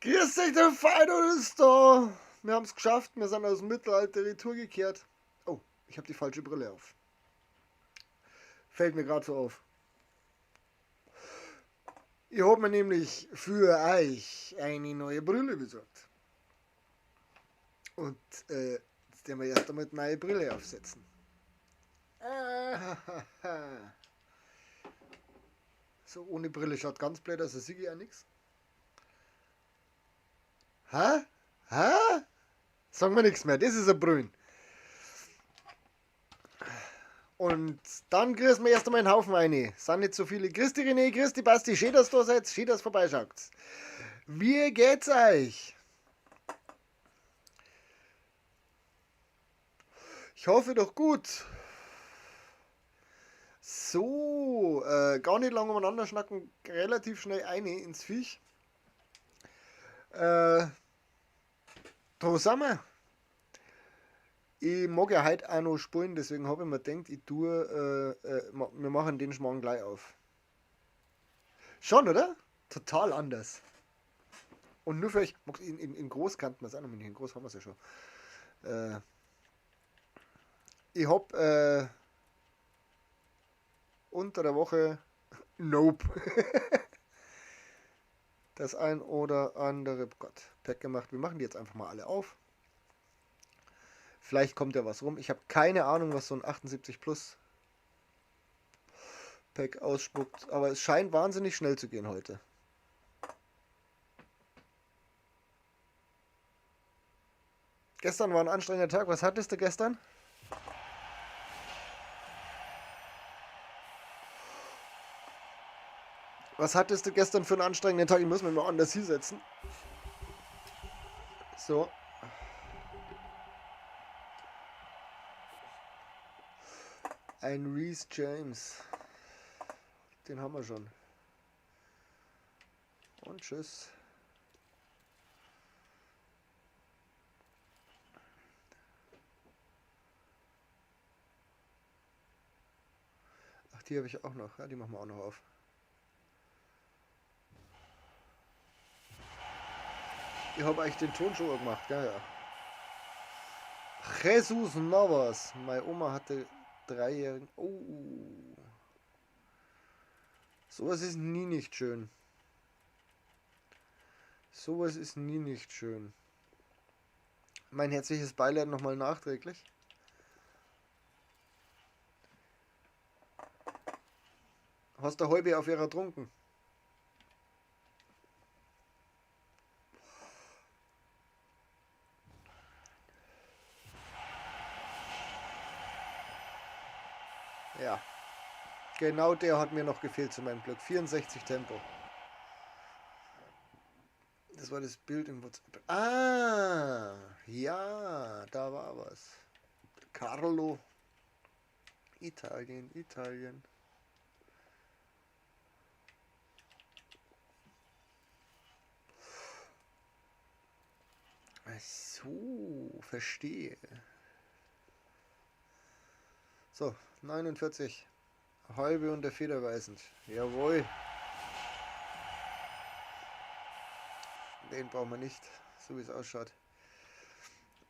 Grüß dich, der Fido ist da. Wir haben es geschafft, wir sind aus dem Mittelalter retour gekehrt. Oh, ich habe die falsche Brille auf. Fällt mir gerade so auf. Ich habe mir nämlich für euch eine neue Brille besorgt. Und jetzt werden wir erst einmal die neue Brille aufsetzen. So, ohne Brille schaut ganz blöd aus, da sehe ich ja nichts. Hä? Hä? Sagen wir nichts mehr, das ist ein Brüllen. Und dann grüßen wir erst einmal einen Haufen eine. Sind nicht so viele. Grüß dich René, grüß dich Basti, schön, dass du da seid, schön, dass ihr vorbeischaut. Wie geht's euch? Ich hoffe doch gut. So, gar nicht lange umeinander schnacken, relativ schnell eine ins Viech. Da sind wir. Ich mag ja heute auch noch spielen, deswegen habe ich mir gedacht, wir machen den Schmarrn gleich auf. Schon, oder? Total anders. Und nur für euch, in groß kannten wir es auch noch nicht, in groß haben wir es ja schon. Äh, ich hab unter der Woche, nope, das ein oder andere, Gott, Pack gemacht. Wir machen die jetzt einfach mal alle auf. Vielleicht kommt ja was rum. Ich habe keine Ahnung, was so ein 78 Plus Pack ausspuckt, aber es scheint wahnsinnig schnell zu gehen heute. Gestern war ein anstrengender Tag. Was hattest du gestern? Was hattest du gestern für einen anstrengenden Tag? Ich muss mich mal anders hinsetzen. So. Ein Reese James. Den haben wir schon. Und tschüss. Ach, die habe ich auch noch. Ja, die machen wir auch noch auf. Ich habe eigentlich den Ton schon gemacht, gell? Ja. Jesus Navas. Meine Oma hatte 3-jährigen. Oh. Sowas ist nie nicht schön. Sowas ist nie nicht schön. Mein herzliches Beileid nochmal nachträglich. Hast du halbe auf ihrer trunken? Ja. Genau der hat mir noch gefehlt zu meinem Glück. 64 Tempo. Das war das Bild im WhatsApp. Ah, ja, da war was. Carlo. Italien, Italien. Ach so, verstehe. So, 49. Halbe und der Federweisend. Jawohl. Den brauchen wir nicht, so wie es ausschaut.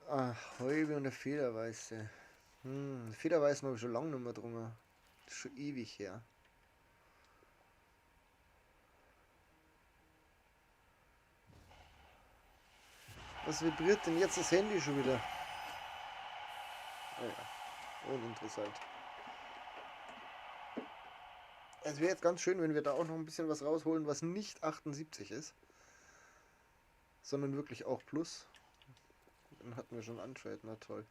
Ah, halbe und der Federweiße. Federweißen habe ich schon lange nicht mehr drungen. Das ist schon ewig her. Was vibriert denn jetzt das Handy schon wieder? Naja, uninteressant. Es wäre jetzt ganz schön, wenn wir da auch noch ein bisschen was rausholen, was nicht 78 ist, sondern wirklich auch Plus. Dann hatten wir schon Untrade, na toll.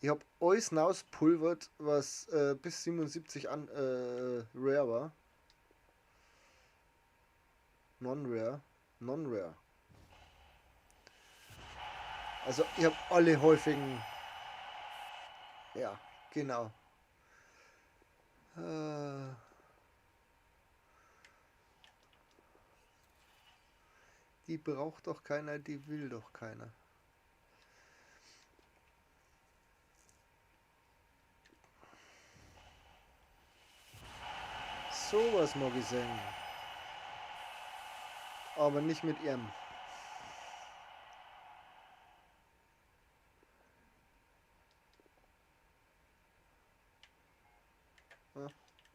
Ich habe alles rauspulvert, was bis 77 Rare war. Non-Rare. Non-Rare. Also ich habe alle häufigen. Ja, genau. Die braucht doch keiner, die will doch keiner. Sowas mag ich sagen. Aber nicht mit ihm.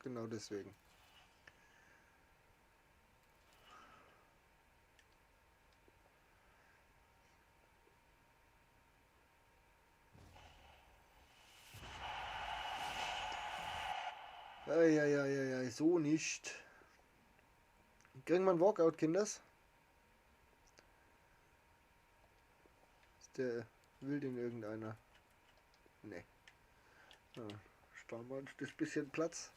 Genau deswegen. Eieieiei, so nicht. Kriegen wir einen Walkout, Kinders? Ist der wild in irgendeiner? Ne. Ja, sparen wir uns das bisschen Platz.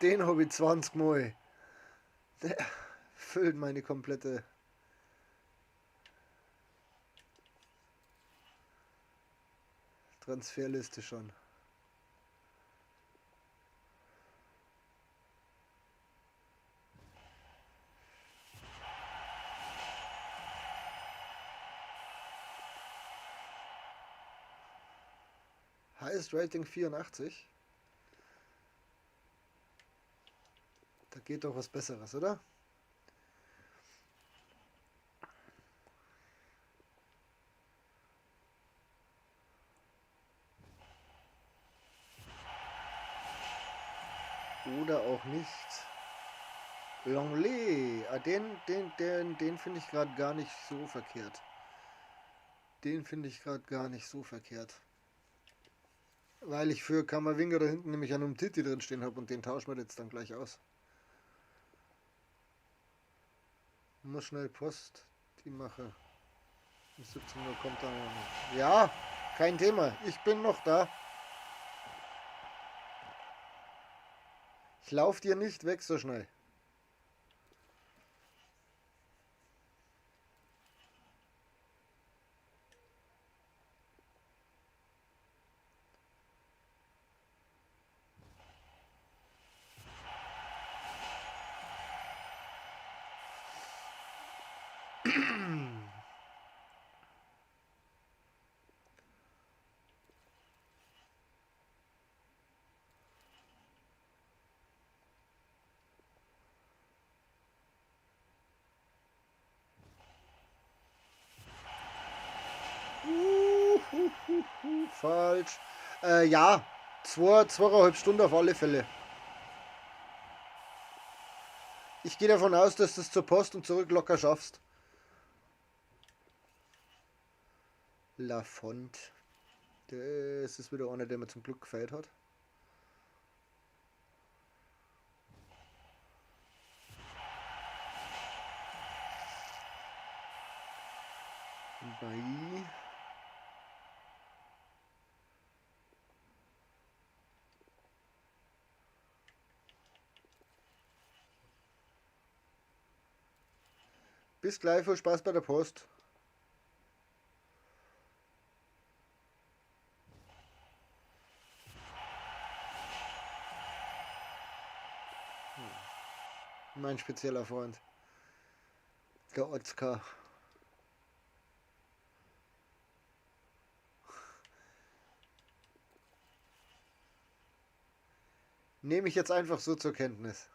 Den habe ich 20 Mal. Der füllt meine komplette Transferliste schon. Highest Rating 84. Da geht doch was Besseres, oder? Oder auch nicht. Longley. Ah, den finde ich gerade gar nicht so verkehrt. Den finde ich gerade gar nicht so verkehrt. Weil ich für Kammerwinger da hinten nämlich einen Umtiti drin stehen habe und den tauschen wir jetzt dann gleich aus. Muss schnell Post, die mache. Um 17 Uhr kommt dann noch. Ja, kein Thema. Ich bin noch da. Ich laufe dir nicht weg so schnell. Falsch. Ja, 2,5 Stunden auf alle Fälle. Ich gehe davon aus, dass du es zur Post und zurück locker schaffst. Lafont. Das ist wieder einer, der mir zum Glück gefällt hat. Bei. Bis gleich, viel Spaß bei der Post. Mein spezieller Freund. Der Otzka. Nehme ich jetzt einfach so zur Kenntnis.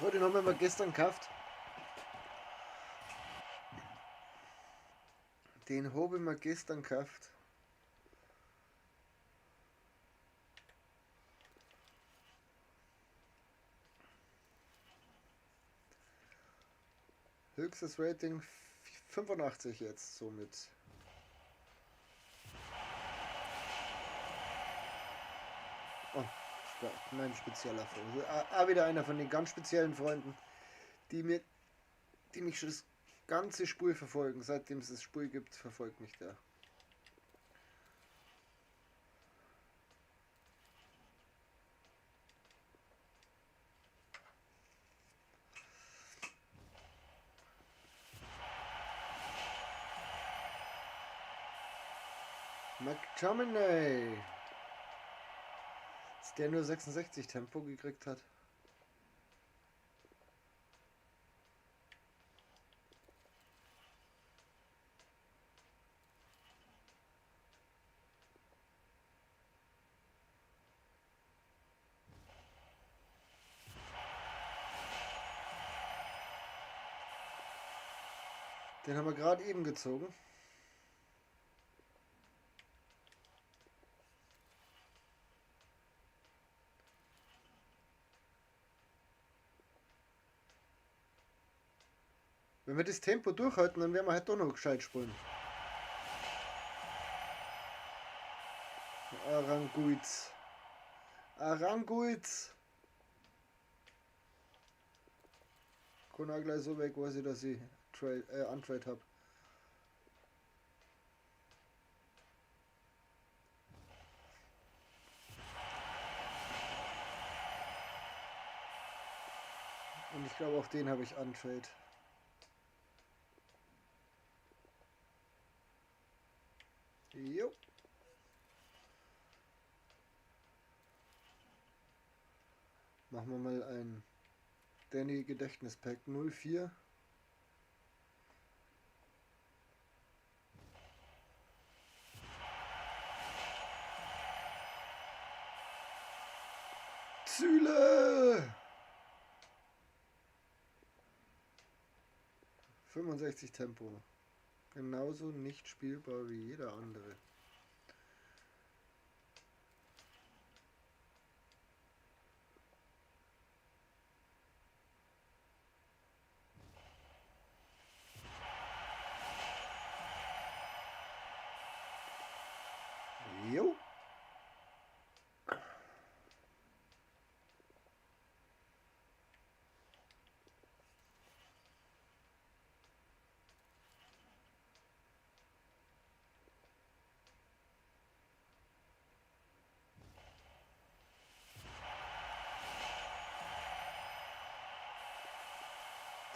Oh, den haben wir mal gestern gekauft. Den habe ich mir gestern gekauft. Höchstes Rating 85 jetzt somit. Oh, mein spezieller Freund. Wieder einer von den ganz speziellen Freunden, die mich schon das ganze Spiel verfolgen. Seitdem es das Spiel gibt, verfolgt mich der. McTominay. Dass der nur 66 Tempo gekriegt hat. Den haben wir gerade eben gezogen. Wenn wir das Tempo durchhalten, dann werden wir halt doch noch gescheit spielen. Aranguiz. Aranguiz. Kann auch gleich so weg, weiß ich, dass ich Untrade habe. Und ich glaube auch den habe ich Untrade. Jo. Machen wir mal ein Danny Gedächtnispack 04. Züle! 65 Tempo. Genauso nicht spielbar wie jeder andere. Jo.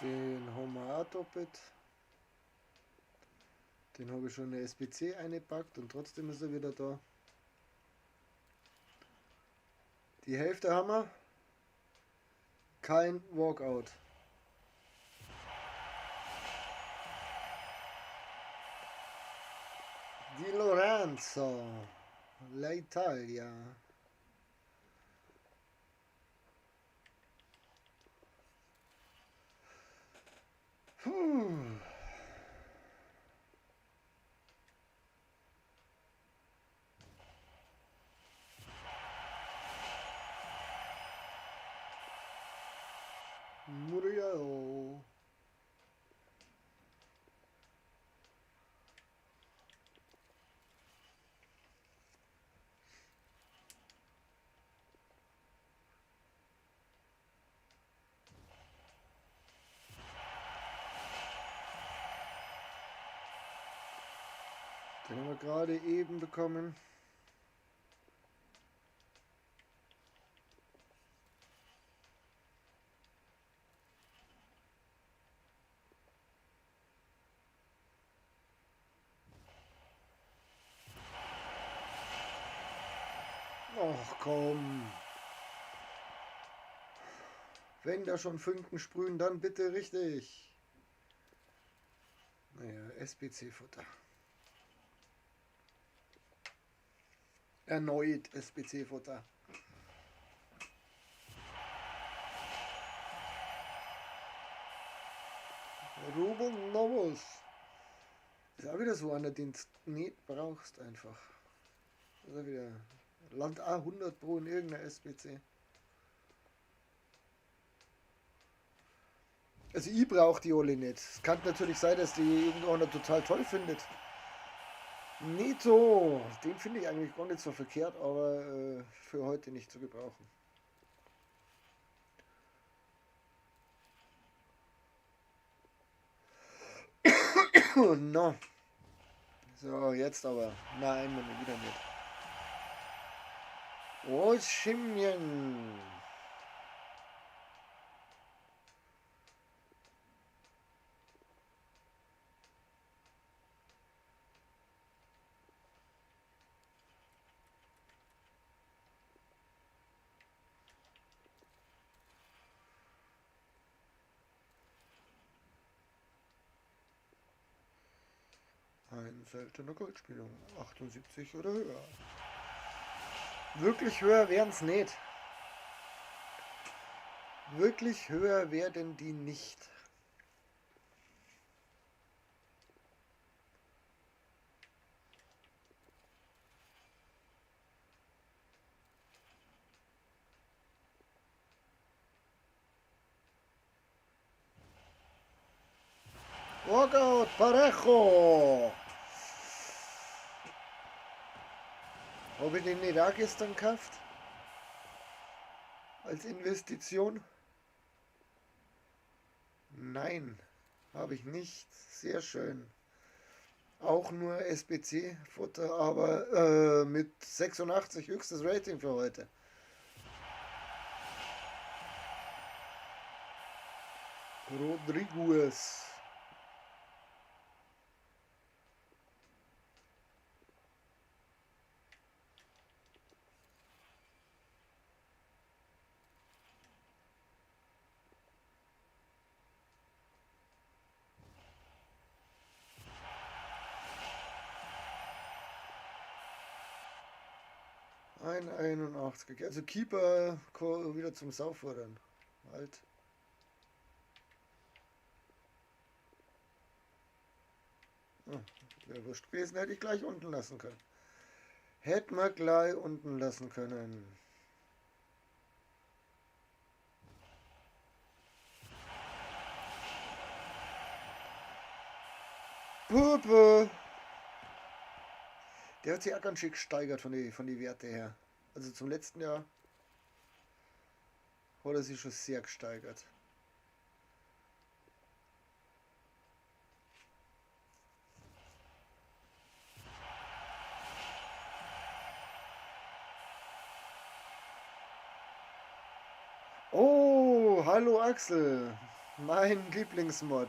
Den Homer doppelt. Den habe ich schon eine SBC eingepackt und trotzdem ist er wieder da. Die Hälfte haben wir. Kein Walkout. Di Lorenzo. L'Italia. Puh. Muriel. Den haben wir gerade eben bekommen. Ach komm. Wenn da schon Funken sprühen, dann bitte richtig. Naja, SBC-Futter. Erneut SBC-Futter. Ruben Novus. Ist auch wieder so einer, den du nicht brauchst einfach. Ist auch wieder Land A100 Pro in irgendeiner SBC. Also ich brauche die alle nicht. Es kann natürlich sein, dass die irgendeiner total toll findet. Neto, den finde ich eigentlich gar nicht so verkehrt, aber für heute nicht zu gebrauchen. No. So, jetzt aber. Nein, Mann, wieder nicht. Oh, Schimmchen. Ein seltener Goldspieler. 78 oder höher. Wirklich höher wären es nicht. Wirklich höher werden die nicht. Walkout Parejo. Habe ich den nicht auch gestern gekauft? Als Investition? Nein, habe ich nicht. Sehr schön. Auch nur SBC-Futter, aber mit 86 höchstes Rating für heute. Rodriguez. Ein 81. Also Keeper wieder zum Saufordern. Halt. Ah, wäre wurscht gewesen, hätte ich gleich unten lassen können. Hätten wir gleich unten lassen können. Puppe. Der hat sich auch ganz schön gesteigert von die Werte her. Also zum letzten Jahr hat er sich schon sehr gesteigert. Oh, hallo Axel. Mein Lieblingsmod.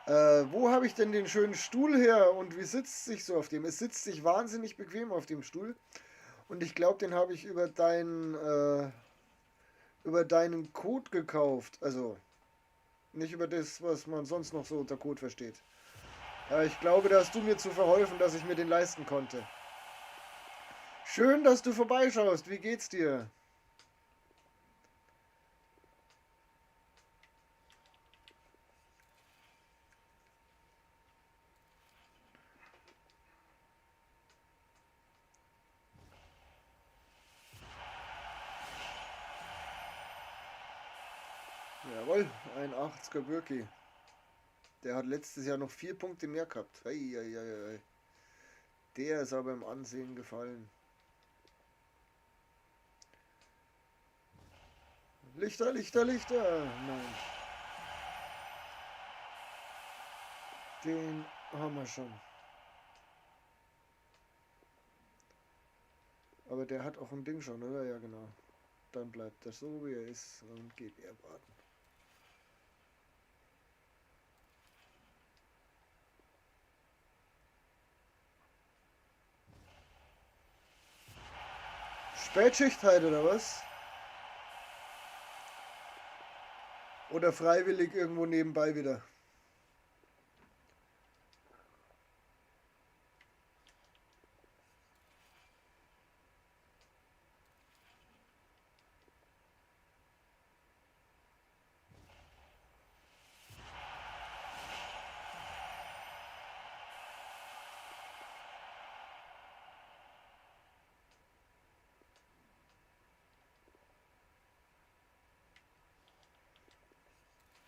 Wo habe ich denn den schönen Stuhl her und wie sitzt sich so auf dem? Es sitzt sich wahnsinnig bequem auf dem Stuhl und ich glaube, den habe ich über deinen Code gekauft. Also nicht über das, was man sonst noch so unter Code versteht. Ich glaube, da hast du mir zu verholfen, dass ich mir den leisten konnte. Schön, dass du vorbeischaust. Wie geht's dir? Jawohl, ein 80er Birki. Der hat letztes Jahr noch 4 Punkte mehr gehabt. Ei, ei, ei, ei. Der ist aber im Ansehen gefallen. Lichter, Lichter, Lichter. Nein, den haben wir schon. Aber der hat auch ein Ding schon, oder? Ja, genau. Dann bleibt er so, wie er ist und geht er warten. Spätschicht halt, oder was? Oder freiwillig irgendwo nebenbei wieder?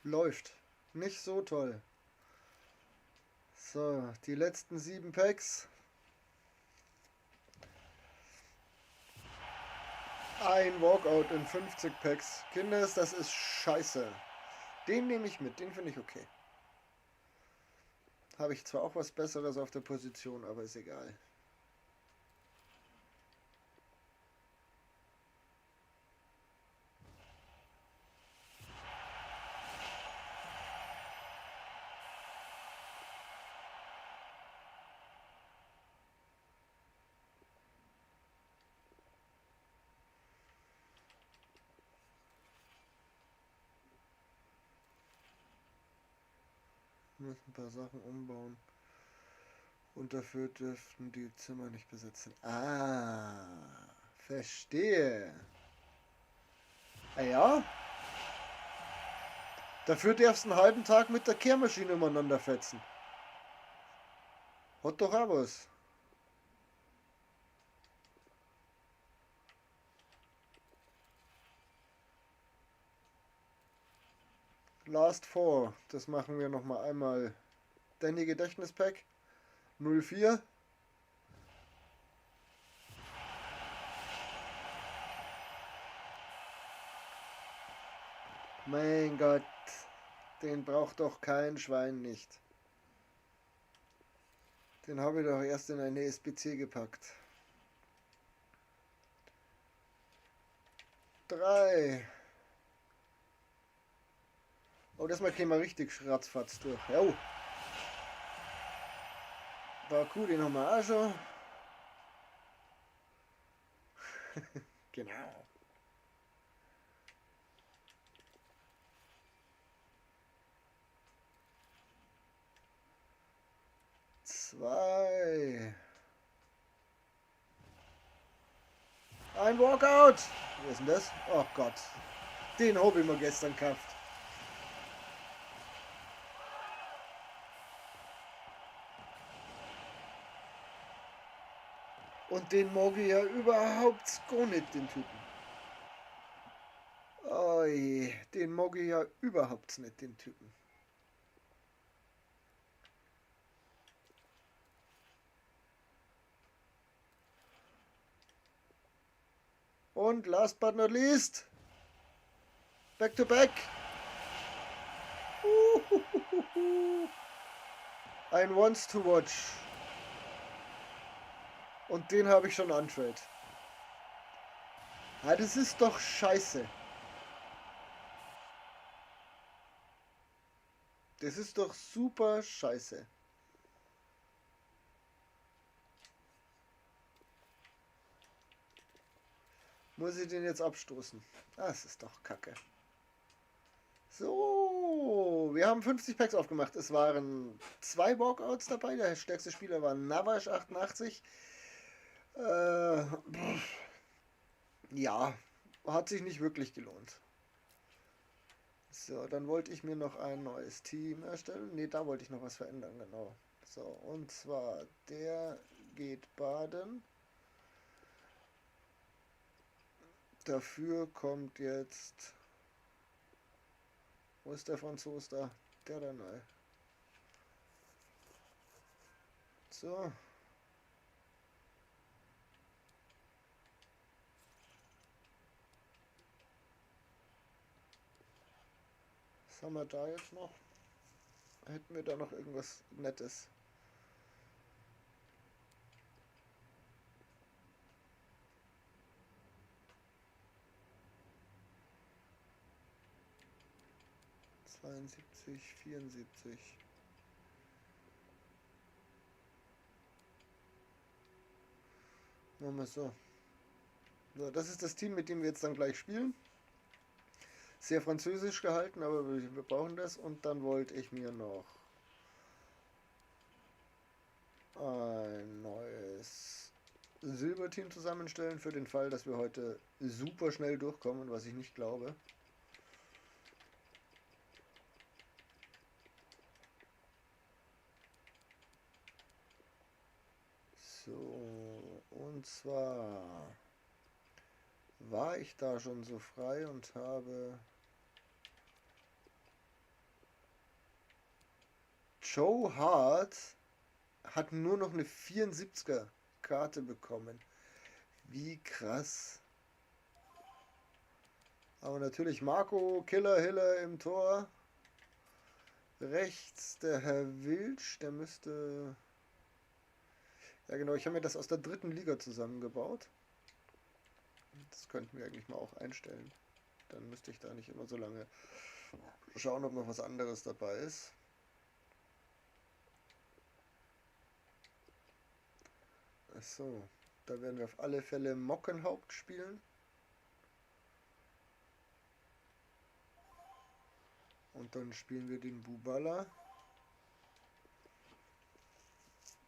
Läuft. Nicht so toll. So, die letzten 7 Packs. Ein Walkout in 50 Packs. Kinders, das ist scheiße. Den nehme ich mit, den finde ich okay. Habe ich zwar auch was Besseres auf der Position, aber ist egal. Wir müssen ein paar Sachen umbauen. Und dafür dürften die Zimmer nicht besetzen. Ah, verstehe. Ah ja? Dafür darfst du einen halben Tag mit der Kehrmaschine umeinander fetzen. Hat doch auch was. Last Four. Das machen wir nochmal einmal. Danny Gedächtnispack. 04. Mein Gott. Den braucht doch kein Schwein nicht. Den habe ich doch erst in eine SBC gepackt. 3. Oh, das mal käme mal richtig schratzfatz durch. Jo. Baku, den haben wir auch schon. Genau. Zwei. Ein Walkout. Wo ist denn das? Oh Gott. Den habe ich mir gestern gekauft. Und den mag ich ja überhaupt gar nicht, den Typen. Oi, den mag ich ja überhaupt nicht, den Typen. Und last but not least, back to back. Ein Wants to Watch. Und den habe ich schon untrade. Ah, das ist doch scheiße. Das ist doch super scheiße. Muss ich den jetzt abstoßen? Das ist doch kacke. So, wir haben 50 Packs aufgemacht. Es waren 2 Walkouts dabei. Der stärkste Spieler war Navash 88. Ja, hat sich nicht wirklich gelohnt. So, dann wollte ich mir noch ein neues Team erstellen. Ne, da wollte ich noch was verändern, genau. So, und zwar, der geht baden. Dafür kommt jetzt... Wo ist der Franzose da? Der da neu. So. Was haben wir da jetzt noch? Hätten wir da noch irgendwas Nettes? ...72, 74... Machen wir so. So, das ist das Team, mit dem wir jetzt dann gleich spielen. Sehr französisch gehalten, aber wir brauchen das. Und dann wollte ich mir noch ein neues Silberteam zusammenstellen für den Fall, dass wir heute super schnell durchkommen, was ich nicht glaube. So, und zwar war ich da schon so frei und habe Joe Hart hat nur noch eine 74er Karte bekommen. Wie krass. Aber natürlich Marco Killer Hiller im Tor. Rechts der Herr Wilsch, der müsste... Ja genau, ich habe mir das aus der 3. Liga zusammengebaut. Das könnten wir eigentlich mal auch einstellen. Dann müsste ich da nicht immer so lange schauen, ob noch was anderes dabei ist. Achso, da werden wir auf alle Fälle Mockenhaupt spielen. Und dann spielen wir den Bubala.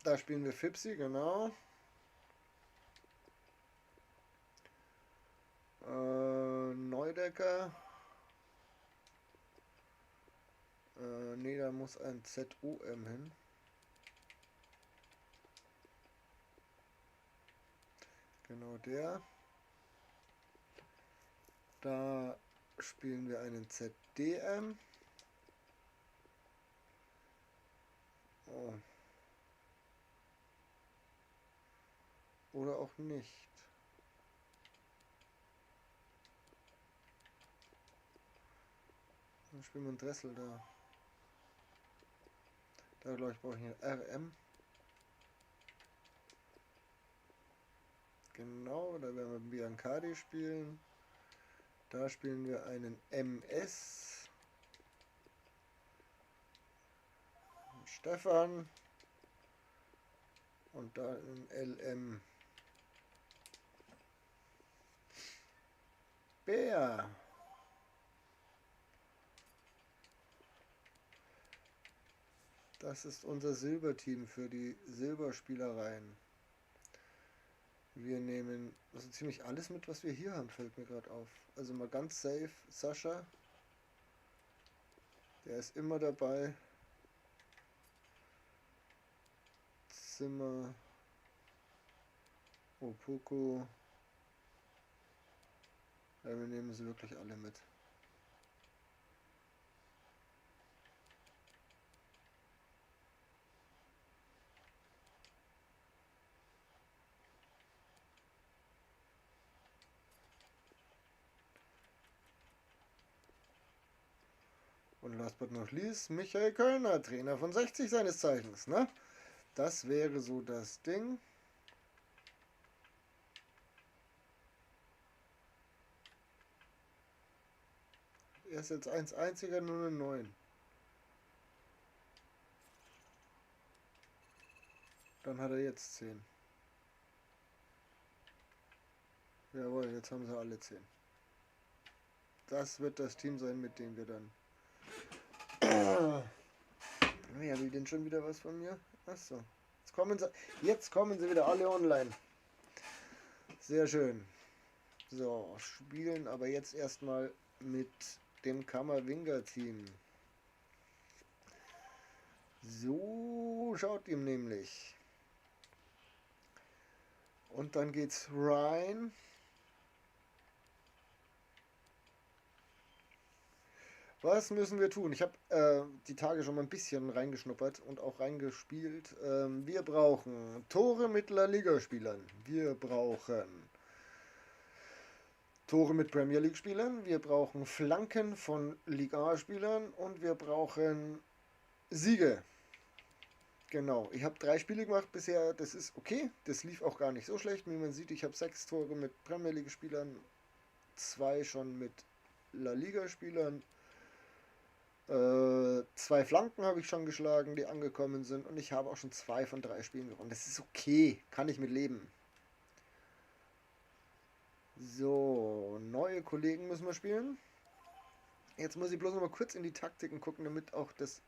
Da spielen wir Fipsi, genau. Neudecker. Ne, da muss ein ZOM hin. Genau der. Da spielen wir einen ZDM. Oh. Oder auch nicht. Dann spielen wir einen Dressel da. Da glaube ich brauche ich einen RM. Genau, da werden wir Biancardi spielen. Da spielen wir einen MS. Stefan. Und da einen LM. Bär. Das ist unser Silberteam für die Silberspielereien. Wir nehmen also ziemlich alles mit, was wir hier haben, fällt mir gerade auf. Also mal ganz safe, Sascha. Der ist immer dabei. Zimmer. Opoko. Ja, wir nehmen sie wirklich alle mit. Und last but not least, Michael Kölner, Trainer von 60 seines Zeichens, ne? Das wäre so das Ding. Er ist jetzt 1 einziger, nur eine 9. Dann hat er jetzt 10. Jawohl, jetzt haben sie alle 10. Das wird das Team sein, mit dem wir dann... Wer will denn schon wieder was von mir? Achso. Jetzt kommen sie wieder alle online. Sehr schön. So, spielen aber jetzt erstmal mit dem Kammerwinger-Team. So schaut ihm nämlich. Und dann geht's rein. Was müssen wir tun? Ich habe die Tage schon mal ein bisschen reingeschnuppert und auch reingespielt. Wir brauchen Tore mit La Liga-Spielern. Wir brauchen Tore mit Premier League-Spielern. Wir brauchen Flanken von Liga A-Spielern. Und wir brauchen Siege. Genau. Ich habe 3 Spiele gemacht bisher. Das ist okay. Das lief auch gar nicht so schlecht. Wie man sieht, ich habe 6 Tore mit Premier League-Spielern. 2 schon mit La Liga-Spielern. 2 Flanken habe ich schon geschlagen, die angekommen sind. Und ich habe auch schon 2 von 3 Spielen gewonnen. Das ist okay. Kann ich mit leben. So, neue Kollegen müssen wir spielen. Jetzt muss ich bloß noch mal kurz in die Taktiken gucken, damit auch das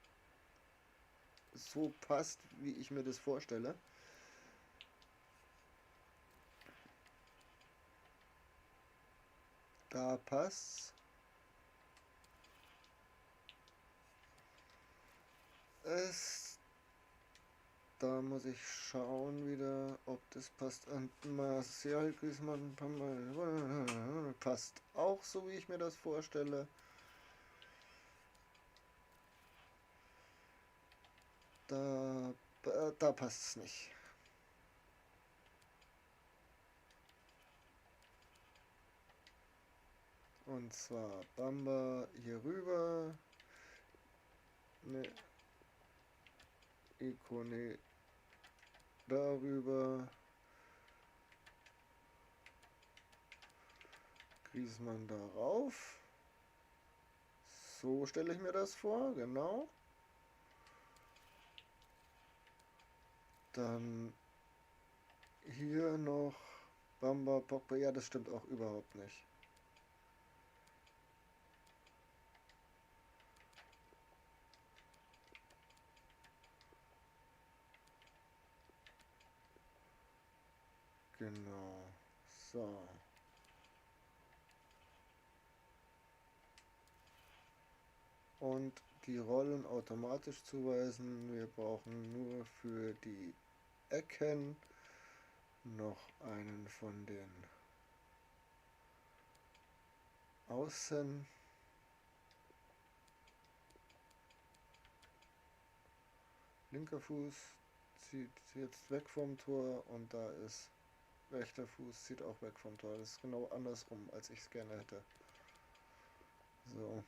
so passt, wie ich mir das vorstelle. Da passt's. Da muss ich schauen wieder, ob das passt. Und Martial Griezmann passt auch so, wie ich mir das vorstelle. Da passt es nicht. Und zwar Bamba hier rüber. Ne. Ikone darüber. Griezmann darauf. So stelle ich mir das vor, genau. Dann hier noch Bamba, Pogba. Ja, das stimmt auch überhaupt nicht. Genau. So. Und die Rollen automatisch zuweisen. Wir brauchen nur für die Ecken noch einen von den Außen. Linker Fuß zieht jetzt weg vom Tor und da ist rechter Fuß zieht auch weg vom Tor. Das ist genau andersrum, als ich es gerne hätte. So.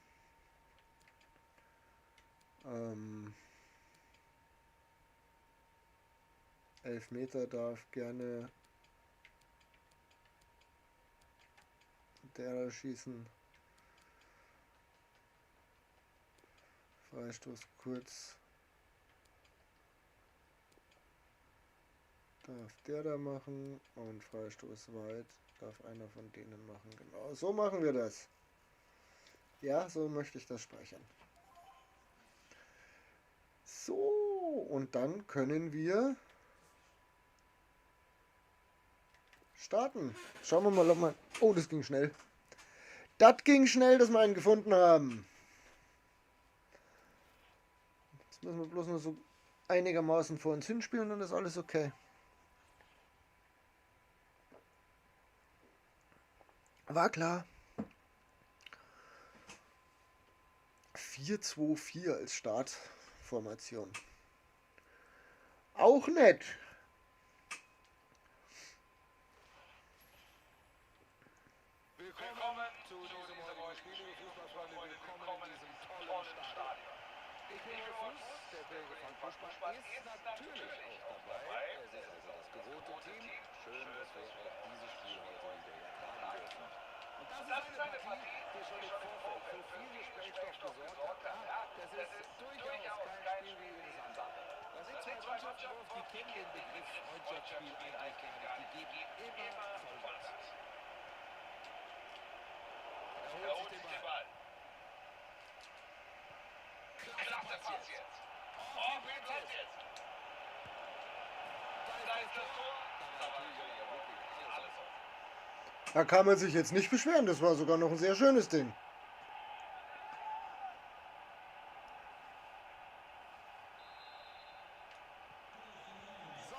Elfmeter darf gerne der schießen. Freistoß kurz. Darf der da machen und Freistoß weit darf einer von denen machen. Genau, so machen wir das. Ja, so möchte ich das speichern. So, und dann können wir starten. Schauen wir mal, ob man... Oh, das ging schnell. Das ging schnell, dass wir einen gefunden haben. Jetzt müssen wir bloß nur so einigermaßen vor uns hinspielen und dann ist alles okay. War klar. 4-2-4 als Startformation. Auch nett. Willkommen zu diesem heutigen Spiel, Fußballfreunde. Willkommen in diesem tollen Stadion. Ich bin Fuß, der Belgier Frank Buschmann ist natürlich auch dabei. Es ist also das gewohnte Team. Schön, dass wir auch dieses Spiel heute wieder ertragen dürfen. Und das ist eine Partie, die schon im Vorfeld für viel Gesprächsstoff gesorgt hat. Ja, das ist durchaus kein Spiel wie jedes andere. Das sind zwei Mannschaften, die kennen den Begriff Freundschaftsspiel eigentlich gar nicht. Die geben immer Vollgas. Er holt sich den Ball. Klasse Pass jetzt. Oh, viel Platz jetzt. Da ist das Tor. Da war natürlich auch wirklich alles offen. Da kann man sich jetzt nicht beschweren. Das war sogar noch ein sehr schönes Ding. So,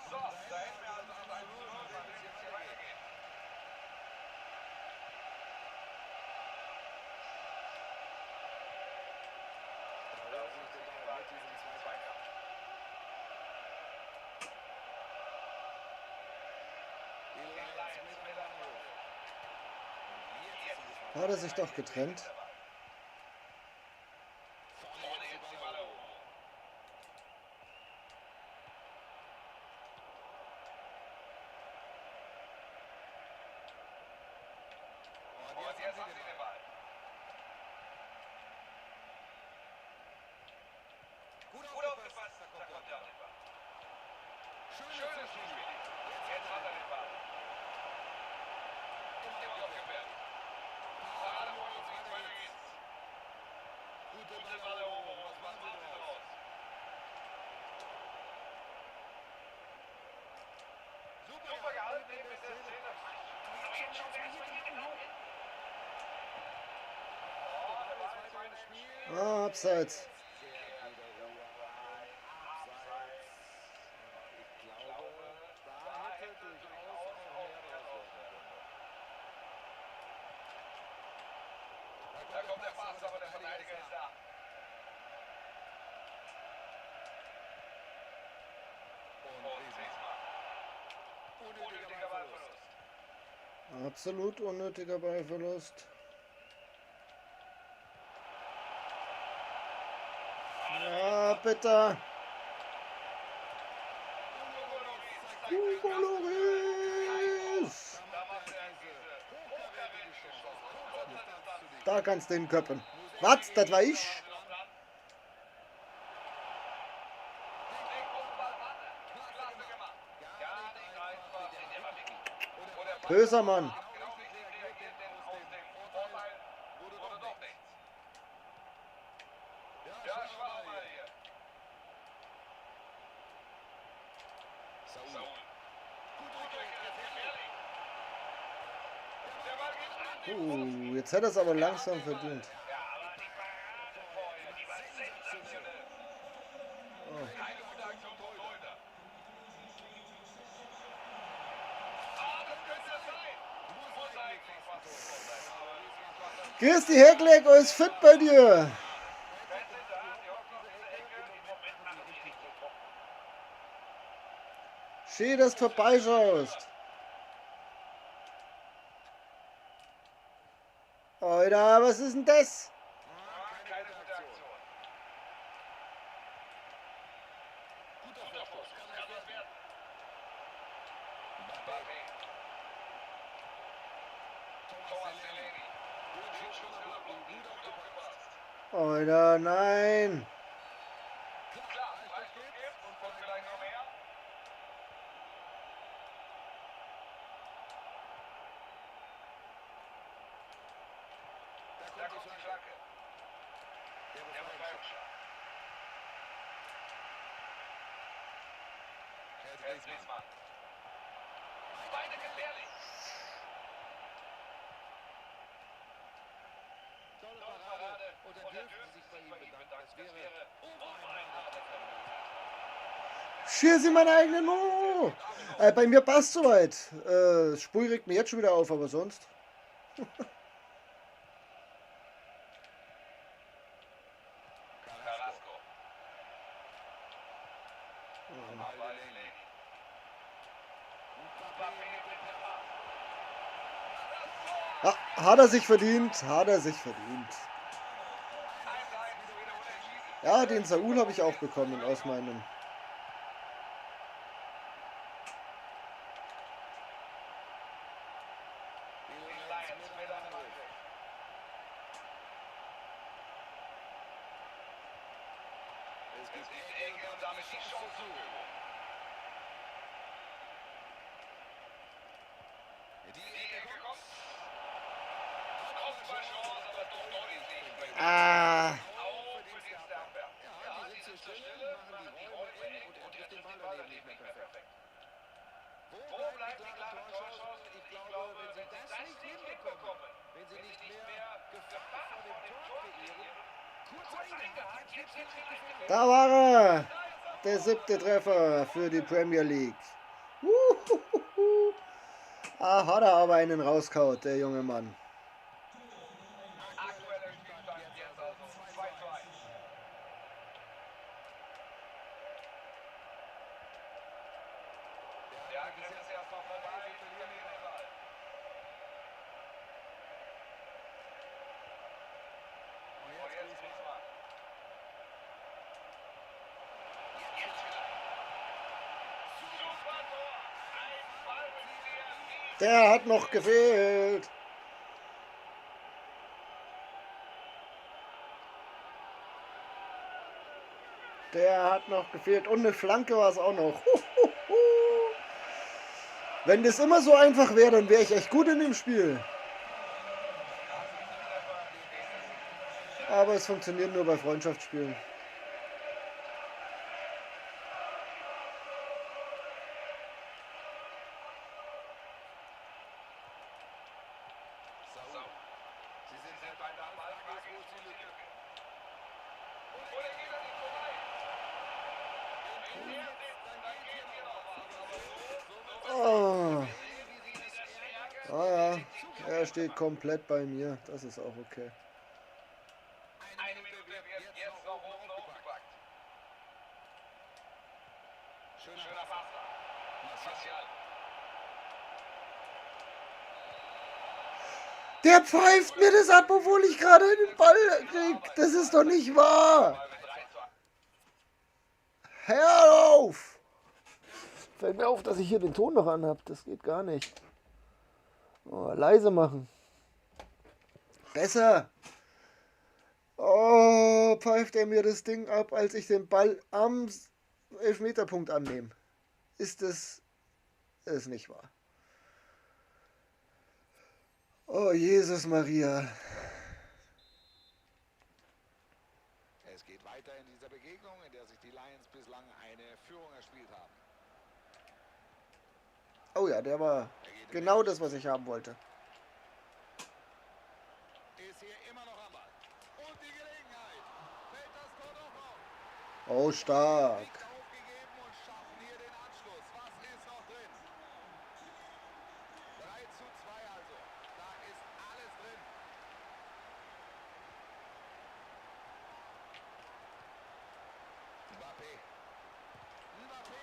da hätten wir also das 1:0, wenn wir jetzt hier weitergehen. Da holt sich den Ball mit diesem Zweikampf. Die Lions mit einem Anruf. Und jetzt ist Hat er sich doch getrennt. vorne jetzt die Ball hoch. Und jetzt haben sie den Ball. Gut aufgepasst, da kommt er an den Ball. Schönes Zuspiel. Jetzt hat er den Ball. Immer noch gefährlich. Parade vor uns, weiter geht's. Gute Balleroberung, was machen sie daraus? Super gehalten in der Szene. Jetzt schon erstmal hier genau hin. Oh, der Ball ist weiter im Spiel. Ah, abseits. Ich glaube, da hätte durchaus auch mehr draus werden können. Da kommt der Pass, aber der Verteidiger ist da. Unnötiger Ballverlust. Absolut unnötiger Ballverlust. Ja, bitte. Hugo Lloris. Da macht er diese hochkarätige Chance aus kurzer Distanz zu den Da kannst du hinköppen. Was? Das war ich? Böser Mann. Ja, schwacher Ball hier. Saul. Der Ball geht an. Jetzt hat er es aber langsam verdient. Ja, aber die Parade vorher, die war sensationell. Eine gute Aktion vom Torhüter. Ah, das könnte es sein. Muss eigentlich fast Tor sein, aber irgendwie schwach das. Christi Heckleck ist fit bei dir. Fette da, die hockt auf diese Ecke, im Moment machen die richtig Druck. Schön, dass du vorbeischaust. Alter, was ist denn das? Keine gute Aktion. Guter Vorschuss, kann das werden. Mbappé. Thomas Delaney. Den Schuss gut aufgepasst. Alter, nein. Klar, Freistoß gibt und vielleicht noch mehr. Da kommt die Flanke. Der Befreiungsschlag. Herr Griezmann. Beide gefährlich. Tolle Parade. Und dann dürfen Sie sich bei ihm bedanken. Das wäre ein harter Treffer. Schieß in meine eigenen Mo. Bei mir passt soweit. Spur regt mir jetzt schon wieder auf, aber sonst. Carrasco. Delaney. Mbappé mit dem Pass. Ja, hat er sich verdient. Hat er sich verdient. 1-1, wieder unentschieden. Ja, den Saul habe ich auch bekommen aus meinem. Die Lions mit einem Angriff. Es gibt Ecke und damit die Chance zu. Die Ecke kommt. Kopfballchance, aber doch deutlich nicht. Ah, Verdienst der Abwehr. Ja, die sind zur Stelle, machen die Räume eng und er trifft den Ball daneben nicht mehr perfekt. Wo bleibt die klare Torchance? Ich glaube, wenn sie das nicht hinbekommen, wenn sie nicht mehr Gefahr vor dem Tor kreieren, kurz eingehakt, jetzt wird es gefährlich. da war er. Der 7. Treffer für die Premier League. Uhuhuhu. Ah, hat er aber einen rauskaut, der junge Mann. Aktueller Spielstand jetzt also 2:1. Der Angriff ist erstmal vorbei, sie verlieren den Ball. Und jetzt Griezmann. Jetzt super Tor. Ein Ballrückzieher. Der hat noch gefehlt. Der hat noch gefehlt. Und eine Flanke war es auch noch. Wenn das immer so einfach wäre, dann wäre ich echt gut in dem Spiel. Aber es funktioniert nur bei Freundschaftsspielen. Saul. Sie sind bei der Ballfrage, wo ist die Lücke? Oder geht er nicht vorbei? Wenn er sitzt, dann geht hier noch was. Aber Oh, wie sie das ärgert. ah ja, er steht komplett bei mir. Das ist auch okay. Eine Minute wird jetzt noch oben aufgepackt. Schöner Pass. Martial. Der pfeift mir das ab, obwohl ich gerade den Ball krieg. Das ist doch nicht wahr. Hör auf! Fällt mir auf, dass ich hier den Ton noch anhab. Das geht gar nicht. Oh, leise machen. Besser. Oh, pfeift er mir das Ding ab, als ich den Ball am Elfmeterpunkt annehme. Ist nicht wahr. Oh, Jesus Maria. Es geht weiter in dieser Begegnung, in der sich die Lions bislang eine Führung erspielt haben. Oh ja, der war genau das, was ich haben wollte. Ist hier immer noch am Ball. Und die Gelegenheit. Fällt das Tor noch auf. Oh, stark. Nicht aufgegeben und schaffen hier den Anschluss. Was ist noch drin? 3:2 also. Da ist alles drin. Mbappé. Mbappé.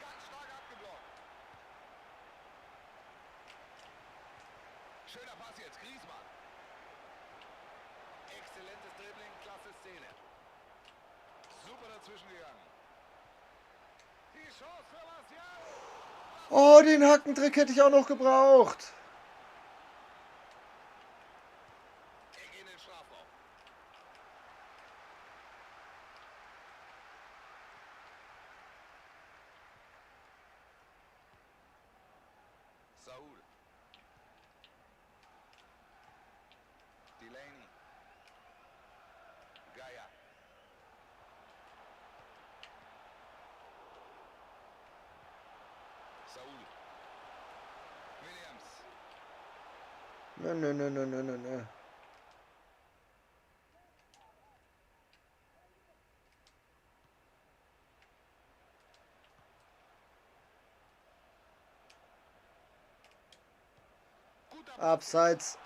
Ganz stark abgeblockt. Schöner Pass jetzt. Griezmann. Exzellentes Dribbling, klasse Szene. Super dazwischen gegangen. Die Chance für Martial. Oh, den Hackentrick hätte ich auch noch gebraucht. Ecke in den Strafraum. Saul. Delaney. Geier. Saul. Williams. Nö, nö, nö, nö, nö, nö, nö. Guter Abseits.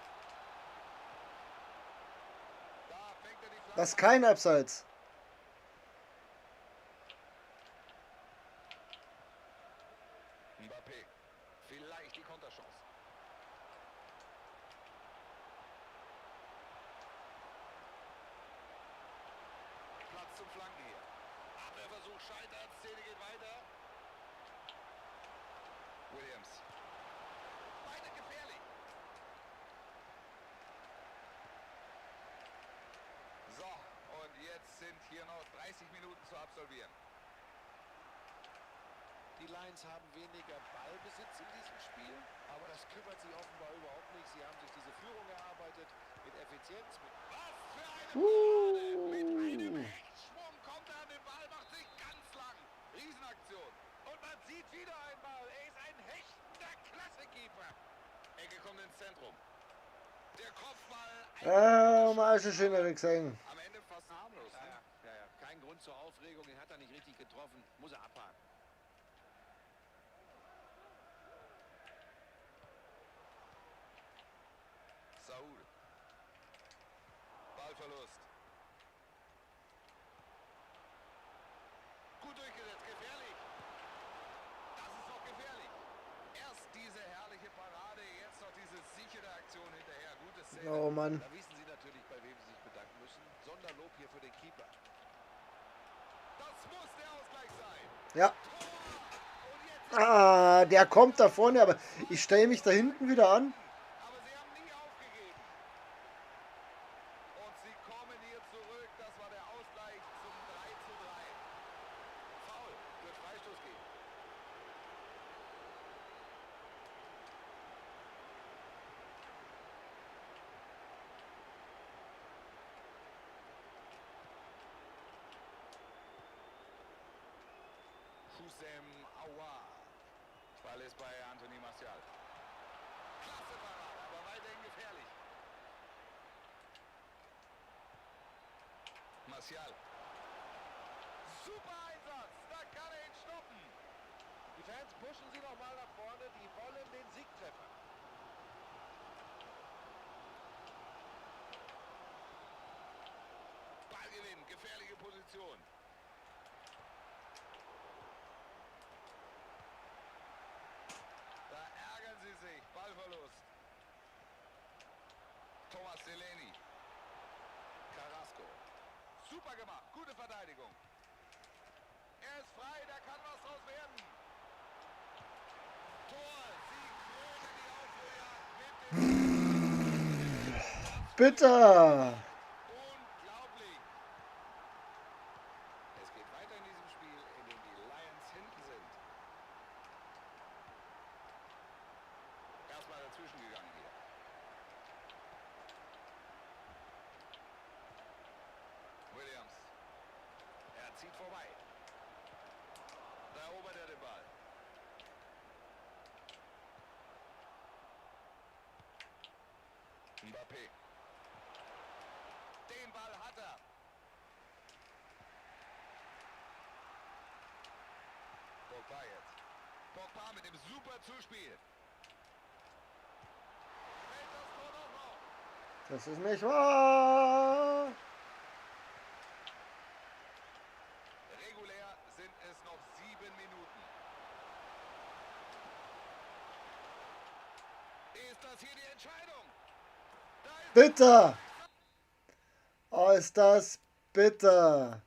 Da fängt er die Flanke. Das ist kein Abseits. Mbappé. Vielleicht die Konterchance. Platz zum Flanken hier. Abwehrversuch scheitert. Szene geht weiter. Williams. Beide gefährlich. So, und jetzt sind hier noch 30 Minuten zu absolvieren. Die Lions haben weniger Ballbesitz in diesem Spiel, aber das kümmert sie offenbar überhaupt nicht. Sie haben sich diese Führung erarbeitet mit Effizienz. Was für eine Parade! Mit einem Rechtsschwung kommt er an den Ball, macht sich ganz lang. Riesenaktion. Und man sieht wieder einmal, er ist ein hechtender Klassekeeper. Ecke kommt ins Zentrum. Der Kopfball. Mal ist schön gesehen. Am Ende fast harmlos. Ne? Ja. Kein Grund zur Aufregung, den hat er nicht richtig getroffen. Muss er abhaken. Saul. Ballverlust. Gut durchgesetzt, gefährlich. Das ist doch gefährlich. Erst diese herrliche Parade, jetzt noch diese sichere Aktion hinterher. Gute Szene. Oh Mann. Da wissen Sie natürlich, bei wem Sie sich bedanken müssen. Sonderlob hier für den Keeper. Das muss der Ausgleich sein. Ja. Und jetzt Ah, der kommt da vorne, aber ich stelle mich da hinten wieder an. aber sie haben nie aufgegeben. Und sie kommen hier zurück. Das war der Ausgleich zum 3:3. Foul. Wird Freistoß geben. Hussein Aouar. Ball ist bei Anthony Martial. Klasse Parade, aber weiterhin gefährlich. Martial. Super Einsatz, da kann er ihn stoppen. Die Fans pushen sie noch mal nach vorne, die wollen den Siegtreffer. Ballgewinn, gefährliche Position. Da ärgern sie sich, Ballverlust. Thomas Delaney. Carrasco. Super gemacht. Gute Verteidigung. Er ist frei, da kann was draus werden. Tor. Sie krönen die Aufholjagd mit dem... Bitter! Unglaublich. Es geht weiter in diesem Spiel, in dem die Lions hinten sind. Erstmal dazwischen gegangen hier. Williams. Er zieht vorbei. Da erobert er den Ball. Mbappé. Den Ball hat er. Pogba jetzt. Pogba mit dem super Zuspiel. Fällt das Tor doch noch. Das ist nicht wahr! Regulär sind es noch 7 Minuten. Ist das hier die Entscheidung? Da ist Bitter! Oh, ist das bitter!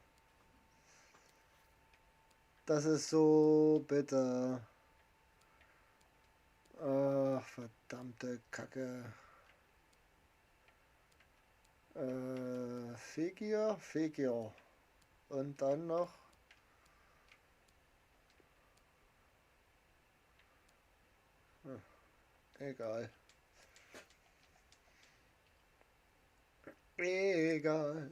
Das ist so bitter. Ach, verdammte Kacke. Fekir. Und dann noch. Egal. Egal.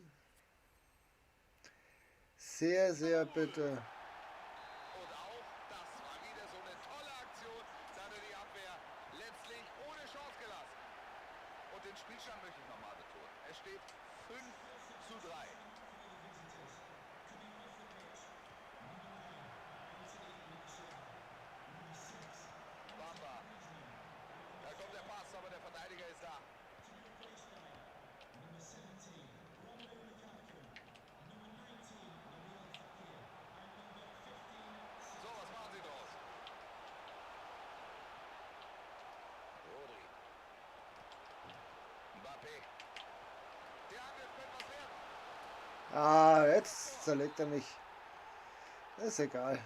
Sehr, sehr bitter. Und auch das war wieder so eine tolle Aktion. Da hat er die Abwehr letztlich ohne Chance gelassen. Und den Spielstand möchte ich nochmal betonen. Es steht 5:3. Bamba. Da kommt der Pass, aber der Verteidiger ist da. So, was machen Sie draus? Rodri. Mbappé. Der Angriff könnte was werden. Ah, jetzt zerlegt er mich. Ist egal.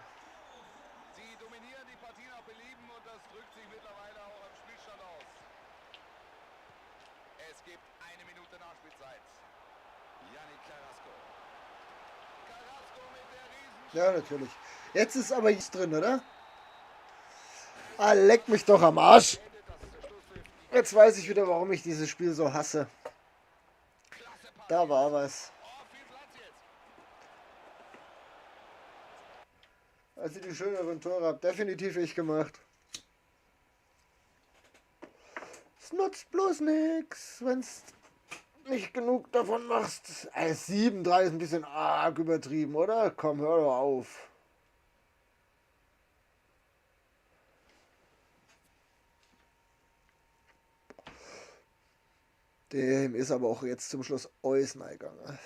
Sie dominieren die Partie nach Belieben und das drückt sich mittlerweile auch am Spielstand aus. Es gibt 1 Minute Nachspielzeit. Yannick Carrasco. Carrasco mit der Riesen... Ja, natürlich. Jetzt ist aber jetzt drin, oder? Ah, leck mich doch am Arsch. Das ist der Schlusspfiff. Jetzt weiß ich wieder, warum ich dieses Spiel so hasse. Klasse Pass. Da war was. Oh, viel Platz jetzt. Also die schöneren Tore habe definitiv ich gemacht. Es nutzt bloß nichts, wenn's nicht genug davon machst. 7-3 ist ein bisschen arg übertrieben, oder? Komm, hör doch auf. Dem ist aber auch jetzt zum Schluss alles eingegangen.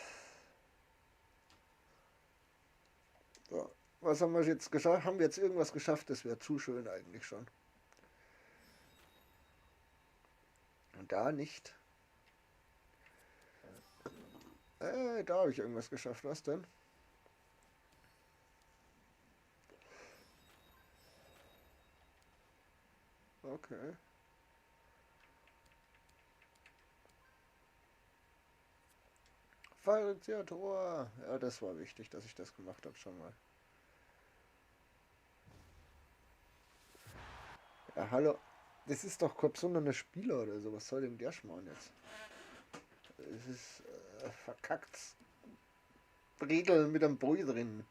So, was haben wir jetzt geschafft? Haben wir jetzt irgendwas geschafft? Das wäre zu schön eigentlich schon. Und da nicht. Da habe ich irgendwas geschafft. Was denn? Okay. Fallrückzieher-Tor. Ja, das war wichtig, dass ich das gemacht habe schon mal. Ja, hallo. Das ist doch Kopfsonderner Spieler oder so. Was soll denn der Schmarrn jetzt? Es ist verkacktes Bredel mit einem Brühe drin.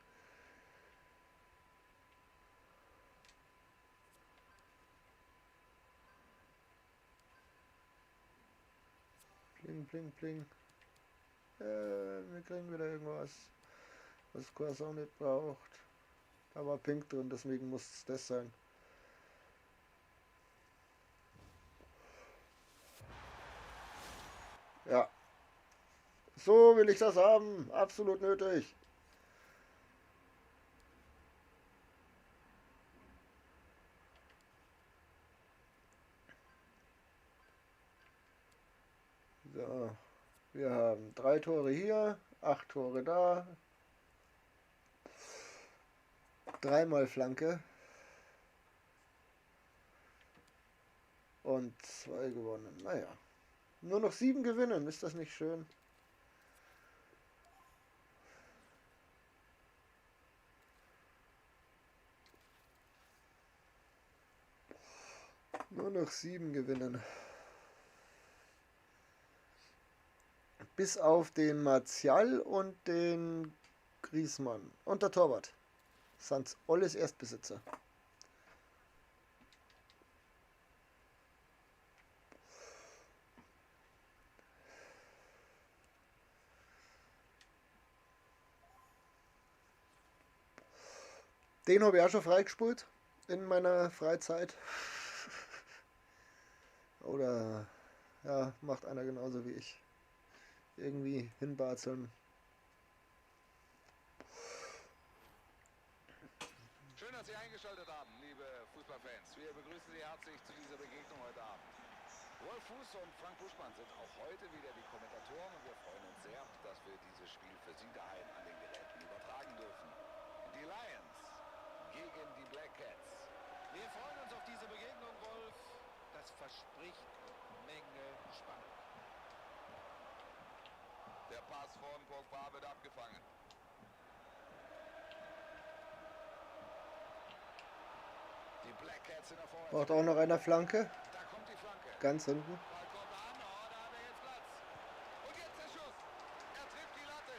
Pling, pling, pling. Wir kriegen wieder irgendwas, was Kurs auch nicht braucht. Da war pink drin, deswegen muss es das sein. Ja. So will ich das haben. Absolut nötig. So, wir haben 3 Tore hier, 8 Tore da, 3-mal Flanke und 2 gewonnen. Naja, nur noch 7 gewinnen, ist das nicht schön? Nur noch 7 gewinnen. Bis auf den Martial und den Griezmann. Und der Torwart. Sind alles Erstbesitzer. Den habe ich auch schon freigespielt in meiner Freizeit. Oder ja, macht einer genauso wie ich. Irgendwie hinbarzeln. Schön, dass Sie eingeschaltet haben, liebe Fußballfans. Wir begrüßen Sie herzlich zu dieser Begegnung heute Abend. Rolf Fuß und Frank Buschmann sind auch heute wieder die Kommentatoren und wir freuen uns sehr, dass wir dieses Spiel für Sie daheim an den Geräten übertragen dürfen. Die Lions gegen die Black Cats. Wir freuen uns auf diese Begegnung, Rolf. Das verspricht Menge Spannung. Der Pass von Pogba wird abgefangen. Die Black Cats in der Vorhand. Braucht auch noch einer Flanke. Da kommt die Flanke. Ganz hinten. Ball kommt an, oh, da hat er jetzt Platz. Und jetzt der Schuss. Er trifft die Latte.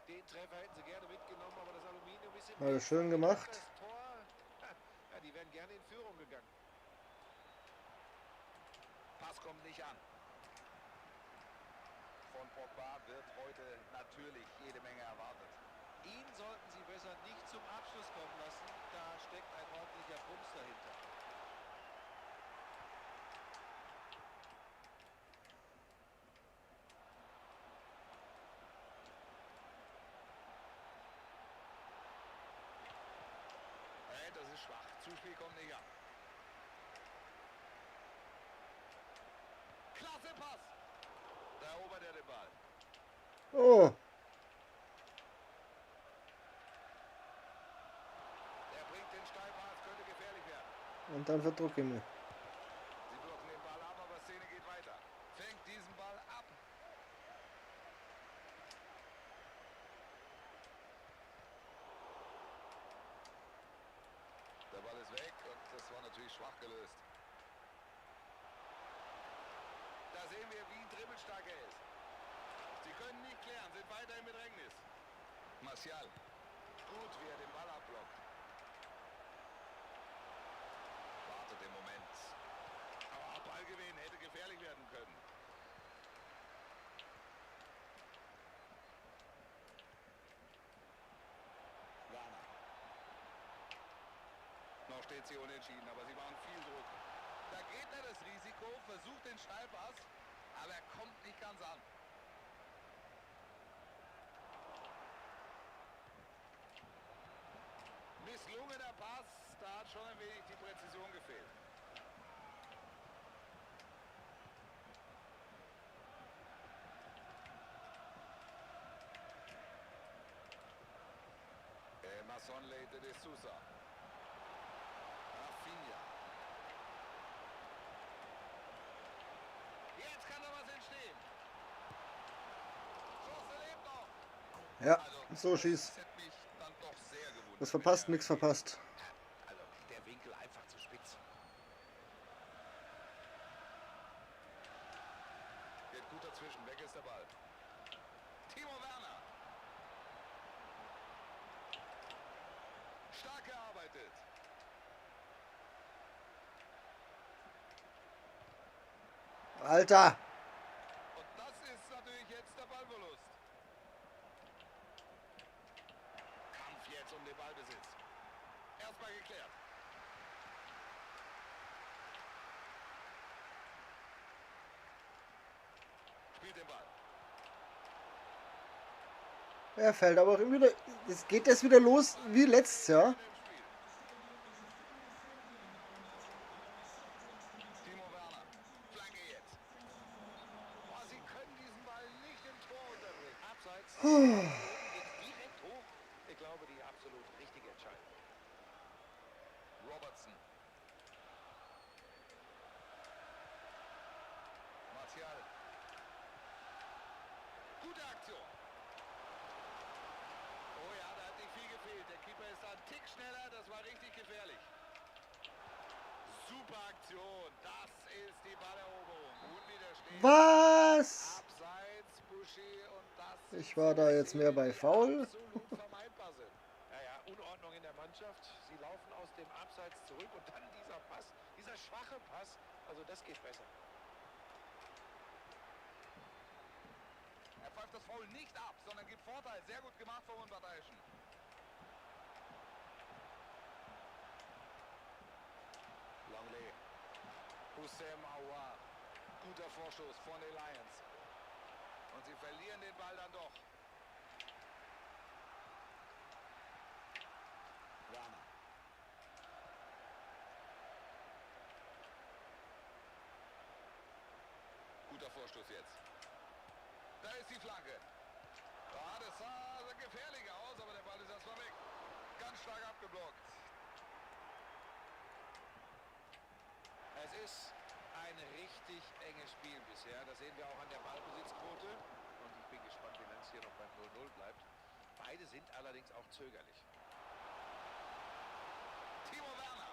Den Treffer hätten sie gerne mitgenommen, aber das Aluminium ist im Hat er schön gemacht. Das Tor, ja, die wären gerne in Führung gegangen. Pass kommt nicht an. Von Pogba wird heute natürlich jede Menge erwartet. Ihn sollten sie besser nicht zum Abschluss kommen lassen. Da steckt ein ordentlicher Bums dahinter. Das ist schwach. Zuspiel kommt nicht an. Klasse Pass. Da erobert er den Ball. Oh, Er bringt den Steilpass, könnte gefährlich werden. und dann verdrucke ich mich. Sie blocken den Ball ab, aber Szene geht weiter. Fängt diesen Ball ab. Der Ball ist weg und das war natürlich schwach gelöst. Da sehen wir, wie dribbelstark er ist. Sie können nicht klären, sind weiter im Bedrängnis. Martial. Gut, wie er den Ball abblockt. Wartet den Moment. Aber Ballgewinn hätte gefährlich werden können. Werner. Noch steht sie unentschieden, aber sie machen viel Druck. Da geht er das Risiko, versucht den Steilpass, aber er kommt nicht ganz an. Misslungener Pass, da hat schon ein wenig die Präzision gefehlt. Emerson Leite de Sousa. Rafinha. Jetzt kann da was entstehen. Chance lebt noch. Ja, so schießt. Das hätte mich dann doch sehr gewundert. Was verpasst, nichts verpasst. Also der Winkel einfach zu spitz. Geht gut dazwischen, weg ist der Ball. Timo Werner. Stark gearbeitet. Alter! Und das ist natürlich jetzt der Ballverlust. Kampf jetzt um den Ballbesitz. Erstmal geklärt. Spielt den Ball. Er fällt aber auch wieder. Es geht jetzt wieder los wie letztes Jahr. Im Spiel. Geht direkt hoch. Ich glaube, die absolut richtige Entscheidung. Robertson. Martial. Gute Aktion. Oh ja, da hat nicht viel gefehlt. Der Keeper ist da einen Tick schneller. Das war richtig gefährlich. Super Aktion. Das ist die Balleroberung. Unwiderstehlich. Was? Abseits, Buschi und das. Ich war da jetzt mehr bei Foul. Absolut vermeidbar sind. Naja, Unordnung in der Mannschaft. Sie laufen aus dem Abseits zurück und dann dieser Pass, dieser schwache Pass. Also das geht besser. Er pfeift das Foul nicht ab, sondern gibt Vorteil. Sehr gut gemacht vom Unparteiischen. Longley. Hussein Aouar. Guter Vorschuss von den Lions. Und sie verlieren den Ball dann doch. Werner. Guter Vorstoß jetzt. Da ist die Flanke. Ja, das sah gefährlich aus, aber der Ball ist erstmal weg. Ganz stark abgeblockt. Es ist ein richtig enges Spiel bisher. Das sehen wir auch an der Ballbesitzquote. Und ich bin gespannt, wie lange es hier noch beim 0-0 bleibt. Beide sind allerdings auch zögerlich. Timo Werner.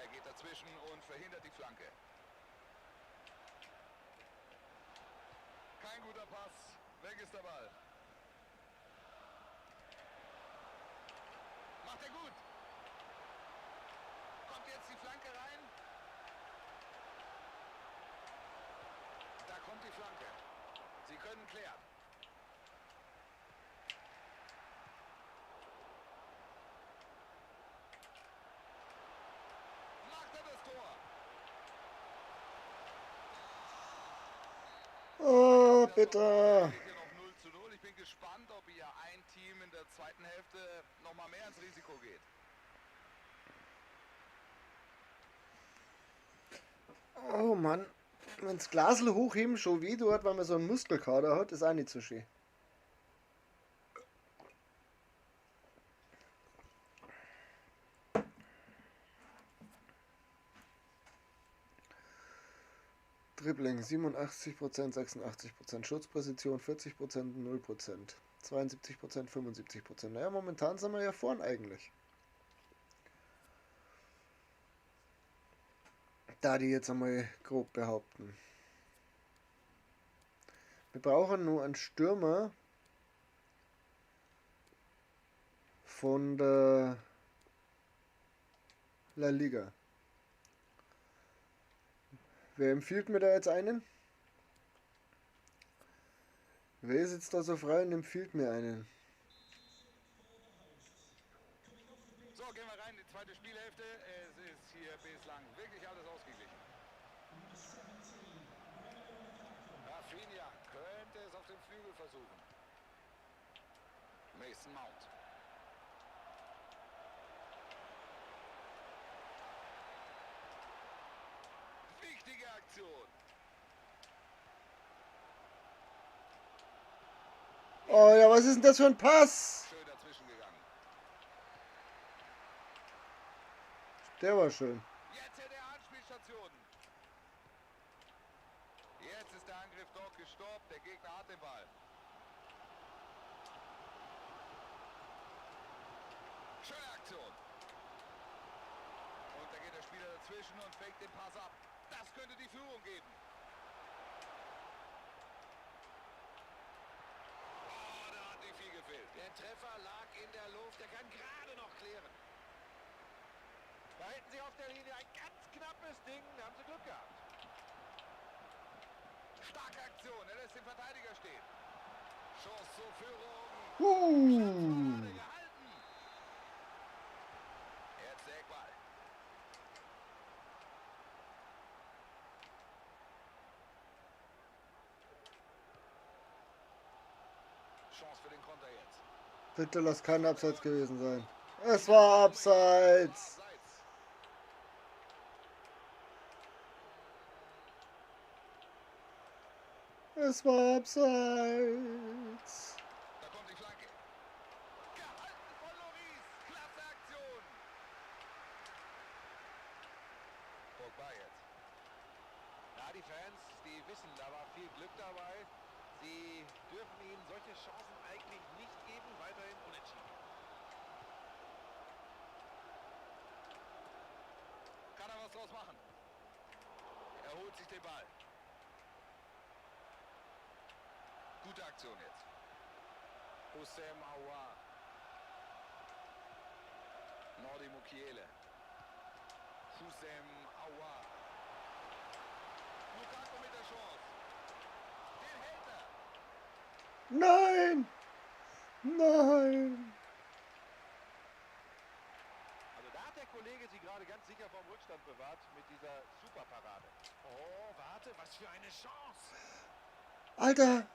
Er geht dazwischen und verhindert die Flanke. Kein guter Pass. Weg ist der Ball. Macht er gut. Kommt jetzt die Flanke rein. Da kommt die Flanke. Sie können klären. Macht er das Tor. Oh, Das bitte. steht hier noch 0:0. Ich bin gespannt, ob hier ein Team in der zweiten Hälfte noch mal mehr ins Risiko geht. Oh Mann. Wenn's Glasl hochheben schon weh tut, weil man so einen Muskelkater hat, ist auch nicht so schön. Dribbling 87%, 86%, Schutzposition 40%, 0%, 72%, 75%. Naja, momentan sind wir ja vorn eigentlich. Da die jetzt einmal grob behaupten. Wir brauchen nur einen Stürmer von der La Liga. Wer empfiehlt mir da jetzt einen? Wer ist jetzt da so frei und empfiehlt mir einen? So, gehen wir rein in die zweite Spielhälfte. Es ist hier bislang wirklich alles ausgeglichen. Rafinha könnte es auf dem Flügel versuchen. Mason Mount. Wichtige Aktion. Oh ja, was ist denn das für ein Pass? Schön dazwischen gegangen. Der war schön. Jetzt hätte er Anspielstationen. Jetzt ist der Angriff doch gestoppt. Der Gegner hat den Ball. Schöne Aktion. Und da geht der Spieler dazwischen und fängt den Pass ab. Das könnte die Führung geben. Oh, da hat nicht viel gefehlt. Der Treffer lag in der Luft. Er kann gerade noch klären. Da hätten sie auf der Linie ein ganz knappes Ding. Da haben sie Glück gehabt. Starke Aktion. Er lässt den Verteidiger stehen. Chance zur Führung. Gerade gehalten. Jetzt der Eckball. Chance für den Konter jetzt. Bitte lass kein Abseits gewesen sein. Es war Abseits. Abseits. Es war abseits. Da kommt die Flanke. Gehalten von Loris. Klasse Aktion. Pogba jetzt. Ja, die Fans, die wissen, da war viel Glück dabei. Sie dürfen ihm solche Chancen eigentlich nicht geben. Weiterhin unentschieden. Kann er was draus machen? Er holt sich den Ball. Gute Aktion jetzt. Hussein Aouar. Nordi Mukiele. Hussein Aouar. Lukaku mit der Chance. Den hält er. Nein! Nein! Also da hat der Kollege sie gerade ganz sicher vom Rückstand bewahrt mit dieser Superparade. Oh, warte, was für eine Chance. Alter!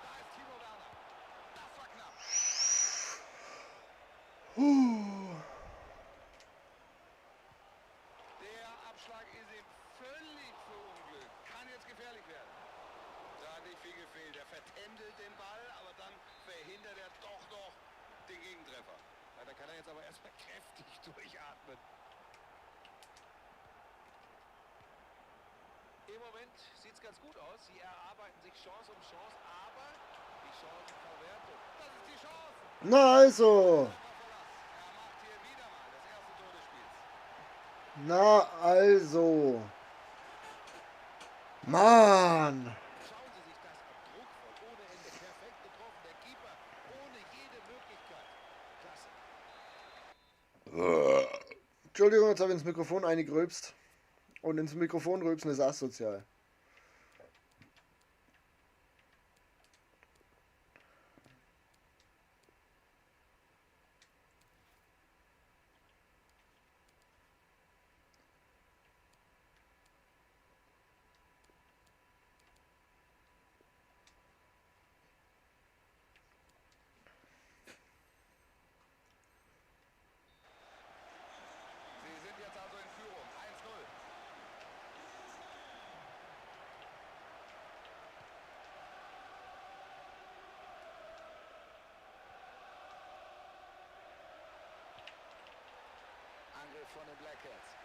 Da ist Timo Werner. Das war knapp. Der Abschlag ist ihm völlig verunglückt. Kann jetzt gefährlich werden. Da hat nicht viel gefehlt. Er vertändelt den Ball, aber dann verhindert er doch noch den Gegentreffer. Ja, da kann er jetzt aber erstmal kräftig durchatmen. Im Moment sieht es ganz gut aus. Sie erarbeiten sich Chance um Chance, aber die Chancenverwertung. Das ist die Chance. Na also! Er macht hier wieder mal das erste Tor des Spiels. Na also! Mann! Schauen Sie sich das an. Druckvoll, ohne Ende. Perfekt getroffen. Der Keeper ohne jede Möglichkeit. Klasse. Entschuldigung, jetzt habe ich ins Mikrofon eingerülpst. Und ins Mikrofon rülpsen ist asozial. Sie sind jetzt also in Führung. 1:0. Angriff von den Black Cats.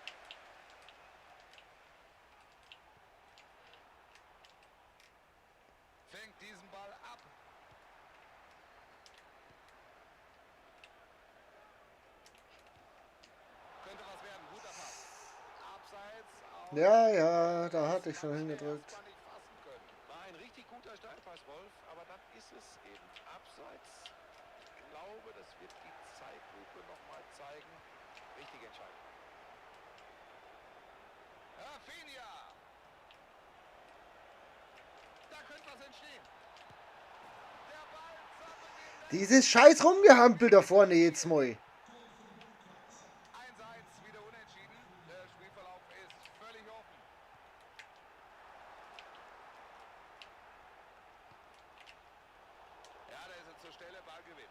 Fängt diesen Ball ab. Könnte was werden. Guter Pass. Abseits. Ja, ja, da hatte ich schon hingedrückt. Erstmal nicht fassen können. War ein richtig guter Steilpass, Wolf, aber dann ist es eben abseits. Ich glaube, das wird die Zeitlupe nochmal zeigen. Richtige Entscheidung. Rafinha. Da könnte was entstehen. Der Ball zappelt in der Dieses scheiß Rumgehampel da vorne jetzt mal. 1:1 wieder unentschieden. Der Spielverlauf ist völlig offen. Ja, da ist er zur Stelle, Ballgewinn.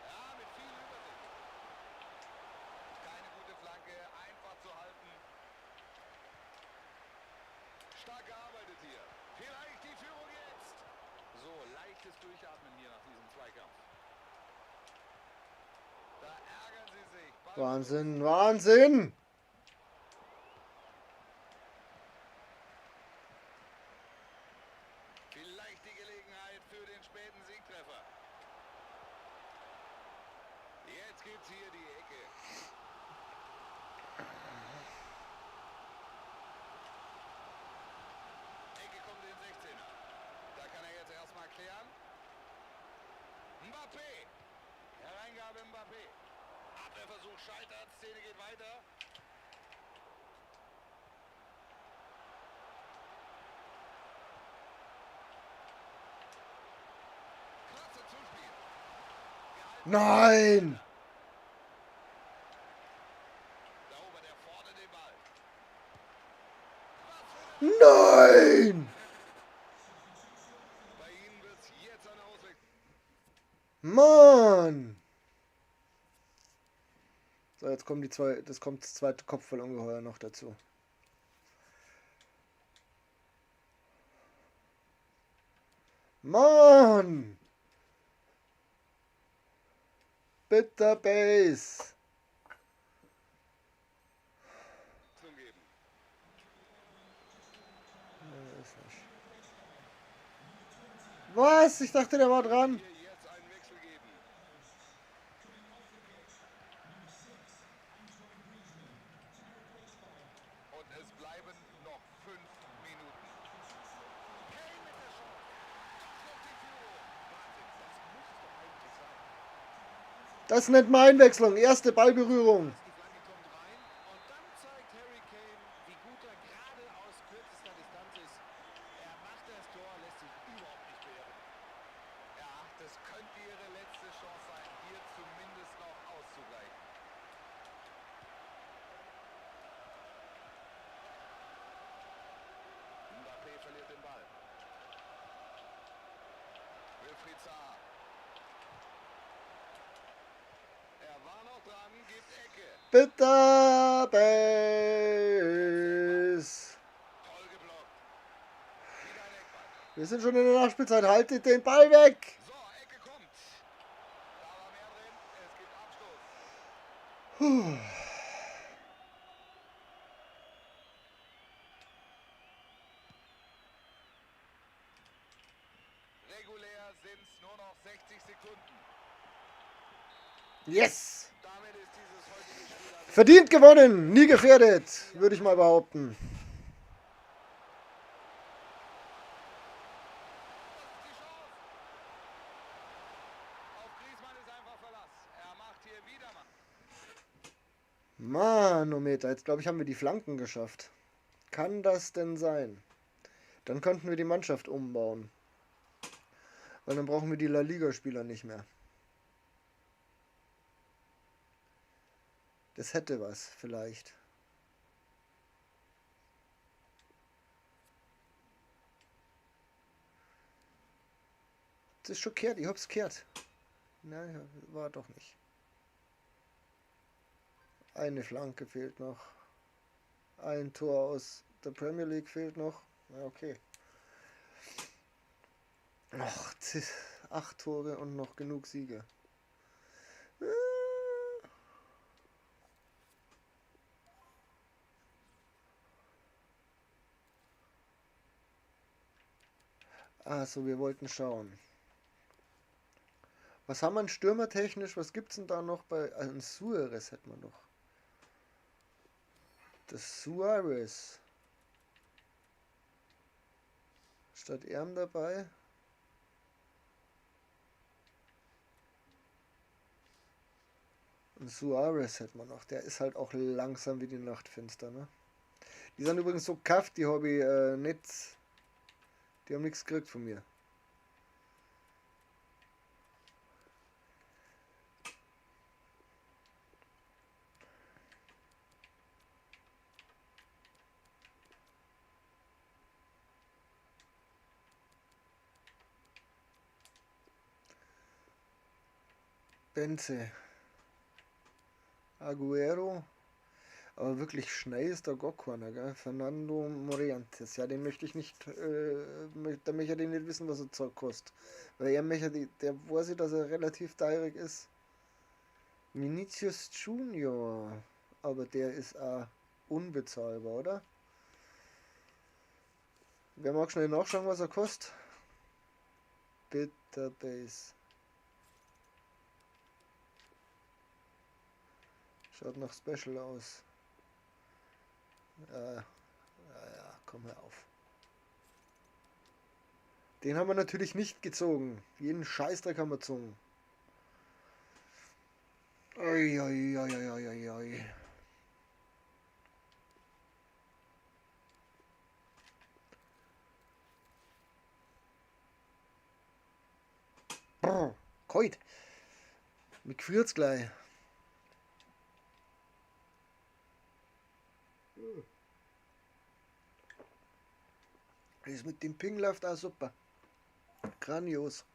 Ja, mit viel Übersicht. Keine gute Flanke, einfach zu halten. Stark gearbeitet hier. Vielleicht die Führung jetzt. So, leichtes Durchatmen hier nach diesem Zweikampf. Da ärgern sie sich. Wahnsinn, Wahnsinn! Vielleicht die Gelegenheit für den späten Siegtreffer. Jetzt gibt's hier die Ecke. Ecke kommt in den 16er. Da kann er jetzt erstmal klären. Mbappé. Hereingabe Mbappé. Abwehrversuch scheitert. Szene geht weiter. Klasse Zuspiel. Gehalten. Nein! Da erobert er vorne den Ball. Was für eine Nein! Bei Ihnen wird's jetzt eine Auswechslung. Mann! Mann! So, jetzt kommen kommt das zweite Kopfballungeheuer noch dazu. Mann! Bitter Base! Geben. Ist nicht. Was? Ich dachte, der war dran. Hier jetzt einen Wechsel geben. Und es bleiben noch 5 Minuten. Kane mit der Chance. Doch noch die Führung. Wahnsinn, das muss es doch eigentlich sein. Das nennt man Einwechslung. Erste Ballberührung. Die Flanke kommt rein und dann zeigt Harry Kane, wie gut er gerade aus kürzester Distanz ist. Er macht das Tor, lässt sich überhaupt nicht beirren. Ja, das könnte ihre letzte Chance sein, hier zumindest noch auszugleichen. Mbappé verliert den Ball. Wilfried Zaha. Er war noch dran, gibt Ecke. Bitter Base. Toll geblockt. Wieder ein Eckball. Wir sind schon in der Nachspielzeit. Haltet den Ball weg. So, Ecke kommt. Da war mehr drin. Es gibt Abstoß. Puh. Regulär sind es nur noch 60 Sekunden. Yes. Damit ist dieses heutige Spiel also Verdient gewonnen. Nie gefährdet, würde ich mal behaupten. die Chance. Auf Griezmann ist einfach Verlass. Er macht hier wieder mal. Manometer, jetzt glaube ich, haben wir die Flanken geschafft. Kann das denn sein? Dann könnten wir die Mannschaft umbauen. Weil dann brauchen wir die La Liga-Spieler nicht mehr. Das hätte was, vielleicht. Das ist schon kehrt, ich hab's kehrt. Nein, war doch nicht. Eine Flanke fehlt noch. Ein Tor aus der Premier League fehlt noch. Ja, okay. Ach, 8 Tore und noch genug Siege. Also, wir wollten schauen. Was haben wir denn stürmertechnisch? Was gibt's denn da noch bei... Ein Suarez hätten wir noch. Das Suarez. Statt Erm dabei. Und Suarez hätten wir noch. Der ist halt auch langsam wie die Nachtfinster, ne? Die sind übrigens so kafft, die habe ich nicht... Die haben nichts gekriegt von mir. Benze. Aguero. Aber wirklich schnell ist der Gokkorner, gell? Fernando Morientes. Ja, den möchte ich nicht, da möchte ich nicht wissen, was er Zeug kostet. Weil er möchte, der weiß ich, dass er relativ direkt ist. Vinicius Junior. Aber der ist auch unbezahlbar, oder? Wer mag schnell nachschauen, was er kostet? Bitter Base. Schaut nach Special aus. Ja, komm hör auf. Den haben wir natürlich nicht gezogen. Jeden Scheißdreck haben wir gezogen. Oi, oi, oi, oi, oi, oi. Brr, kalt. Mir gefriert's gleich. Das mit dem Ping läuft auch super. Grandios.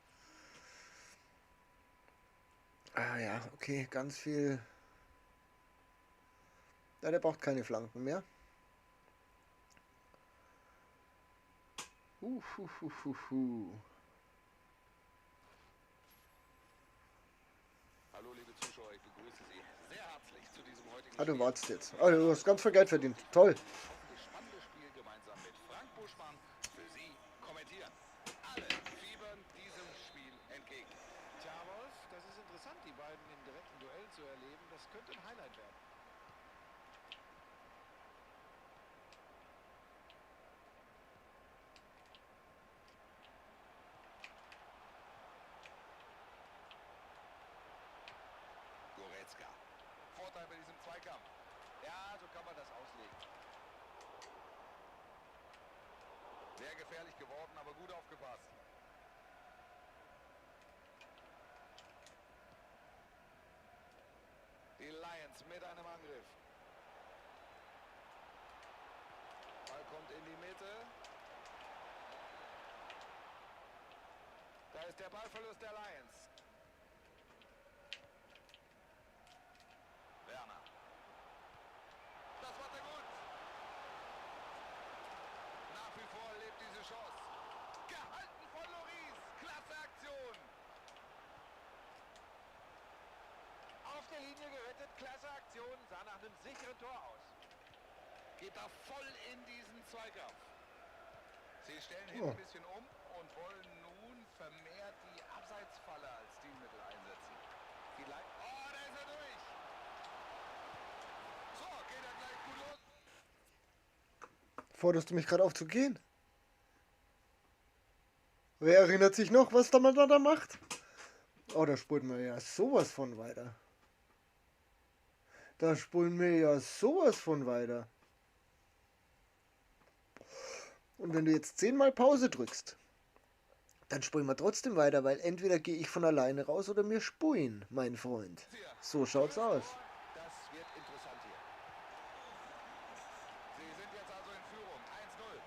Ah ja, okay, ganz viel. Ja, der braucht keine Flanken mehr. Hu, hu, hu, hu, hu. Hallo liebe Zuschauer, ich begrüße Sie sehr herzlich zu diesem heutigen Ah, du Spiel. wartest jetzt. Ah, du hast ganz viel Geld verdient. Toll. Hoffentlich spannendes Spiel gemeinsam mit Frank Buschmann für Sie kommentieren. Alle fiebern diesem Spiel entgegen. Tja, Wolf, das ist interessant, die beiden in direkten Duellen zu erleben. Das könnte ein Highlight werden. Goretzka. Vorteil bei diesem Zweikampf. Ja, so kann man das auslegen. Sehr gefährlich geworden, aber gut aufgepasst. Die Lions mit einem Angriff. Ball kommt in die Mitte. Da ist der Ballverlust der Lions. Werner. Das macht er gut. Nach wie vor lebt diese Chance. Gehalten von Loris. Klasse Aktion. Auf der Linie gerettet, klasse Aktion, sah nach einem sicheren Tor aus. Geht da voll in diesen Zweikampf. Sie stellen Oh. hinten ein bisschen um und wollen nun vermehrt die Abseitsfalle als Stilmittel einsetzen. Vielleicht. Oh, da ist er durch. So, geht er gleich gut los. Forderst du mich gerade auf zu gehen? Wer erinnert sich noch, was der Mann da macht? Oh, da spulen wir ja sowas von weiter. Da spulen wir ja sowas von weiter. Und wenn du jetzt 10-mal Pause drückst, dann spulen wir trotzdem weiter, weil entweder gehe ich von alleine raus oder wir spulen, mein Freund. So schaut's aus. Das wird interessant hier. Sie sind jetzt also in Führung. 1-0.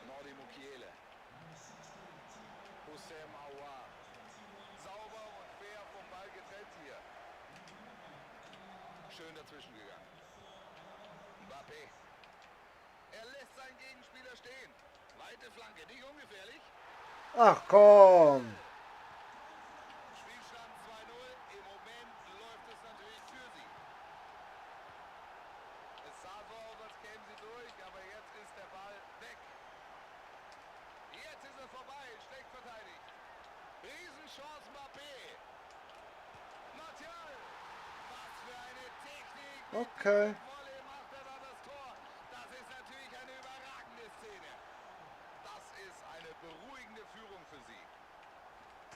Nordi Mukiele. Hussein Aouar. Sauber und fair vom Ball getrennt hier. Schön dazwischen gegangen. Mbappé. Er lässt seinen Gegenspieler stehen. Weite Flanke, nicht ungefährlich. Ach komm. Spielstand 2-0. Im Moment läuft es natürlich für sie. Es sah so aus, als kämen sie durch, aber jetzt ist der Ball weg. Jetzt ist es vorbei, schlecht verteidigt. Riesenchance Mbappé. Martial. Was für eine Technik. Okay. Volley macht er da das Tor. Das ist natürlich eine überragende Szene. Das ist eine beruhigende Führung für sie.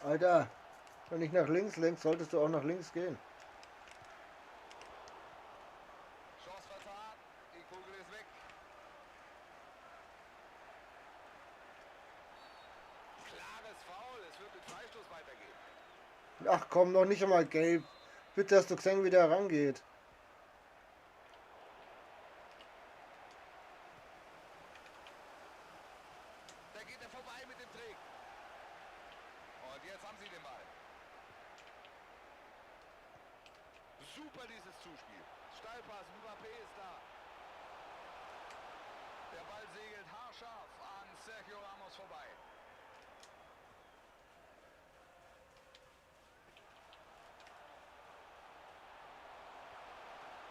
Alter, wenn ich nach links lenke, solltest du auch nach links gehen. Chance vertan. Die Kugel ist weg. Klares Foul. Es wird mit Freistoß weitergehen. Ach komm, noch nicht einmal gelb. Bitte hast du gesehen, wie der rangeht. Da geht er vorbei mit dem Trick. Und jetzt haben sie den Ball. Super dieses Zuspiel. Steilpass, Mbappé ist da. Der Ball segelt haarscharf an Sergio Ramos vorbei.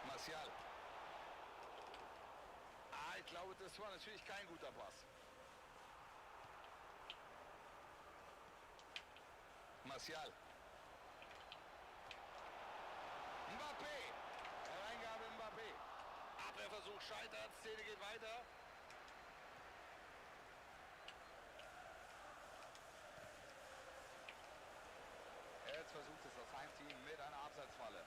Martial. Ich glaube, das war natürlich kein guter Pass. Martial. Mbappé. Hereingabe Mbappé. Abwehrversuch scheitert. Szene geht weiter. Jetzt versucht es das Heimteam mit einer Abseitsfalle.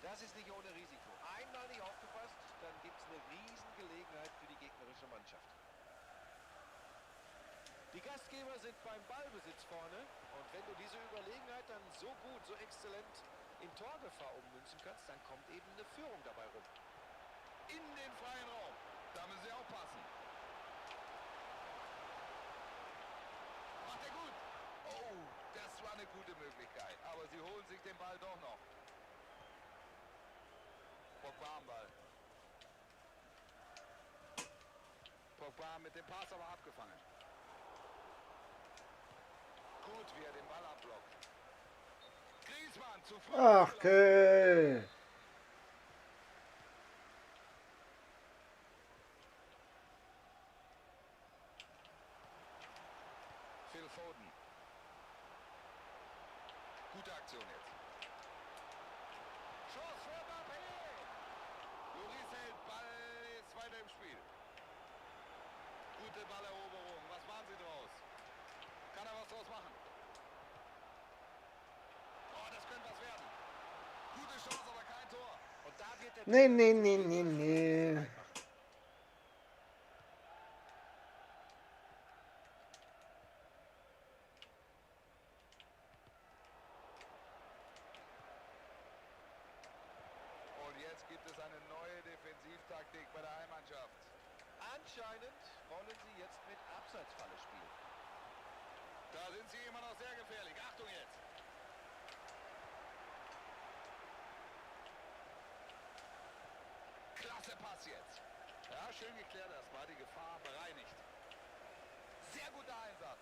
Das ist nicht ohne Risiko. Einmal nicht aufgepasst, dann gibt es eine Riesengelegenheit für die gegnerische Mannschaft. Die Gastgeber sind beim Ballbesitz vorne und wenn du diese Überlegenheit dann so gut, so exzellent in Torgefahr ummünzen kannst, dann kommt eben eine Führung dabei rum. In den freien Raum. Da müssen sie aufpassen. eine gute Möglichkeit, aber sie holen sich den Ball doch noch. Pogba am Ball. Pogba mit dem Pass aber abgefangen. Gut, wie er den Ball abblockt. Griezmann zu früh. Ach, okay. Phil Foden. Gute Aktion jetzt. Schuss für Mbappé. Lloris hält, Ball ist weiter im Spiel. Gute Balleroberung. Was machen sie draus? Kann er was draus machen? Oh, das könnte was werden. Gute Chance, aber kein Tor. Und da wird der Nee, nee, nee, nee, nee. Und jetzt gibt es eine neue Defensivtaktik bei der Heimmannschaft. Anscheinend wollen sie jetzt mit Abseitsfalle spielen. Da sind sie immer noch sehr gefährlich. Achtung jetzt. Klasse Pass jetzt. Ja, schön geklärt erstmal. Die Gefahr bereinigt. Sehr guter Einsatz.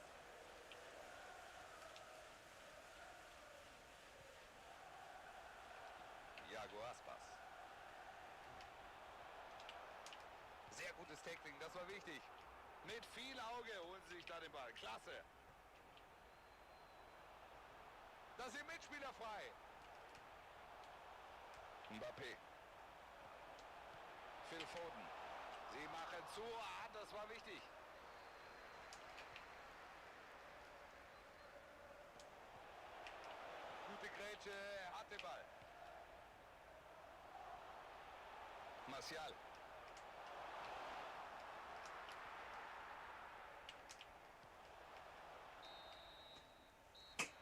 Iago Aspas. Sehr gutes Tackling, das war wichtig. Mit viel Auge holen sie sich da den Ball. Klasse. Da sind Mitspieler frei. Mbappé. Phil Foden. Sie machen zu. Ah, das war wichtig. Gute Grätsche, er hat den Ball. Martial.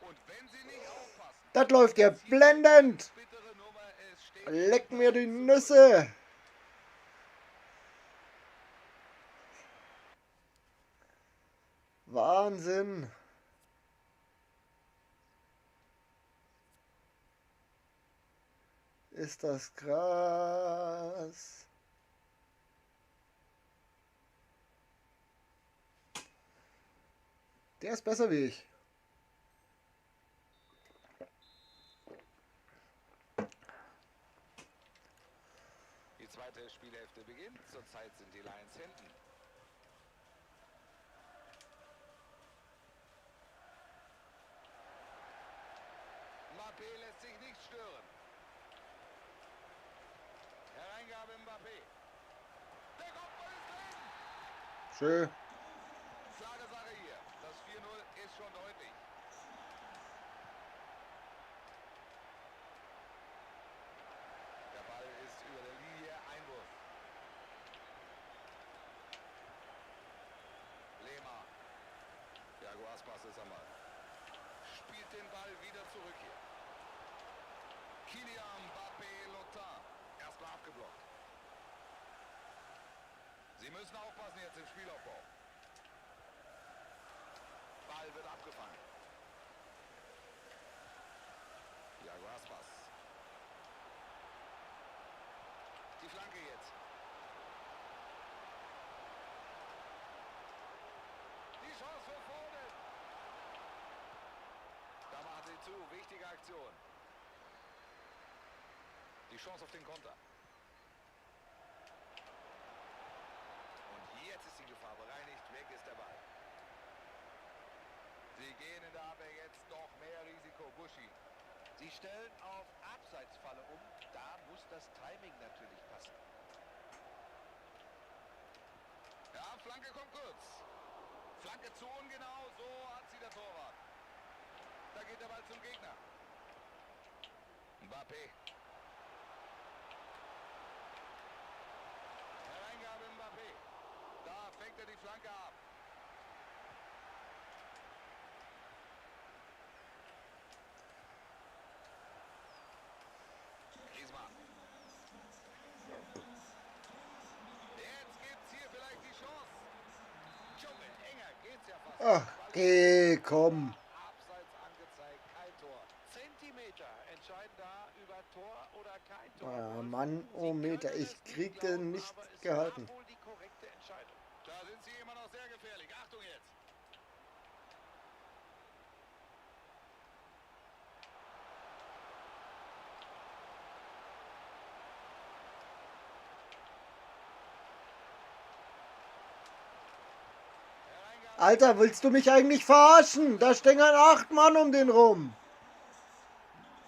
Und wenn sie nicht aufpassen, Das läuft ja blendend. bittere Nummer, es steht Leck mir die Nüsse. Wahnsinn. Ist das krass. Der ist besser wie ich. Die zweite Spielhälfte beginnt. Zurzeit sind die Lions hinten. Mbappé lässt sich nicht stören. Hereingabe Mbappé. Der Kopfball ist drin. Schön. Klare Sache hier. Das 4-0 ist schon deutlich. Der Ball ist über der Linie. Einwurf. Lema. Iago Aspas ist am Ball. Spielt den Ball wieder zurück hier. Kylian Mbappé Lotin. Erstmal abgeblockt. Sie müssen aufpassen jetzt im Spielaufbau. Ball wird abgefangen. Iago Aspas. Die Flanke jetzt. Die Chance für Foden. Da machen sie zu. Wichtige Aktion. Die Chance auf den Konter. Und jetzt ist die Gefahr bereinigt. Weg ist der Ball. Sie gehen in der Abwehr jetzt noch mehr Risiko. Buschi. Sie stellen auf Abseitsfalle um. Da muss das Timing natürlich passen. Ja, Flanke kommt kurz. Flanke zu ungenau. So hat sie der Torwart. Da geht der Ball zum Gegner. Mbappé. Hereingabe Mbappé. Da fängt er die Flanke ab. Griezmann. Jetzt gibt's hier vielleicht die Chance. Junge, enger geht's ja fast. Ach, geh, komm. Abseits angezeigt. Oh Meter, ich krieg den nicht gehalten. Wohl die korrekte Entscheidung. Da sind sie immer noch sehr gefährlich. Achtung jetzt. Alter, willst du mich eigentlich verarschen? Da stehen 8 Mann um den rum.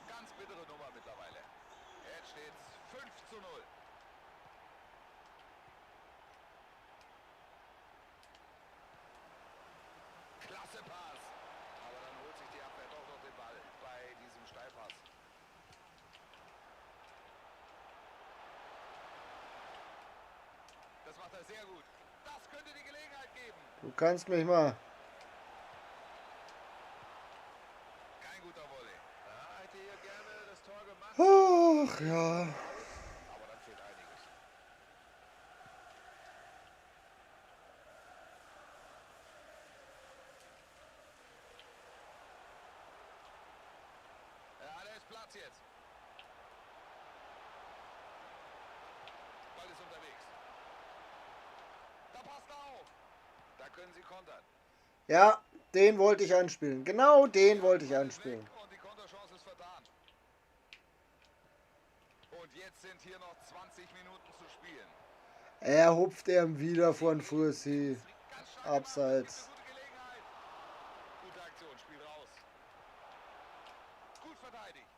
Ganz bittere Nummer mittlerweile. Jetzt steht's 5:0. Klasse Pass. Aber dann holt sich die Abwehr doch noch den Ball bei diesem Steilpass. Das macht er sehr gut. Das könnte die Gelegenheit geben. Du kannst mich mal. Kein guter Volley. Ja, hätte hier gerne das Tor gemacht. Ach ja. Aber dann fehlt einiges. Ja, da ist Platz jetzt. Ball ist unterwegs. Da passt er auf. Da können sie kontern. Ja, den wollte ich anspielen. Genau den wollte ich Ball ist anspielen. weg und die Konterchance ist vertan. Und jetzt sind hier noch 20 Minuten zu spielen. Er hupft ihm wieder von Fussi. Ganz stark gemacht. Abseits. Gute Gelegenheit. Gute Aktion, Spiel raus. Gut verteidigt.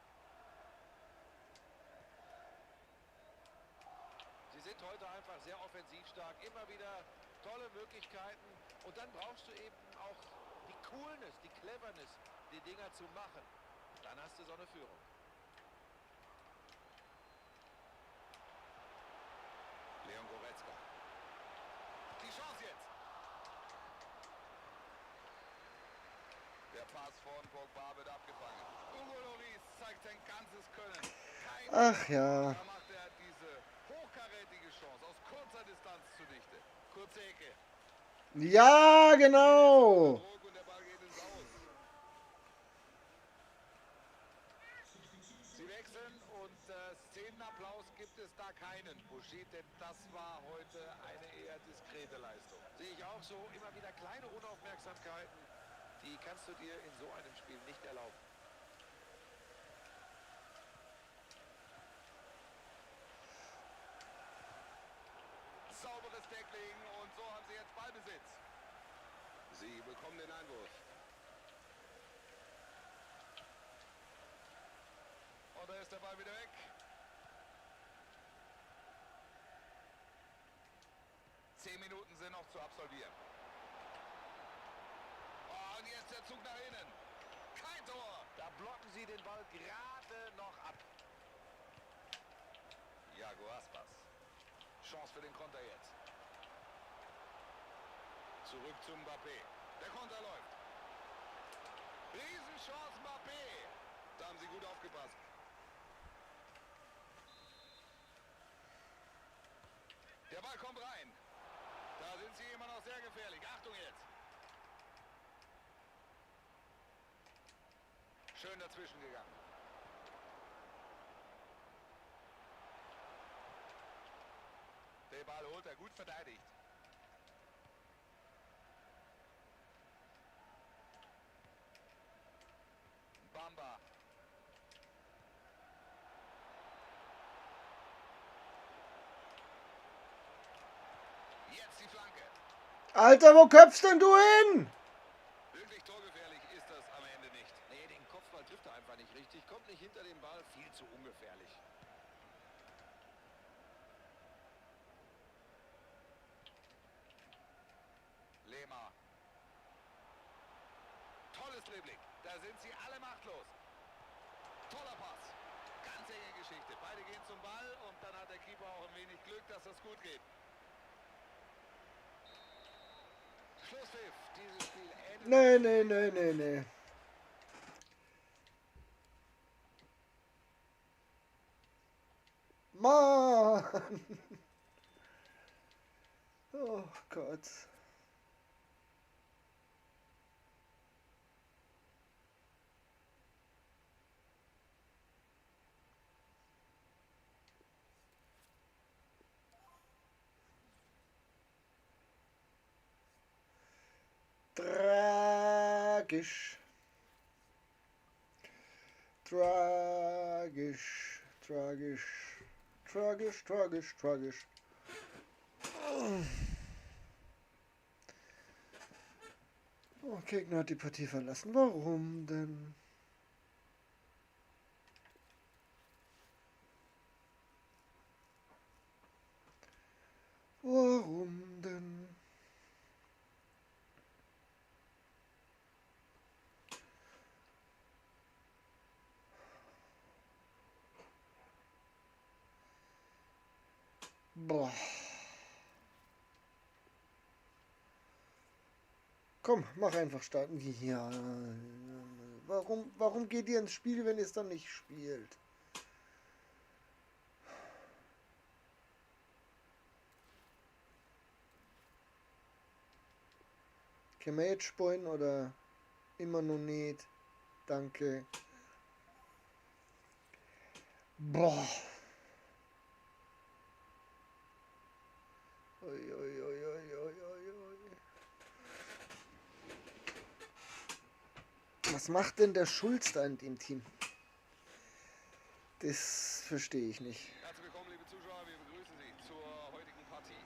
Sie sind heute einfach sehr offensiv stark. Immer wieder tolle Möglichkeiten. Und dann brauchst du eben auch die Coolness, die Cleverness, die Dinger zu machen. Dann hast du so eine Führung. Leon Goretzka. Die Chance jetzt. Der Pass von Pogba wird abgefangen. Hugo Lloris zeigt sein ganzes Können. Ach ja. Da macht er diese hochkarätige Chance aus kurzer Distanz zunichte. Kurze Ecke. Ja, genau. Druck und der Ball geht ins Aus. Sie wechseln und Szenenapplaus gibt es da keinen. Buschit, denn das war heute eine eher diskrete Leistung. Sehe ich auch so. Immer wieder kleine Unaufmerksamkeiten. Die kannst du dir in so einem Spiel nicht erlauben. Sauberes Tackling und so haben sie jetzt Ballbesitz. Sie bekommen den Einwurf. Und da ist der Ball wieder weg. Zehn Minuten sind noch zu absolvieren. Oh, und jetzt der Zug nach innen. Kein Tor. Da blocken sie den Ball gerade noch ab. Iago Aspas. Chance für den Konter jetzt. Zurück zum Mbappé. Der Konter läuft. Riesenchance Mbappé. Da haben sie gut aufgepasst. Der Ball kommt rein. Da sind sie immer noch sehr gefährlich. Achtung jetzt. Schön dazwischen gegangen. Den Ball holt er gut verteidigt. Bamba. Jetzt die Flanke. Alter, wo köpfst denn du hin? Wirklich torgefährlich ist das am Ende nicht. Nee, den Kopfball trifft er einfach nicht richtig. Kommt nicht hinter den Ball. Viel zu ungefährlich. Lehmer. Tolles Dribbling. Da sind sie alle machtlos. Toller Pass. Ganz enge Geschichte. Beide gehen zum Ball und dann hat der Keeper auch ein wenig Glück, dass das gut geht. Schlusspfiff. Dieses Spiel endet. Nee, nee, nee, nee, nee. Mann. Oh Gott. Tragisch. Tragisch. Tragisch. Tragisch, tragisch, tragisch. Oh, Gegner hat die Partie verlassen. Warum denn? Warum denn? Boah. Komm, mach einfach starten. Ja. Warum geht ihr ins Spiel, wenn ihr es dann nicht spielt? Können wir jetzt spielen oder immer noch nicht? Danke. Boah. Ui, ui, ui, ui, ui, ui, ui. Was macht denn der Schulz da in dem Team? Das verstehe ich nicht. Herzlich willkommen, liebe Zuschauer. Wir begrüßen Sie zur heutigen Partie.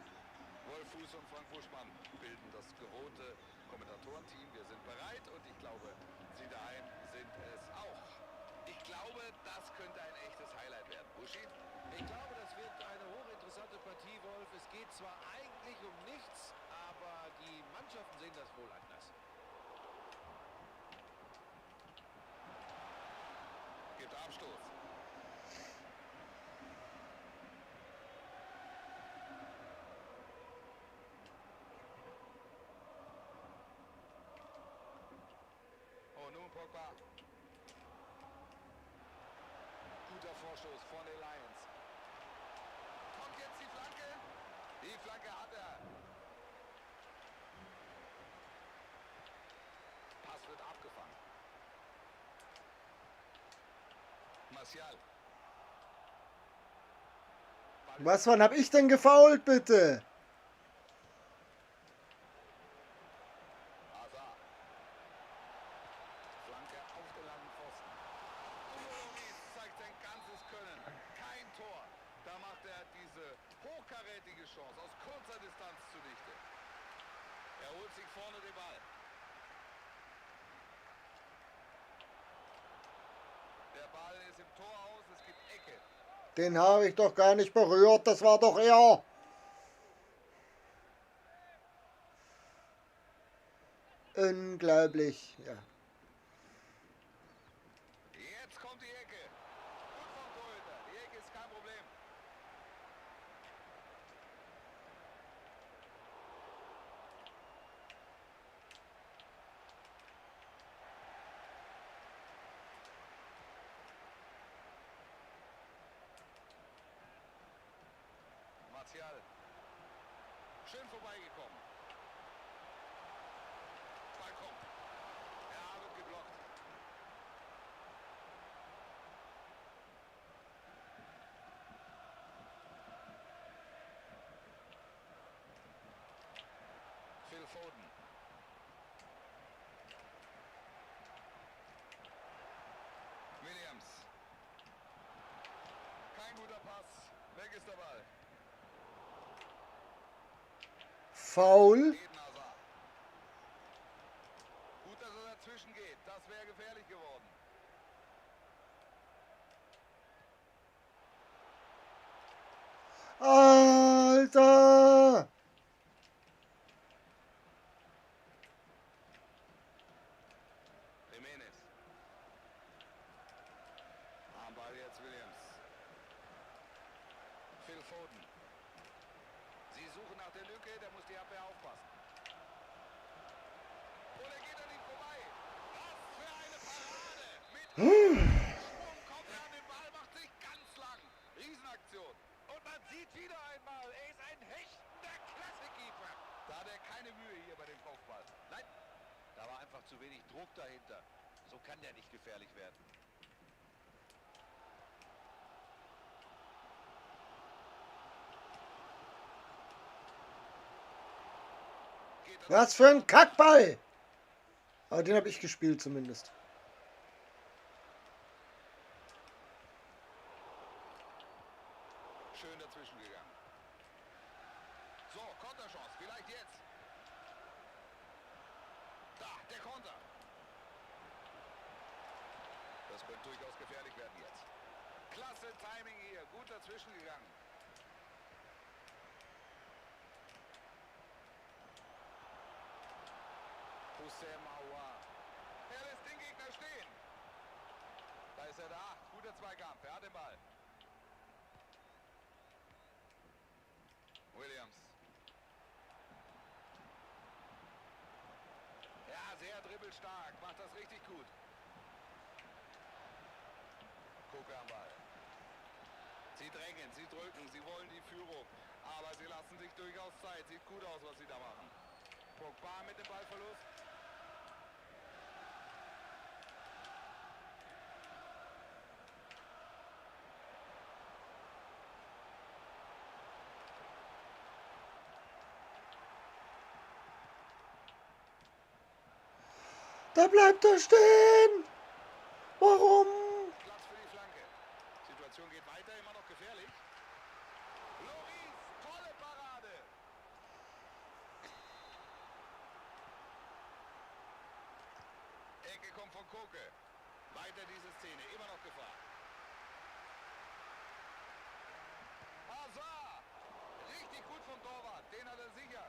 Wolf Fuß und Frank Buschmann bilden das gewohnte Kommentatorenteam. Wir sind bereit und ich glaube, Sie daheim sind es auch. Ich glaube, das könnte ein echtes Highlight werden. Buschi? Ich glaube, das wird eine hochinteressante Partie, Wolf. Es geht zwar eigentlich um nichts, aber die Mannschaften sehen das wohl anders. Gibt Abstoß. Und nun Pogba. Guter Vorstoß von den Lions. Kommt jetzt die Flanke. Die Flanke hat er. Pass wird abgefangen. Martial. Was, wann hab ich denn gefoult, bitte? Hazard. Flanke auf den langen Pfosten. Loris zeigt sein ganzes Können. Kein Tor. Da macht er diese hochkarätige Chance aus kurzer Distanz zunichte. Er holt sich vorne den Ball. Der Ball ist im Tor aus. Es gibt Ecke. Den habe ich doch gar nicht berührt. Das war doch er. Unglaublich. Ja. Jetzt kommt die Ecke. Gut vom Torhüter. Die Ecke ist kein Problem. Martial. Schön vorbeigekommen. Ball kommt. Ja, wird geblockt. Phil Foden. Williams. Kein guter Pass. Weg ist der Ball. Foul. Eden Hazard. Gut, dass er dazwischen geht. Das wäre gefährlich geworden. Alter. Jimenez. Am Ball jetzt Williams. Phil Foden. Sie suchen nach der Lücke, da muss die Abwehr aufpassen. Und er geht an ihm vorbei. Was für eine Parade! Mit Schwung kommt er an den Ball, macht sich ganz lang. Riesenaktion. Und man sieht wieder einmal, er ist ein hechtender Klassekeeper. Da hat er keine Mühe hier bei dem Kopfball. Nein, da war einfach zu wenig Druck dahinter. So kann der nicht gefährlich werden. Geht er Was für ein Kackball. Aber den habe ich gespielt zumindest. Schön dazwischen gegangen. So, Konterchance, vielleicht jetzt. Da, der Konter. Das könnte durchaus gefährlich werden jetzt. Klasse Timing hier, gut dazwischen gegangen. Hussein Aouar. Er lässt den Gegner stehen. Da ist er da. Guter Zweikampf. Er hat den Ball. Williams. Ja, sehr dribbelstark. Macht das richtig gut. Koke am Ball. Sie drängen, sie drücken, sie wollen die Führung. Aber sie lassen sich durchaus Zeit. Sieht gut aus, was sie da machen. Pogba mit dem Ballverlust. Da bleibt er stehen! Warum? Platz für die Flanke. Situation geht weiter, immer noch gefährlich. Loris, tolle Parade. Ecke kommt von Koke. Weiter diese Szene, immer noch Gefahr. Hazard. Richtig gut vom Torwart, den hat er sicher.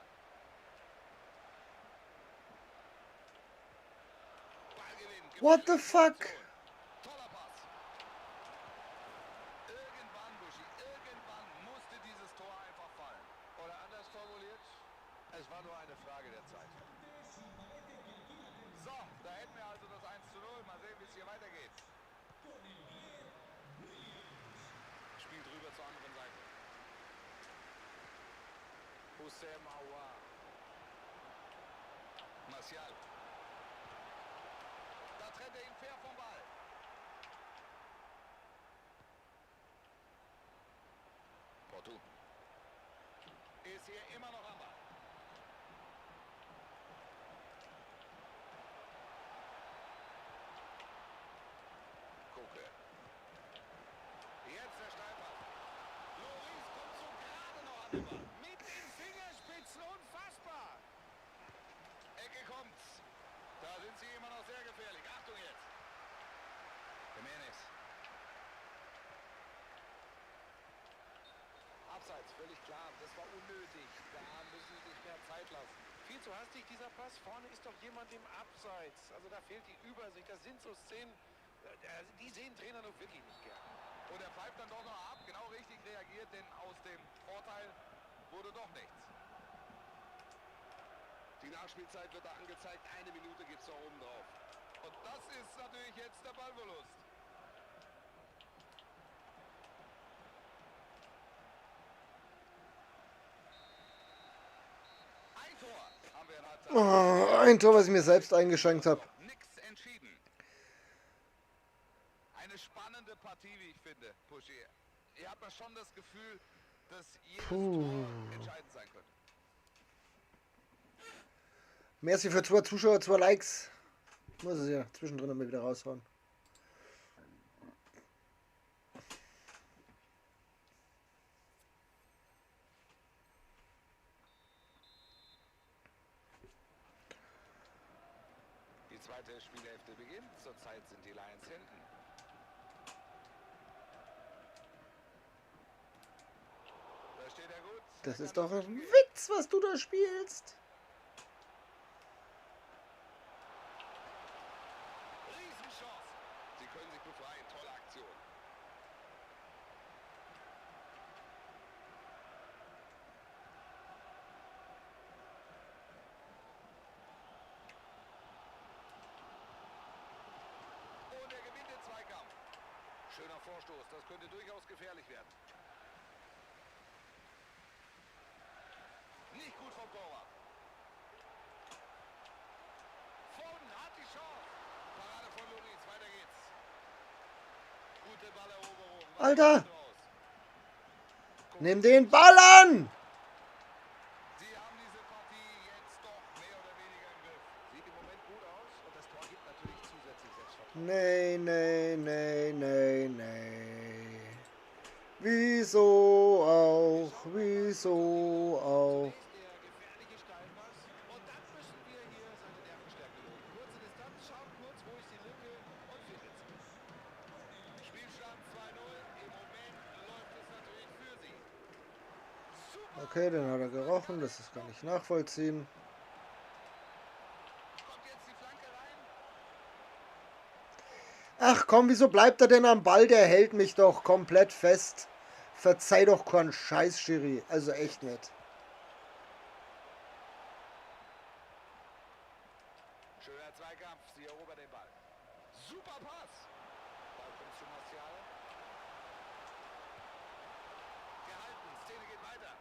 Ballgewinn. What the fuck? Toller Pass. Irgendwann, Buschi, irgendwann musste dieses Tor einfach fallen. Oder anders formuliert, es war nur eine Frage der Zeit. So, da hätten wir also das 1:0. Mal sehen, wie es hier weitergeht. Spielt rüber zur anderen Seite. Hussein Aouar. Martial. Da trennt er ihn fair vom Ball. Porto. Ist hier immer noch am Ball. Koke. Jetzt der Steilpass. Loris kommt so gerade noch an den Ball. Mit den Fingerspitzen, unfassbar. Ecke kommt's. Da sind sie immer noch sehr gefährlich. Achtung jetzt. Jimenez. Abseits, völlig klar. Das war unnötig. Da müssen sie sich mehr Zeit lassen. Viel zu hastig dieser Pass. Vorne ist doch jemand im Abseits. Also da fehlt die Übersicht. Das sind so Szenen, die sehen Trainer nur wirklich nicht gern. Und er pfeift dann doch noch ab. Genau richtig reagiert, denn aus dem Vorteil wurde doch nichts. Die Nachspielzeit wird da angezeigt. 1 Minute gibt es da oben drauf. Und das ist natürlich jetzt der Ballverlust. Ein Tor haben wir in Halbzeit. Oh, ein Tor, was ich mir selbst eingeschenkt habe. Nix entschieden. Eine spannende Partie, wie ich finde, Puschi. Ihr habt ja schon das Gefühl, dass jedes Tor entscheidend sein könnte. Merci für 2 Zuschauer, 2 Likes. Muss es ja zwischendrin mal wieder raushauen. Die zweite Spielhälfte beginnt. Zurzeit sind die Lions hinten. Da steht er gut. Das ist doch ein Witz, was du da spielst. Riesenchance. Sie können sich befreien. Tolle Aktion. Und er gewinnt den Zweikampf. Schöner Vorstoß. Das könnte durchaus gefährlich werden. Nicht gut vom Torwart. Foden hat die Chance. Parade von Loris. Weiter geht's. Gute Balleroberung. Was Alter! macht draus? Nimm den Ball an! Sie haben diese Partie jetzt doch mehr oder weniger im Griff. Sieht im Moment gut aus und Nee, nee, nee, nee, nee. Wieso auch, wieso auch. Zunächst der gefährliche Steilpass. Und dann müssen wir hier seine Nervenstärke loben. Kurze Distanz, schaut kurz, wo ist die Lücke und findet sie. Spielstand 2:0. Im Moment läuft es natürlich für sie. Super! Okay, den hat er Flanke gerochen, das ist gar nicht reingekommen. nachvollziehen. Kommt jetzt die Flanke rein. Ach komm, wieso bleibt er denn am Ball? Der hält mich doch komplett fest. Verzeih doch keinen Scheiß, Schiri. Also echt nicht. Schöner Zweikampf. Sie erobert den Ball. Super Pass. Ball kommt zu Martial. Gehalten. Szene geht weiter.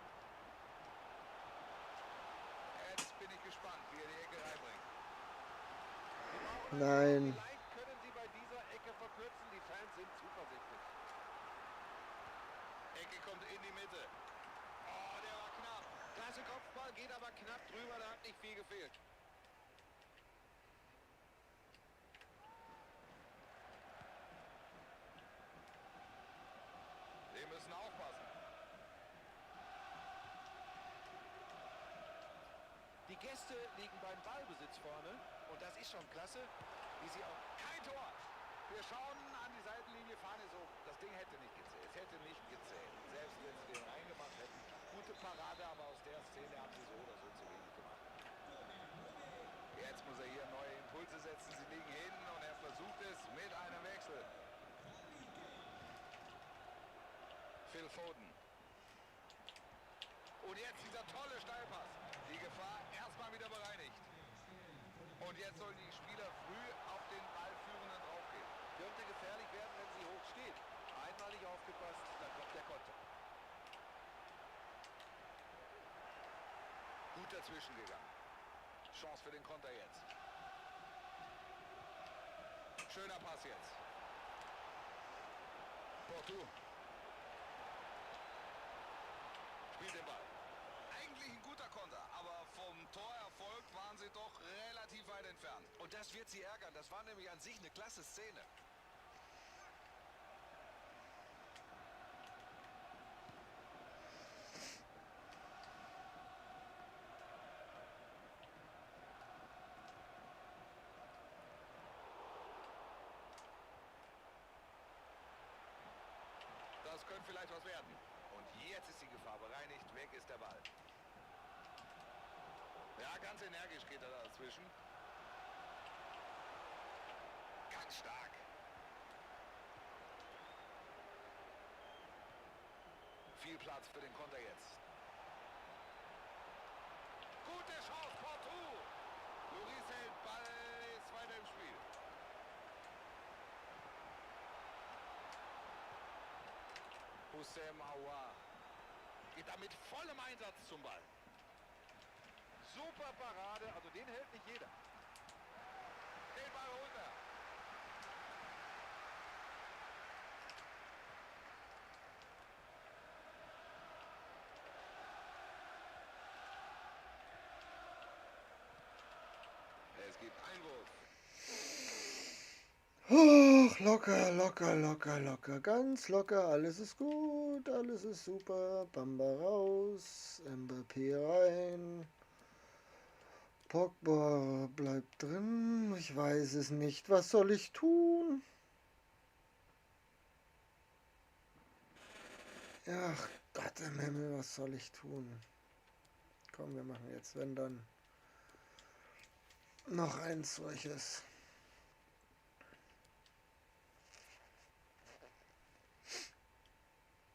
Jetzt bin ich gespannt, wie er die Ecke reinbringt. Nein. Vielleicht können sie bei dieser Ecke verkürzen. Die Fans sind zuversichtlich. Ecke kommt in die Mitte. Oh, der war knapp. Klasse Kopfball, geht aber knapp drüber. Da hat nicht viel gefehlt. Wir müssen aufpassen. Die Gäste liegen beim Ballbesitz vorne. Und das ist schon klasse, wie sie auch... Kein Tor. Wir schauen an die Seitenlinie, Fahne so. Das Ding hätte nicht gezählt. Es hätte nicht gezählt. Selbst wenn sie den reingemacht hätten. Gute Parade, aber aus der Szene haben sie so oder so zu wenig gemacht. Jetzt muss er hier neue Impulse setzen. Sie liegen hinten und er versucht es mit einem Wechsel. Phil Foden. Und jetzt dieser tolle Steilpass. Die Gefahr erstmal wieder bereinigt. Und jetzt sollen die Spieler früh auf den Ballführenden draufgehen. Könnte gefährlich werden, wenn sie hoch steht. Einmal nicht aufgepasst, dann kommt der Konter. Gut dazwischen gegangen. Chance für den Konter jetzt. Schöner Pass jetzt. Porto. Spielt den Ball. Eigentlich ein guter Konter, aber vom Torerfolg waren sie doch relativ weit entfernt. Und das wird sie ärgern. Das war nämlich an sich eine klasse Szene. Das könnte vielleicht was werden. Und jetzt ist die Gefahr bereinigt. Weg ist der Ball. Ja, ganz energisch geht er da dazwischen. Ganz stark. Viel Platz für den Konter jetzt. Gute Chance, Porto. Lloris hält, Ball ist weiter im Spiel. Hussein Aouar geht da mit vollem Einsatz zum Ball. Super Parade, also den hält nicht jeder. Den Ball holt er. Es gibt Einwurf. Huch, locker, locker, locker, locker. Ganz locker. Alles ist gut. Alles ist super. Bamba raus. Mbappé rein. Pogba bleibt drin. Ich weiß es nicht. Was soll ich tun? Ach Gott im Himmel, was soll ich tun? Komm, wir machen jetzt, wenn dann, noch ein solches.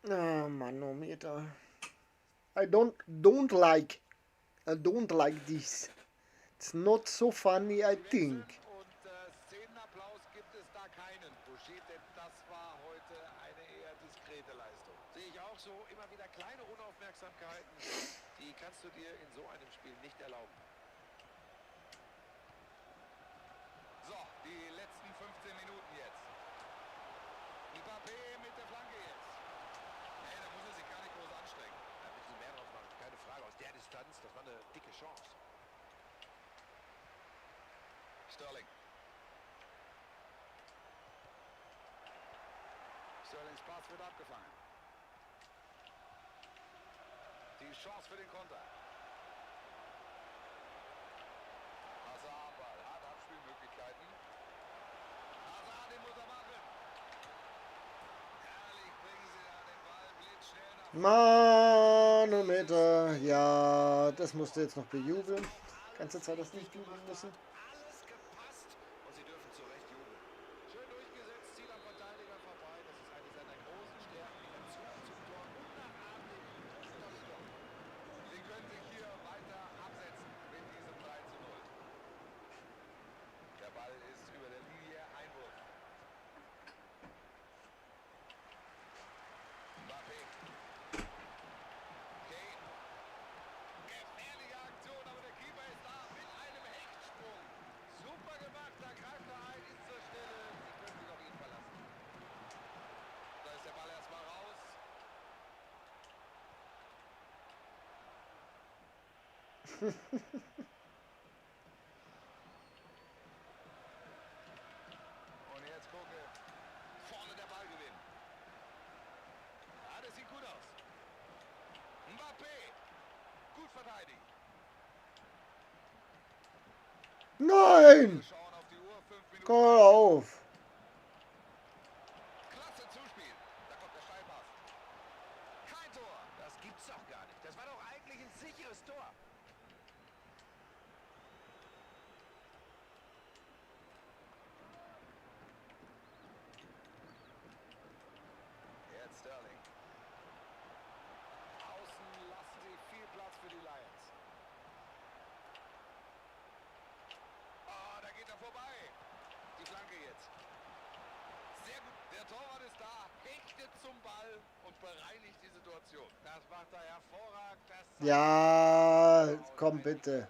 Ah, Manometer. I don't like this. It's not so funny, I think. Und Szenenapplaus gibt es da keinen. Boucher, denn das war heute eine eher diskrete Leistung. Sehe ich auch so. Immer wieder kleine Unaufmerksamkeiten. Die kannst du dir in so einem Spiel nicht erlauben. So, die letzten 15 Minuten jetzt. Mbappé mit der Flanke jetzt. Hey, da muss er sich gar nicht groß anstrengen. Da müssen sie mehr draus machen. Keine Frage. Aus der Distanz, das war eine dicke Chance. Sterling. Sterlings Pass wird abgefangen. Die Chance für den Konter. Hazard, Ball, hat Abspielmöglichkeiten. Hazard, den muss er machen. Herrlich bringen sie da den Ball blitzschnell nach. Manometer. Ja, das musst du jetzt noch bejubeln. Ganze Zeit das nicht jubeln müssen. Alles gepasst und sie dürfen zu Recht jubeln. Schön durchgesetzt, Ziel am Verteidiger vorbei. Das ist eine seiner großen Stärken, die Zug zum Tor und nach Abnehmen. Das ist doch. Sie können sich hier weiter absetzen mit diesem 3:0. Der Ball ist über der Linie, Einwurf. Mbappé. Kane. Gefährliche Aktion, aber der Keeper ist da mit einem Hechtsprung. Super gemacht, da greift er ein, ist zur Stelle. Sie können sich auf ihn verlassen. Da ist der Ball erstmal raus. Und jetzt gucke. Vorne der Ballgewinn. Ja, das sieht gut aus. Mbappé. Gut verteidigt. Nein! Wir schauen auf die Uhr. 5 Minuten. Komm auf! Klasse Zuspiel. Da kommt der Steilpass. Kein Tor. Das gibt's doch gar nicht. Das war doch eigentlich ein sicheres Tor. Jetzt Sterling. Außen lassen sie viel Platz für die Lions. Oh, da geht er vorbei. Die Flanke jetzt. Sehr gut. Der Torwart ist da, hechtet zum Ball und bereinigt die Situation. Das macht er hervorragend. Das Ja, komm bitte.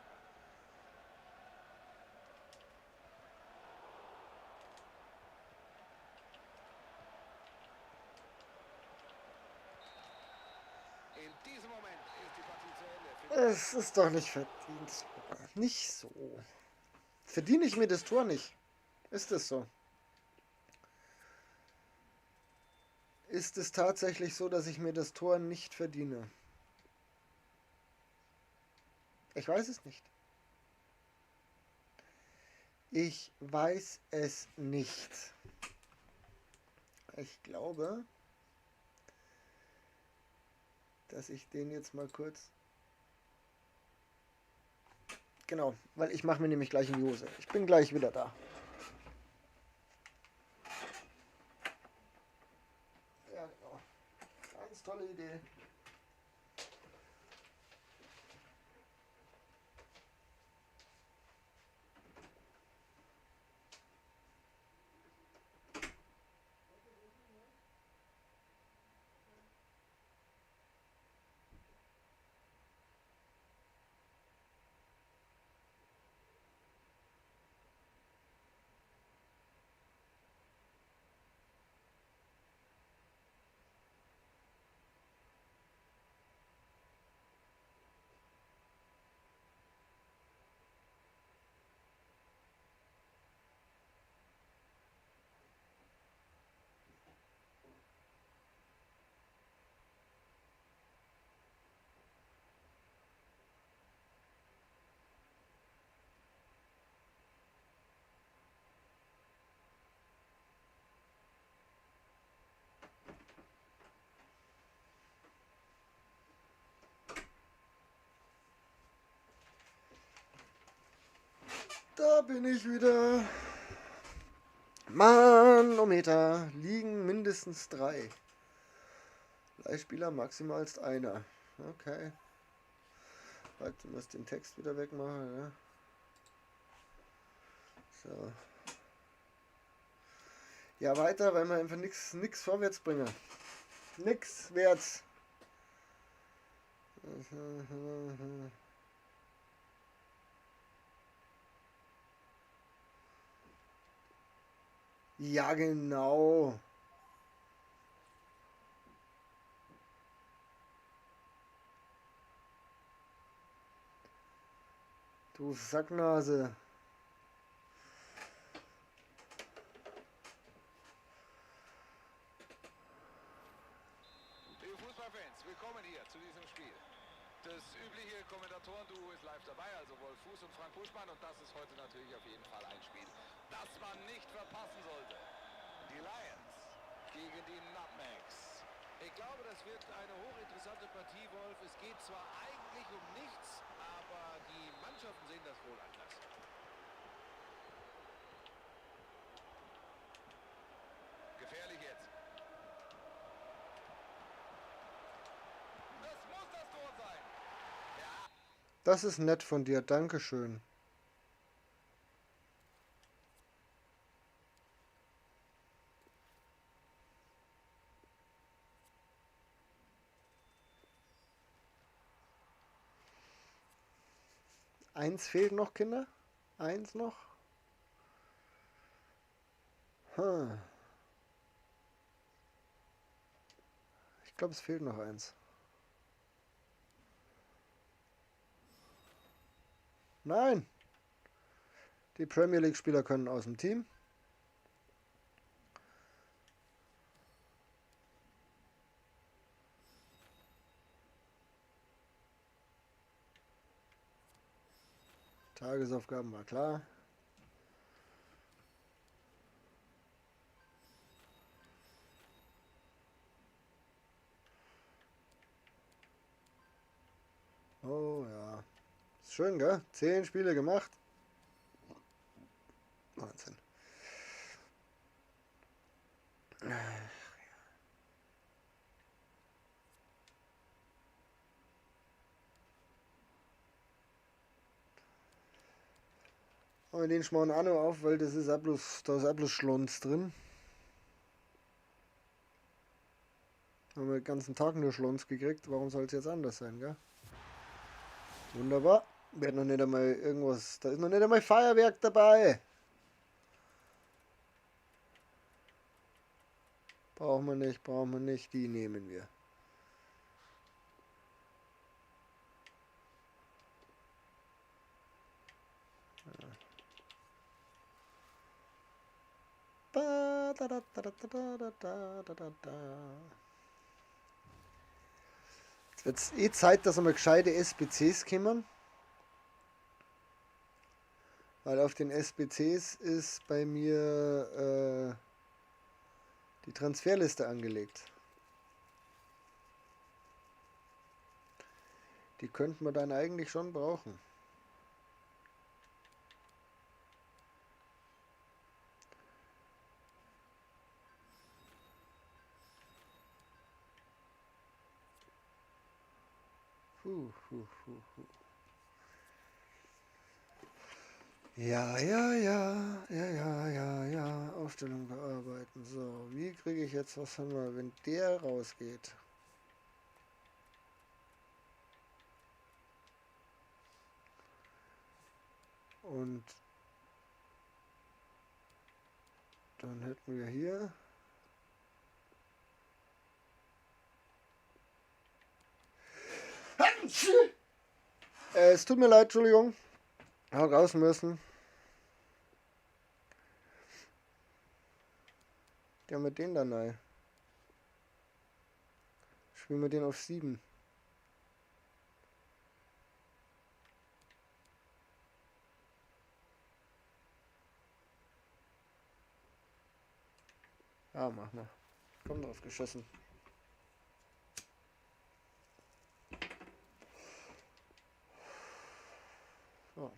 In diesem Moment ist die Partie zu Ende. Es ist doch nicht verdient. Nicht so. Verdiene ich mir das Tor nicht? Ist es so? Ist es tatsächlich so, dass ich mir das Tor nicht verdiene? Ich weiß es nicht. Ich weiß es nicht. Ich glaube, dass ich den jetzt mal kurz... Genau, weil ich mache mir nämlich gleich in die Hose. Ich bin gleich wieder da. Ja, genau. Ganz tolle Idee. Da bin ich wieder. Manometer. Liegen mindestens 3. Leihspieler maximal einer. Okay. Warte, du musst den Text wieder wegmachen. Ja. So. Ja, weiter, weil wir einfach nichts vorwärts bringen. Nix wärts. Ja, genau. Du Sacknase. Kommentatoren-Duo ist live dabei, also Wolf Fuß und Frank Buschmann. Und das ist heute natürlich auf jeden Fall ein Spiel, das man nicht verpassen sollte. Die Lions gegen die Nutmegs. Ich glaube, das wird eine hochinteressante Partie, Wolf. Es geht zwar eigentlich um nichts, aber die Mannschaften sehen das wohl anders. Gefährlich jetzt. Das muss das Tor sein. Ja. Das ist nett von dir, Dankeschön. Eins fehlt noch, Kinder? Eins noch? Hm. Ich glaube, es fehlt noch eins. Nein! Die Premier League-Spieler können aus dem Team. Tagesaufgaben war klar. Oh ja. Ist schön, gell? 10 Spiele gemacht. Wahnsinn. Aber den schmaren auch noch auf, weil das ist auch bloß, da ist auch bloß Schlons drin. Haben wir den ganzen Tag nur Schlons gekriegt. Warum soll es jetzt anders sein, gell? Wunderbar. Wird noch nicht einmal irgendwas. Da ist noch nicht einmal Feuerwerk dabei. Brauchen wir nicht, brauchen wir nicht. Die nehmen wir. Ba, da, da, da, da, da, da, da, da, da, da. Jetzt wird es eh Zeit, dass einmal gescheite SBCs kommen. Weil auf den SBCs ist bei mir die Transferliste angelegt. Die könnten wir dann eigentlich schon brauchen. Ja, ja, ja, ja, ja, ja, ja. Aufstellung bearbeiten. So, wie kriege ich jetzt, was haben wir, wenn der rausgeht? Und dann hätten wir hier. Es tut mir leid, Entschuldigung. Hau raus müssen. Die haben wir den dann rein. Spielen wir den auf 7. Ja, mach mal. Komm drauf geschossen. So.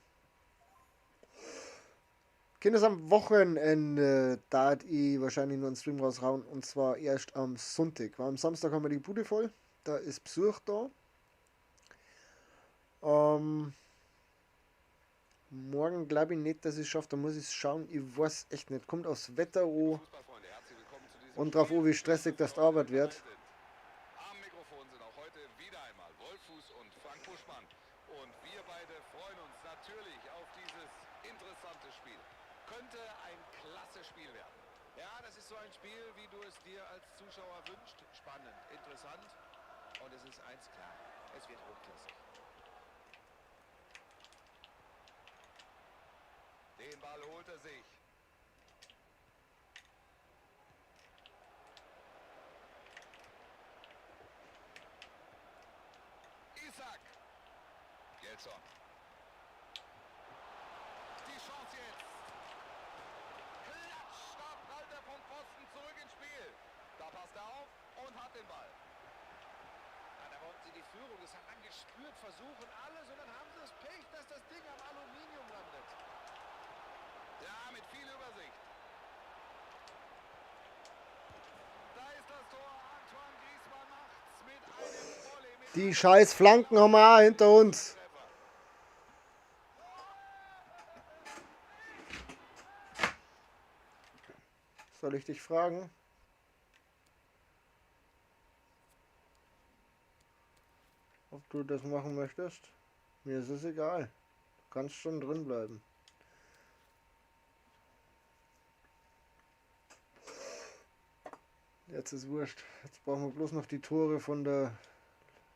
Kinder, am Wochenende da ich wahrscheinlich nur einen Stream raushauen und zwar erst am Sonntag. Weil am Samstag haben wir die Bude voll. Da ist Besuch da. Morgen glaube ich nicht, dass ich es schaffe. Da muss ich schauen. Ich weiß echt nicht. Kommt aufs Wetter an Fußballfreunde, herzlich willkommen zu diesem und drauf an, wie stressig das die Arbeit wird. Am Mikrofon sind auch heute wieder einmal Wolf Fuß und Frank Buschmann. Und wir beide freuen uns natürlich auf dieses interessante Spiel. Könnte ein klasse Spiel werden. Ja, das ist so ein Spiel, wie du es dir als Zuschauer wünschst. Spannend, interessant. Und es ist eins klar, es wird hochklassig. Den Ball holt er sich. Isak. Gelson. Die Chance jetzt. Klatsch, da prallt er vom Pfosten zurück ins Spiel. Da passt er auf und hat den Ball. Ja, da wollten sie die Führung, das hat man gespürt, versuchen alles und dann haben sie das Pech, dass das Ding am Aluminium landet. Ja, mit viel Übersicht. Da ist das Tor. Antoine Griezmann macht's mit einem Volley. Mit Die scheiß Flanken haben wir auch hinter uns. Treffer. Soll ich dich fragen? Ob du das machen möchtest? Mir ist es egal. Du kannst schon drin bleiben. Jetzt ist wurscht. Jetzt brauchen wir bloß noch die Tore von der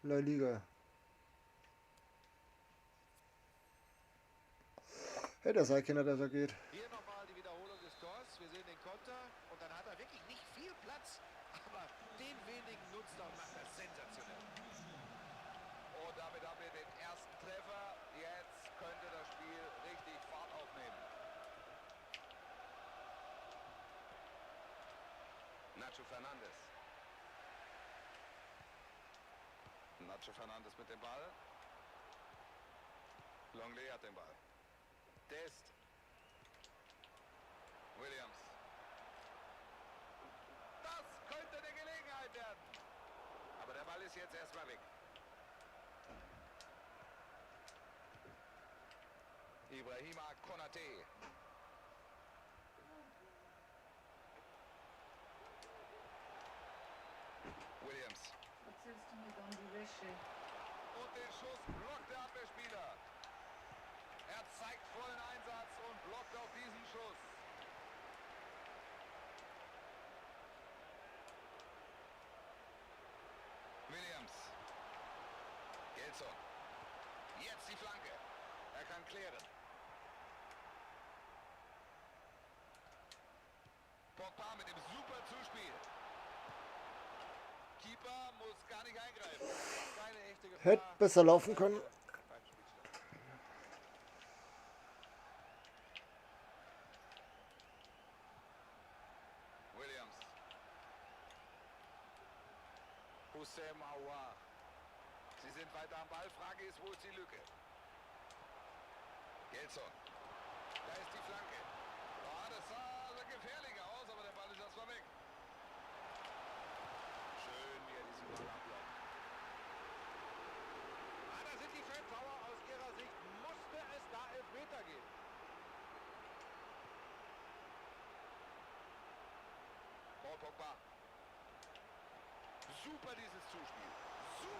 La Liga. Hey, der sei keiner, dass er geht. Hier nochmal die Wiederholung des Tors. Wir sehen den Konter und dann hat er wirklich nicht viel Platz, aber den wenigen nutzt er und macht das sensationell. Und damit haben wir den ersten Treffer. Jetzt könnte das Spiel richtig Fahrt aufnehmen. Nacho Fernandes. Nacho Fernandes mit dem Ball. Longley hat den Ball. Dest. Williams. Das könnte eine Gelegenheit werden. Aber der Ball ist jetzt erstmal weg. Ibrahima Konate. Williams. Erzählst du mir dann die Wäsche? Und den Schuss blockt der Abwehrspieler. Er zeigt vollen Einsatz und blockt auf diesen Schuss. Williams. Gelson. Jetzt die Flanke. Er kann klären. Pogba mit dem super Zuspiel. Keeper muss gar nicht eingreifen. Keine echte Gefahr. Hätte besser laufen können. Beim Spielstand. Williams. Hussein Aouar. Sie sind weiter am Ball. Frage ist, wo ist die Lücke? Gelson. Da ist die Flanke. Ja, das sah also gefährlicher aus, aber der Ball ist erstmal weg. Schön, wie er diesen Ball abblockt. Ah, da sind die Fanpower. Aus ihrer Sicht musste es da Elfmeter geben. Paul Pogba. Super dieses Zuspiel.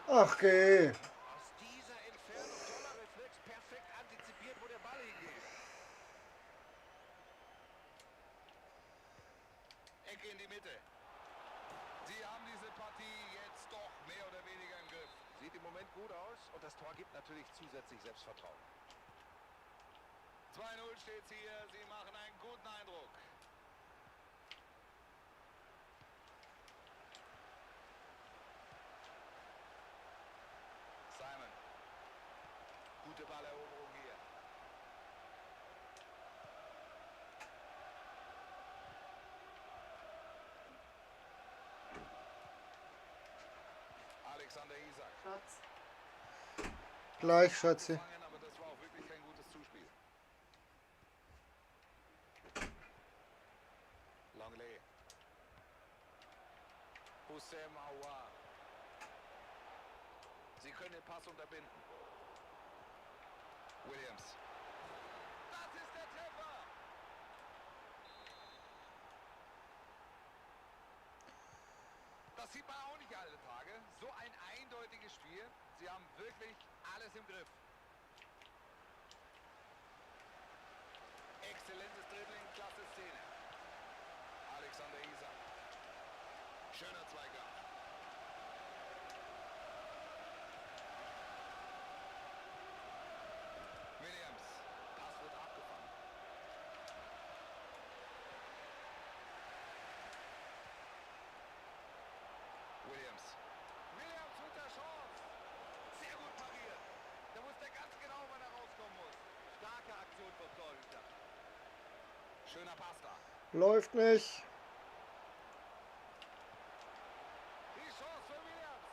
Ach, geh. Aus dieser Entfernung toller Reflex, perfekt antizipiert, wo der Ball hingeht. Ecke in die Mitte. Sie haben diese Partie jetzt doch mehr oder weniger im Griff. Sieht im Moment gut aus und das Tor gibt natürlich zusätzlich Selbstvertrauen. 2-0 steht's hier. Sie machen einen guten Eindruck. Simon. Gute Balleroberung hier. Alexander Isak. Schatz, Gleich, Schatzi. Fangen, aber das war auch wirklich kein gutes Zuspiel. Longley. Hussein Aouar. Sie können den Pass unterbinden. Williams. Das ist der Treffer! Das sieht man auch nicht alle Tage. So ein eindeutiges Spiel. Sie haben wirklich alles im Griff. Exzellentes Dribbling, klasse Szene. Alexander Isak. Schöner Zweikampf. Williams. Pass wird abgefangen. Williams. Williams mit der Chance. Sehr gut pariert. Da muss der ganz genau Schöner Pass da. Läuft nicht. Die Chance für Williams.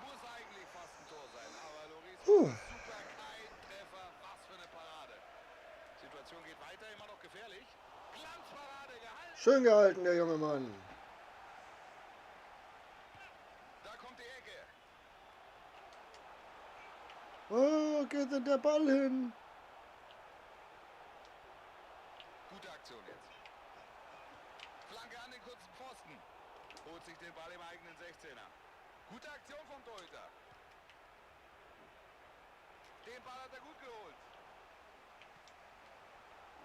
Muss eigentlich fast ein Tor sein, aber Loris Puh. super, kein Treffer. Was für eine Parade. Situation geht weiter, immer noch gefährlich. Glanzparade gehalten. Schön gehalten, der junge Mann. Da kommt die Ecke. Oh, geht denn der Ball hin? Gute Aktion jetzt. Flanke an den kurzen Pfosten. Holt sich den Ball im eigenen 16er. Gute Aktion vom Torhüter. Den Ball hat er gut geholt.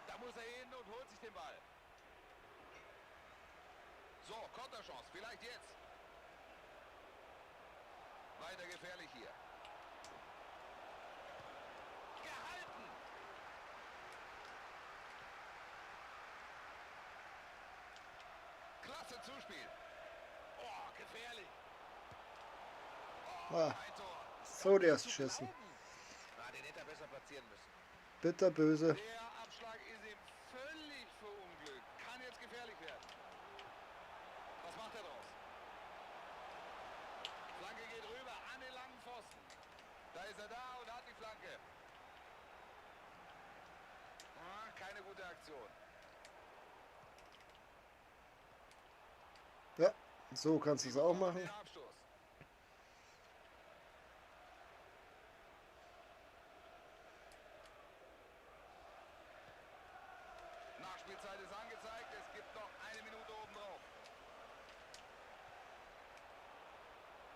Da muss er hin und holt sich den Ball. So, Konterchance. Vielleicht jetzt. Weiter gefährlich hier. Gehalten. Klasse Zuspiel. Oh, gefährlich. Oh, Ah, ein Tor. so der ist geschissen. Den hätte er besser platzieren müssen. Bitterböse. Der Abschlag ist ihm völlig verunglückt. Kann jetzt gefährlich werden. Was macht er draus? Flanke geht rüber an den langen Pfosten. Da ist er da und hat die Flanke. Ah, keine gute Aktion. Ja, so kannst du es auch machen. Den Abstoß. Nachspielzeit ist angezeigt. Es gibt noch eine Minute obendrauf.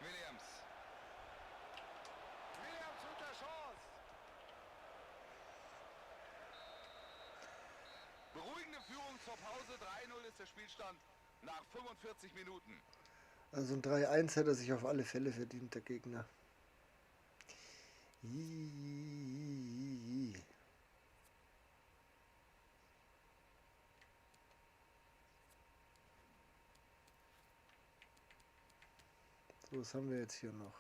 Williams. Williams unter Chance. Beruhigende Führung zur Pause. 3:0 ist der Spielstand nach 45 Minuten. Also ein 3-1 hätte er sich auf alle Fälle verdient, der Gegner. Ih. So, was haben wir jetzt hier noch?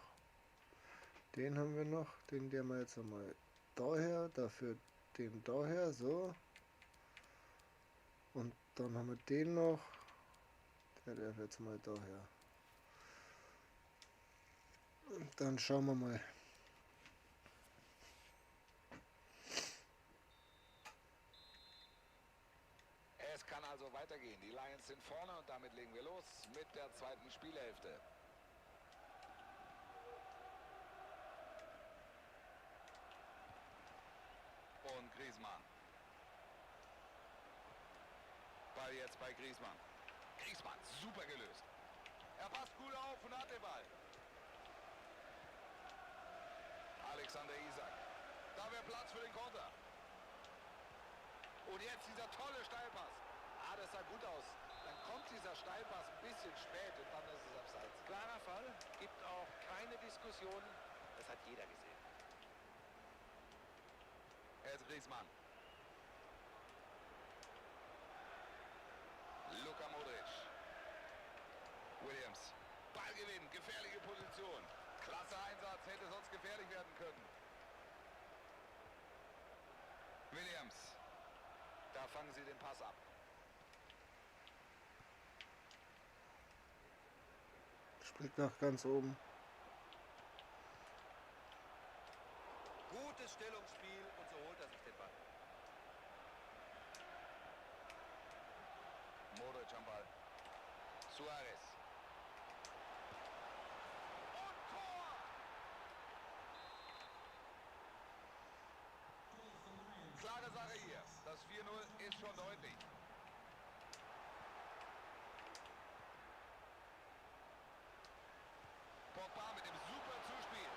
Den haben wir noch, den der wir jetzt einmal daher, dafür den daher, so. Und dann haben wir den noch, der darf jetzt mal daher. Und dann schauen wir mal. Es kann also weitergehen. Die Lions sind vorne und damit legen wir los mit der zweiten Spielhälfte. Und Griezmann. Ball jetzt bei Griezmann. Griezmann, super gelöst. Er passt gut auf und hat den Ball. Alexander Isak. Da wäre Platz für den Konter. Und jetzt dieser tolle Steilpass. Ah, das sah gut aus. Dann kommt dieser Steilpass ein bisschen spät und dann ist es abseits. Klarer Fall, gibt auch keine Diskussion. Das hat jeder gesehen. Jetzt Griezmann. Luka Modric. Williams. Ballgewinn, gefährliche Position. Klasse Einsatz, hätte sonst gefährlich werden können. Williams. Da fangen sie den Pass ab. Spielt nach ganz oben. Gutes Stellungsspiel und so holt er sich den Ball. Modric am Ball. Suarez. Und Tor! Klare Sache hier. Das 4:0 ist schon deutlich. Pogba mit dem super Zuspiel.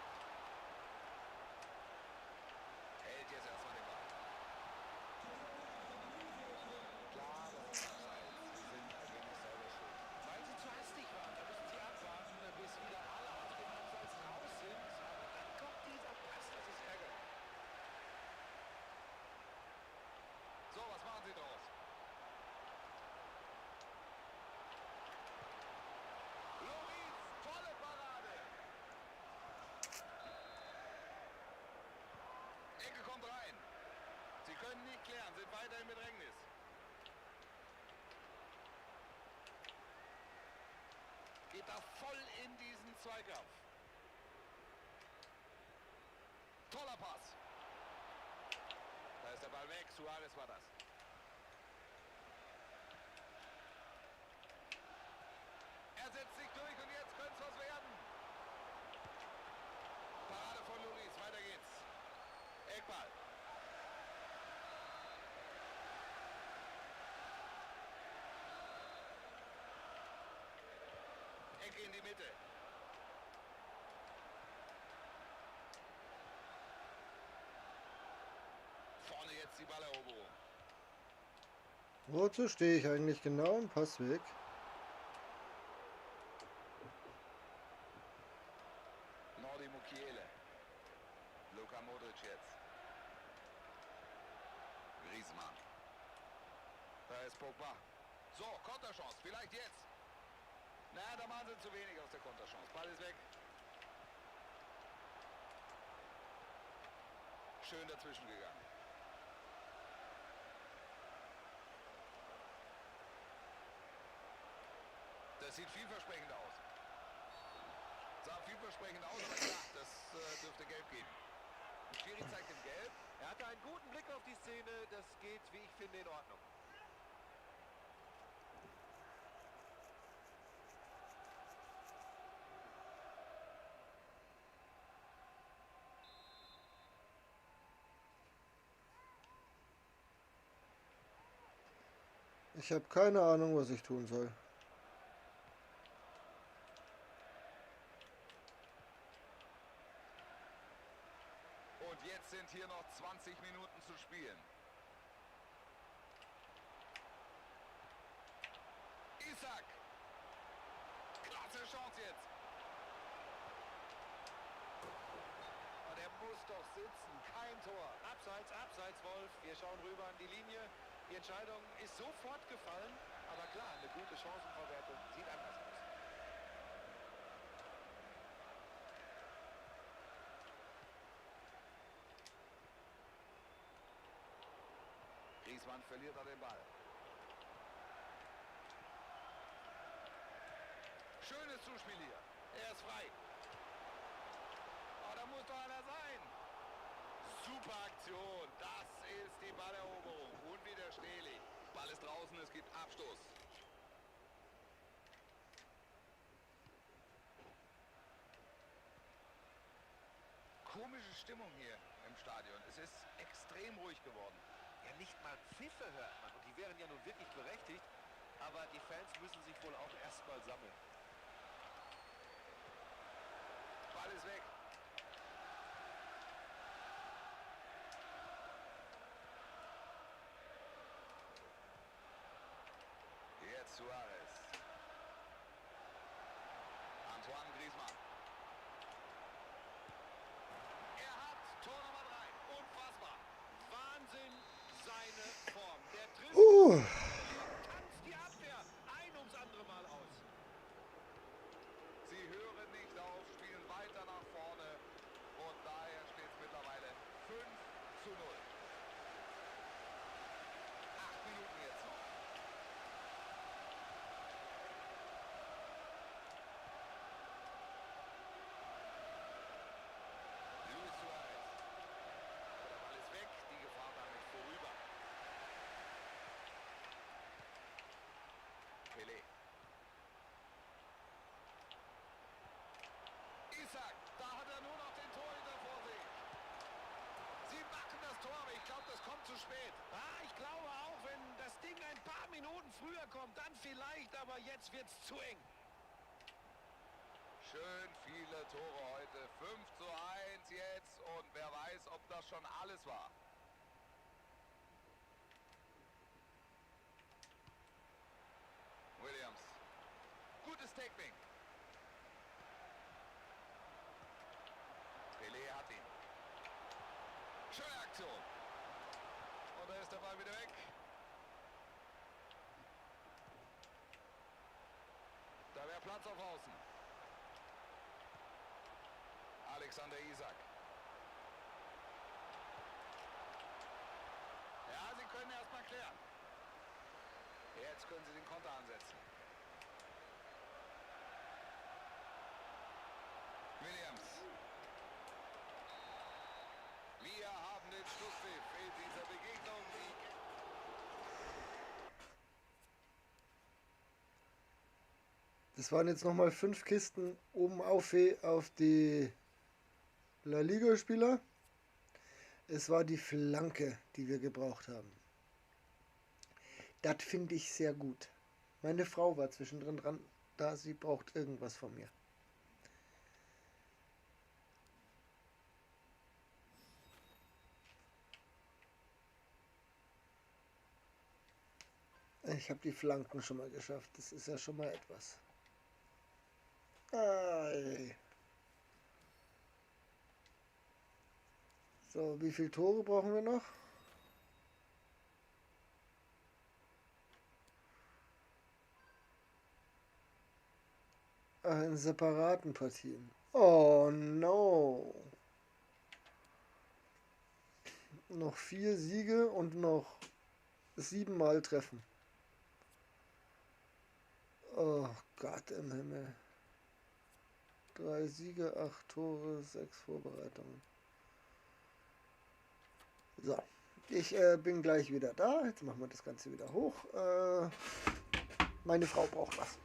Hält jetzt erstmal den Ball. Klar, das ist abseits. Sie sind ein wenig selber schuld. Weil sie zu hastig waren, da müssen sie abwarten, bis wieder alle auf dem Abseits raus sind. Aber dann kommt dieser Pass, das ist ärgerlich. So, was machen Sie draus? Loris, tolle Parade. Ecke kommt rein. Sie können nicht klären, sind weiter im Bedrängnis. geht da voll in diesen Zweikampf. Toller Pass. Da ist der Ball weg. Suarez war das. Er setzt sich durch und jetzt könnte es was werden. Parade von Lloris. Weiter geht's. Eckball. Ecke in die Mitte. Vorne jetzt die Balleroberung. Wozu stehe ich eigentlich genau im Passweg? Nordi Mukiele. Luka Modric jetzt. Griezmann. Da ist Pogba. So, Konterchance. Vielleicht jetzt. Na, da machen sie zu wenig aus der Konterchance. Ball ist weg. Schön dazwischen gegangen. Das sieht vielversprechend aus. Sah vielversprechend aus, aber klar, das dürfte gelb geben. Schiri zeigt ihm gelb. Er hatte einen guten Blick auf die Szene. Das geht, wie ich finde, in Ordnung. Ich habe keine Ahnung, was ich tun soll. Und jetzt sind hier noch 20 Minuten zu spielen. Isak. Klasse Chance jetzt. Und er muss doch sitzen. Kein Tor. Abseits, abseits, Wolf. Wir schauen rüber an die Linie. Die Entscheidung ist sofort gefallen. Aber klar, eine gute Chancenverwertung sieht anders aus. Griezmann verliert er den Ball. Schönes Zuspiel hier. Er ist frei. Oh, da muss doch einer sein. Super Aktion. Das ist die Balleroberung. Unwiderstehlich. Ball ist draußen, es gibt Abstoß. Komische Stimmung hier im Stadion. Es ist extrem ruhig geworden. Ja, nicht mal Pfiffe hört man. Und die wären ja nun wirklich berechtigt. Aber die Fans müssen sich wohl auch erstmal sammeln. Ball ist weg. Jetzt Suarez. Antoine Griezmann. Er hat Tor Nummer 3. Unfassbar. Wahnsinn, seine Form. Der trifft, tanzt die Abwehr ein ums andere Mal aus. Sie hören nicht auf, spielen weiter nach vorne und daher steht es mittlerweile 5:0. 8 Minuten jetzt noch. Luis Suarez. Der Ball ist weg, die Gefahr damit vorüber. Pelé. Isak, da hat er nur noch den Torhüter vor sich. Sie machen das Tor, aber ich glaube, das kommt zu spät. Ich glaube auch, wenn das Ding ein paar Minuten früher kommt, dann vielleicht, aber jetzt wird's zu eng. Schön viele Tore heute. 5:1 jetzt und wer weiß, ob das schon alles war. Williams. Gutes Tackling. Pelé hat ihn. Schöne Aktion. Und da ist der Ball wieder weg. Da wäre Platz auf Außen. Alexander Isak. Ja, sie können erstmal klären. Jetzt können sie den Konter ansetzen. fehlt dieser Begegnung Sieg. Das waren jetzt nochmal 5 Kisten oben auf die La Liga-Spieler. Es war die Flanke, die wir gebraucht haben. Das finde ich sehr gut. Meine Frau war zwischendrin dran, da sie braucht irgendwas von mir. Ich habe die Flanken schon mal geschafft. Das ist ja schon mal etwas. Ei. So, wie viele Tore brauchen wir noch? In separaten Partien. Oh no. Noch 4 Siege und noch 7 Mal treffen. Oh Gott im Himmel. 3 Siege, 8 Tore, 6 Vorbereitungen. So, ich bin gleich wieder da. Jetzt machen wir das Ganze wieder hoch. Meine Frau braucht was.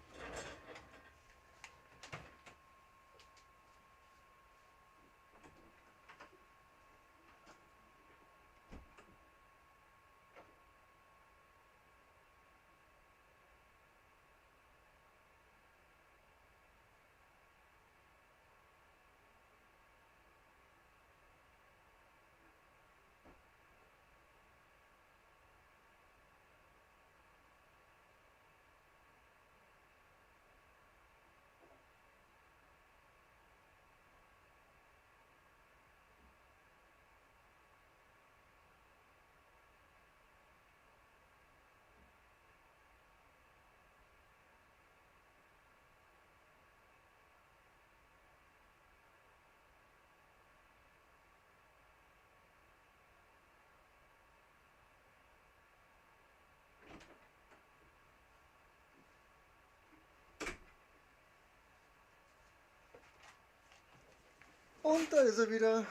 Und da ist er wieder.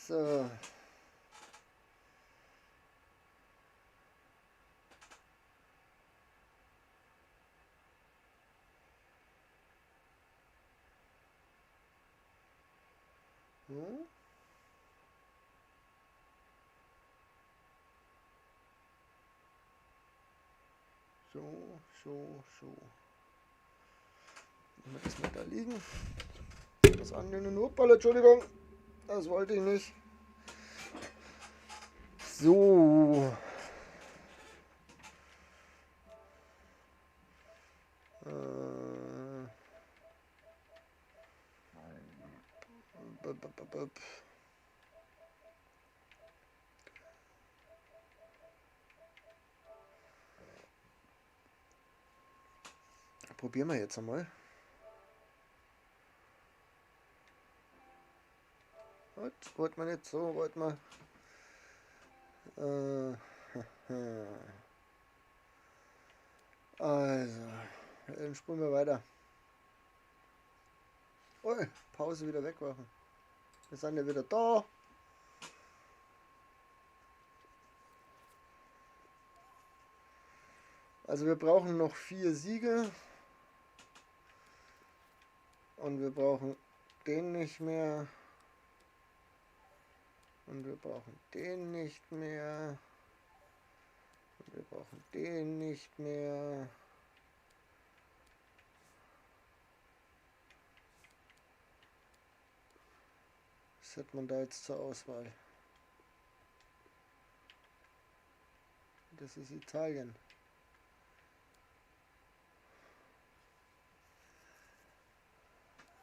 So. Hm? So. Lassen wir das mal da liegen. Das annehmen. Hoppala, Entschuldigung. Das wollte ich nicht. So. Probieren wir jetzt einmal. Wollte man jetzt so, wollte man. Also, dann spulen wir weiter. Oh, Pause wieder wegmachen. Wir sind ja wieder da. Also wir brauchen noch 4 Siege. Und wir brauchen den nicht mehr. Und wir brauchen den nicht mehr. Und wir brauchen den nicht mehr. Was hat man da jetzt zur Auswahl? Das ist Italien.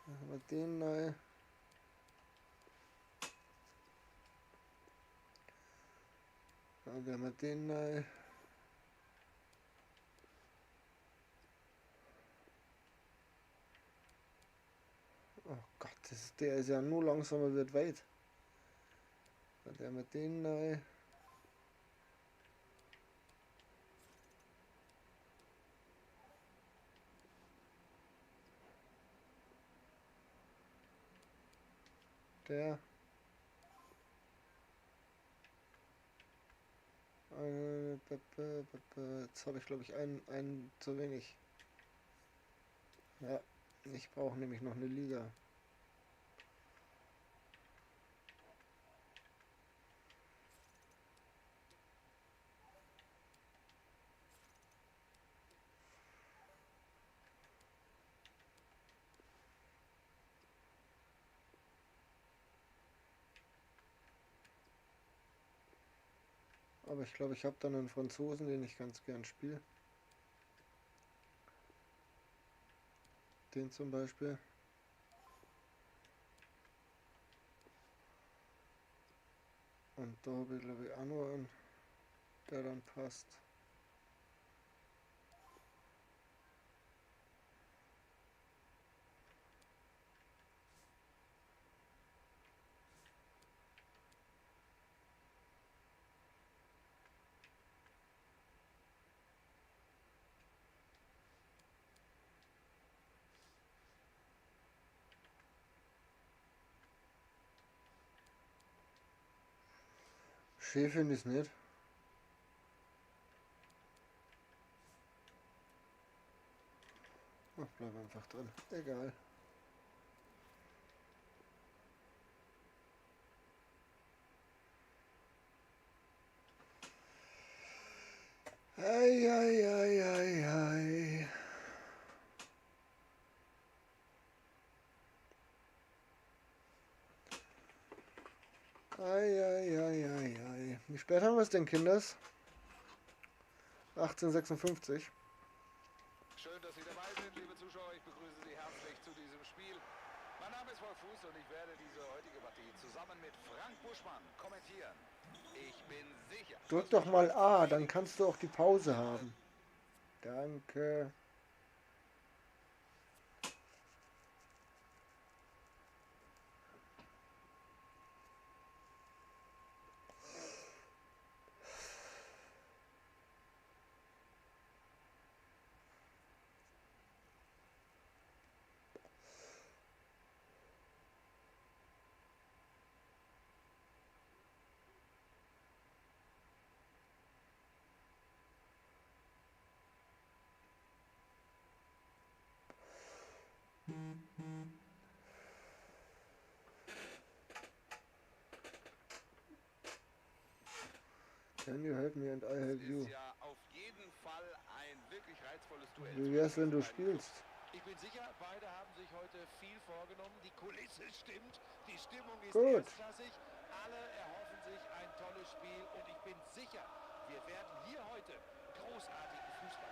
Machen wir den neu. Dann haben wir den neu. Oh Gott, der ist ja nur langsamer, wird weit. Dann haben wir den neu. Der. Jetzt habe ich, glaube ich, einen zu wenig. Ja, ich brauche nämlich noch eine Liga. Aber ich glaube, ich habe dann einen Franzosen, den ich ganz gern spiele. Den zum Beispiel. Und da habe ich, glaube ich, auch noch einen, der dann passt. Schön finde ich es nicht. Ach, bleib einfach drin. Egal. Ei, ei, ei, ei, ei. Ei, ei, ei, ei, ei. Wie spät haben wir es denn, Kinders? 18:56. Schön, dass Sie dabei sind, liebe Zuschauer. Ich begrüße Sie herzlich zu diesem Spiel. Mein Name ist Wolf Fuß und ich werde diese heutige Partie zusammen mit Frank Buschmann kommentieren. Ich bin sicher. Drück doch mal A, dann kannst du auch die Pause haben. Danke. Can you help me and I help you? Ist ja auf jeden Fall ein wirklich reizvolles Duell. Wie wär's, wenn du spielst? Ich bin sicher, beide haben sich heute viel vorgenommen. Die Kulisse stimmt, die Stimmung ist Gut. erstklassig. Alle erhoffen sich ein tolles Spiel und ich bin sicher, wir werden hier heute großartigen Fußball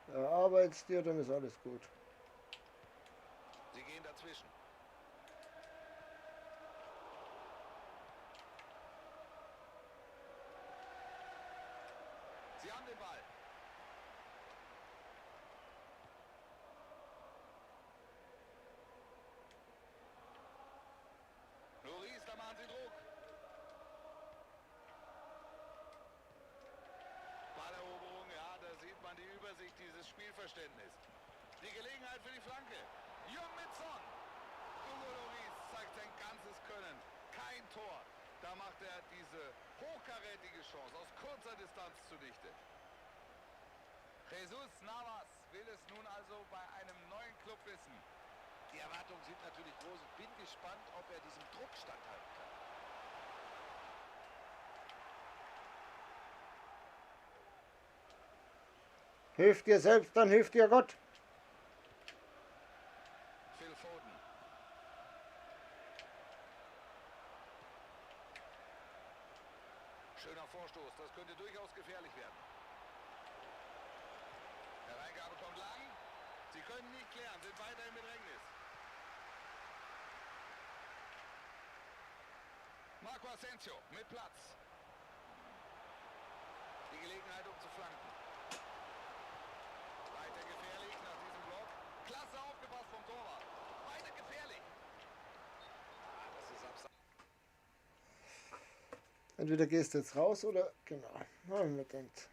erleben. Erarbeit's dir, dann ist alles gut. Sie gehen dazwischen. Sie haben den Ball. Loris, da machen Sie Druck. Balleroberung, ja, da sieht man die Übersicht, dieses Spielverständnis. Die Gelegenheit für die Flanke. Jung mit Son. Hugo Loris zeigt sein ganzes Können. Kein Tor. Da macht er diese hochkarätige Chance aus kurzer Distanz zunichte. Jesus Navas will es nun also bei einem neuen Club wissen. Die Erwartungen sind natürlich groß. Ich bin gespannt, ob er diesem Druck standhalten kann. Hilf dir selbst, dann hilft dir Gott. Phil Foden. Schöner Vorstoß, das könnte durchaus gefährlich werden. Hereingabe kommt lang. Sie können nicht klären, sind weiter im Bedrängnis. Marco Asensio mit Platz. Die Gelegenheit, um zu flanken. Weiter gefährlich nach diesem Block. Klasse aufgepasst vom Torwart. Weiter gefährlich. Das ist abseits. Entweder gehst du jetzt raus oder... Genau, haben wir gedacht.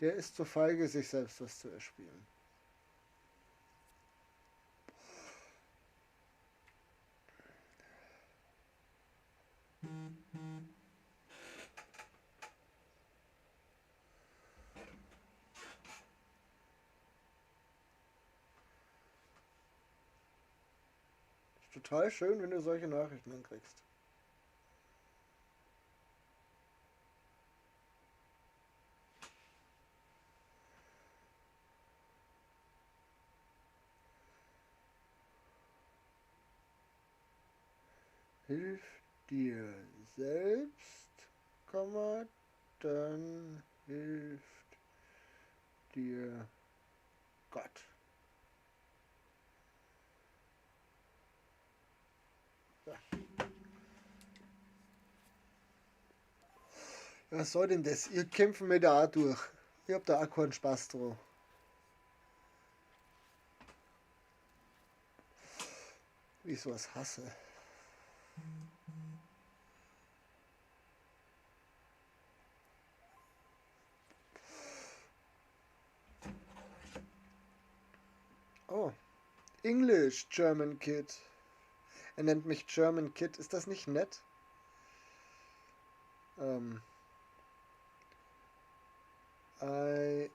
Der ist zu feige, sich selbst was zu erspielen. Ist total schön, wenn du solche Nachrichten dann kriegst. Hilf dir selbst, Komma, dann hilft dir Gott. Ja. Was soll denn das? Ihr kämpft mir da auch durch. Ich hab da auch keinen Spaß drauf. Wie ich sowas hasse. Oh, English, German Kid. Er nennt mich German Kid. Ist das nicht nett? I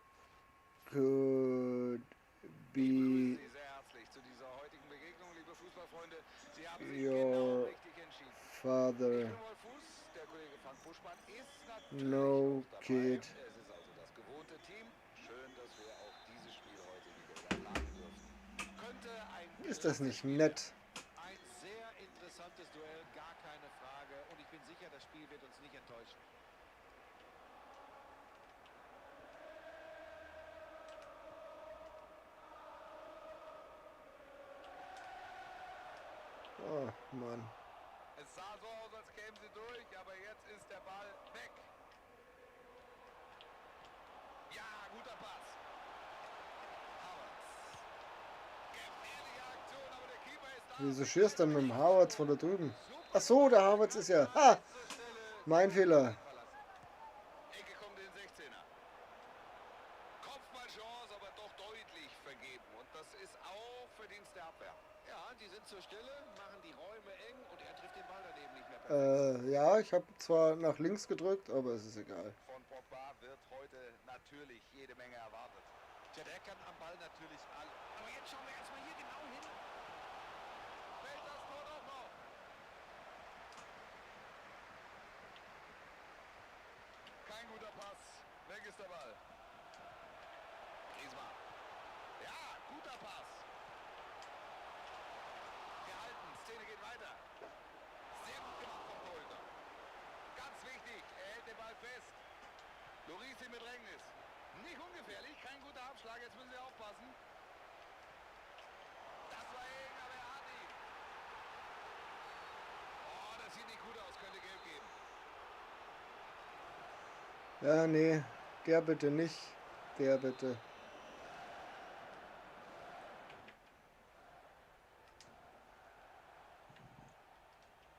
could Ich begrüße be Sie sehr herzlich zu dieser heutigen Begegnung, liebe Fußballfreunde. Sie haben sich your genau richtig entschieden. Ich father. bin Wolf Fuß, der Kollege Frank Buschmann ist natürlich No auch dabei. kid. Es ist also das gewohnte Team. Schön, dass wir auch dieses Spiel heute wieder übertragen dürfen. Könnte ein Ist das klasse nicht Spiel nett? werden. Ein sehr interessantes Duell, gar keine Frage. Und ich bin sicher, das Spiel wird uns nicht enttäuschen. Oh, Mann. Es sah so aus, als kämen sie durch, aber jetzt ist der Ball weg. Ja, guter Pass. Havertz. Gefährliche Aktion, aber der Keeper ist da. Wieso schierst du denn mit dem Havertz von da drüben? Super. Ach so, der Havertz ist ja... Ha! Zur Stelle. Mein Fehler. Ecke kommt in den 16er. Kopfballchance, aber doch deutlich vergeben. Und das ist auch Verdienst der Abwehr. Ja, die sind zur Stelle, machen die Räume eng und er trifft den Ball daneben nicht mehr perfekt. Ja, ich habe zwar nach links gedrückt, aber es ist egal. Von Pogba wird heute natürlich jede Menge erwartet. Tja, der kann am Ball natürlich all. Aber jetzt schauen wir erstmal hier genau hin. Fällt das Tor doch noch? Kein guter Pass. Weg ist der Ball. Griezmann. Ja, guter Pass. Gehalten. Szene geht weiter. Sehr gut gemacht vom Torhüter. Ganz wichtig. Er hält den Ball fest. Lloris in Bedrängnis. Nicht ungefährlich. Kein guter Abschlag. Jetzt müssen Sie aufpassen. Das war eng, aber er hat ihn. Oh, das sieht nicht gut aus. Könnte gelb geben. Ja, nee, der bitte nicht. Der bitte.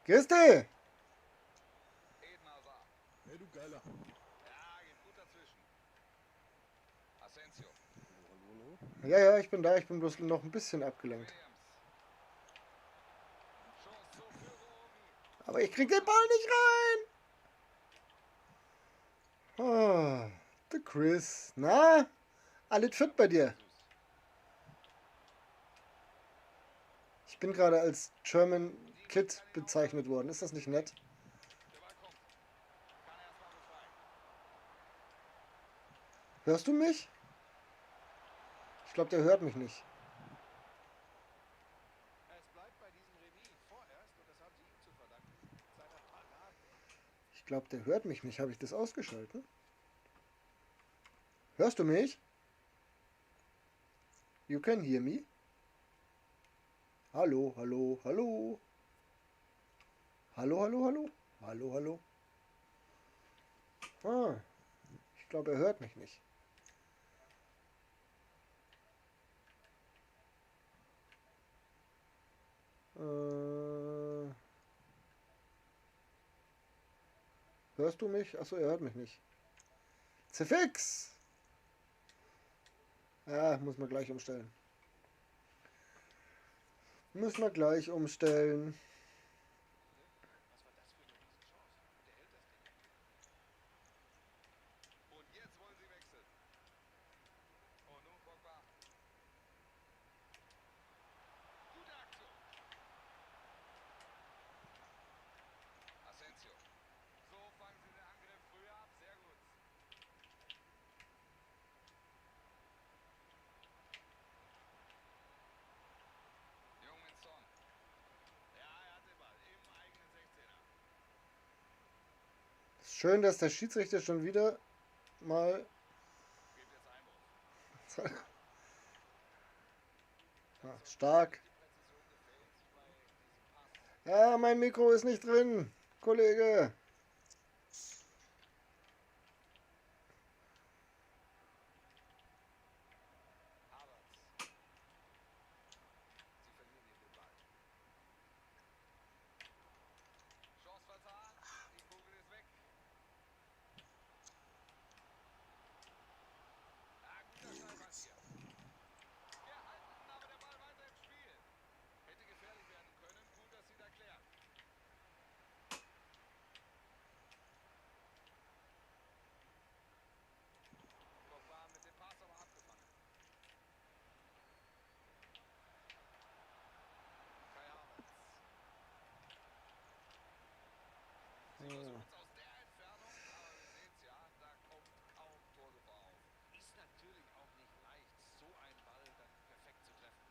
Christi! Eden Hazard. Hey, du Geiler. Ja, geht gut dazwischen. Asensio. Ja, ja, ich bin da. Ich bin bloß noch ein bisschen abgelenkt. Williams. Chance zur Führung. Aber ich krieg den Ball nicht rein. Ah, der Chris. Na? Alles fit bei dir? Ich bin gerade als German Kid bezeichnet worden. Ist das nicht nett? Der Ball kommt. Kann er erstmal befreien. Hörst du mich? Ich glaube, der hört mich nicht. Es bleibt bei diesem Remis vorerst und das haben sie ihm zu verdanken. Seiner Parade. Ich glaube, der hört mich nicht. Habe ich das ausgeschaltet? Hörst du mich? You can hear me? Hallo, hallo, hallo. Hallo, hallo, hallo. Hallo, hallo. Ah, ich glaube, er hört mich nicht. Hörst du mich? Achso, er hört mich nicht. Zerfix! Ja, muss man gleich umstellen. Müssen wir gleich umstellen. Was war das für eine Riesenchance? Schön, dass der Schiedsrichter schon wieder mal... Ja, stark. Ja, mein Mikro ist nicht drin, Kollege. Chance vertan. Die Kugel ist weg. Ah, guter Steilpass hier. Gehalten, aber der Ball weiter im Spiel. Hätte gefährlich werden können. Gut, dass sie da klären. Pogba mit dem Pass aber abgefangen. Kai Havertz. Sie versuchen es aus der Entfernung, aber wir sehen es ja, da kommt kaum Torgefahr auf. Ist natürlich auch nicht leicht, so einen Ball dann perfekt zu treffen.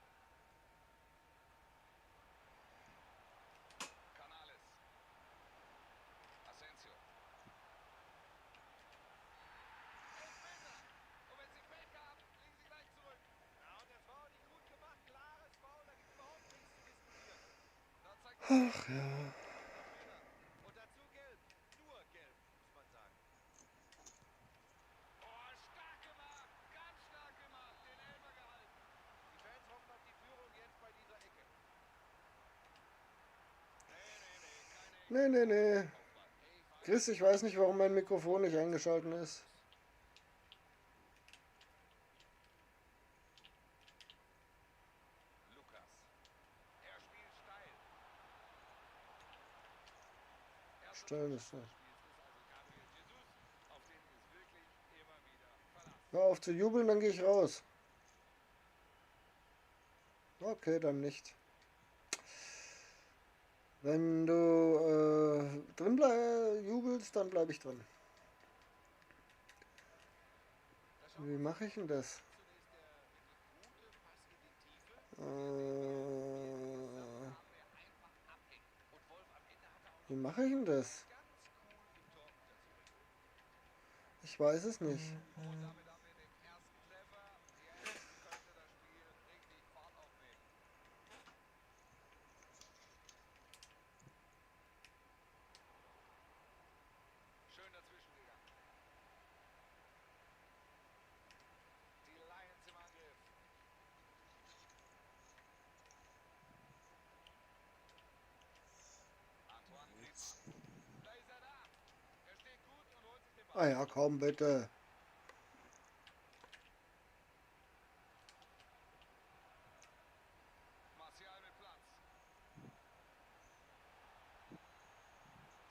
Canales. Asensio. Elfmeter. Und wenn Sie Pech haben, liegen Sie gleich zurück. Ja, und der Foul nicht gut gemacht. Klares Foul, da gibt es überhaupt nichts zu diskutieren. Da zeigt er Ach ja. Elfmeter. Und dazu gelb. Nur gelb, muss man sagen. Oh, stark gemacht. Ganz stark gemacht. Den Elfer gehalten. Die Fans hoffen auf die Führung jetzt bei dieser Ecke. Nee, nee, nee. Kopfball. Chris, ich weiß nicht, warum mein Mikrofon nicht eingeschaltet ist. Lukas. Er spielt steil. Erster Stellen ist Torschütze so. des Spiels ist also Gabriel Jesus. Auf den ist wirklich immer wieder Verlass. Hör auf zu jubeln, dann gehe ich raus. Okay, dann nicht. Wenn du drin jubelst, dann bleibe ich drin. Da schauen Wie wir uns mache ich denn das? zunächst der wirklich gute Pass in die Tiefe. Der einfach abhängt. Und Wolf am Ende hatte auch Wie noch mache ich denn das? ganz cool im Tor unterzubringen. Ich weiß es nicht. Und damit haben wir den ersten Treffer. Jetzt könnte das Spiel richtig Fahrt aufnehmen. Schön dazwischen gegangen. Die Lions im Angriff. Antoine Griezmann. Da ist er da. Er steht gut und holt sich den Ah Ball. ja, komm bitte. Martial mit Platz.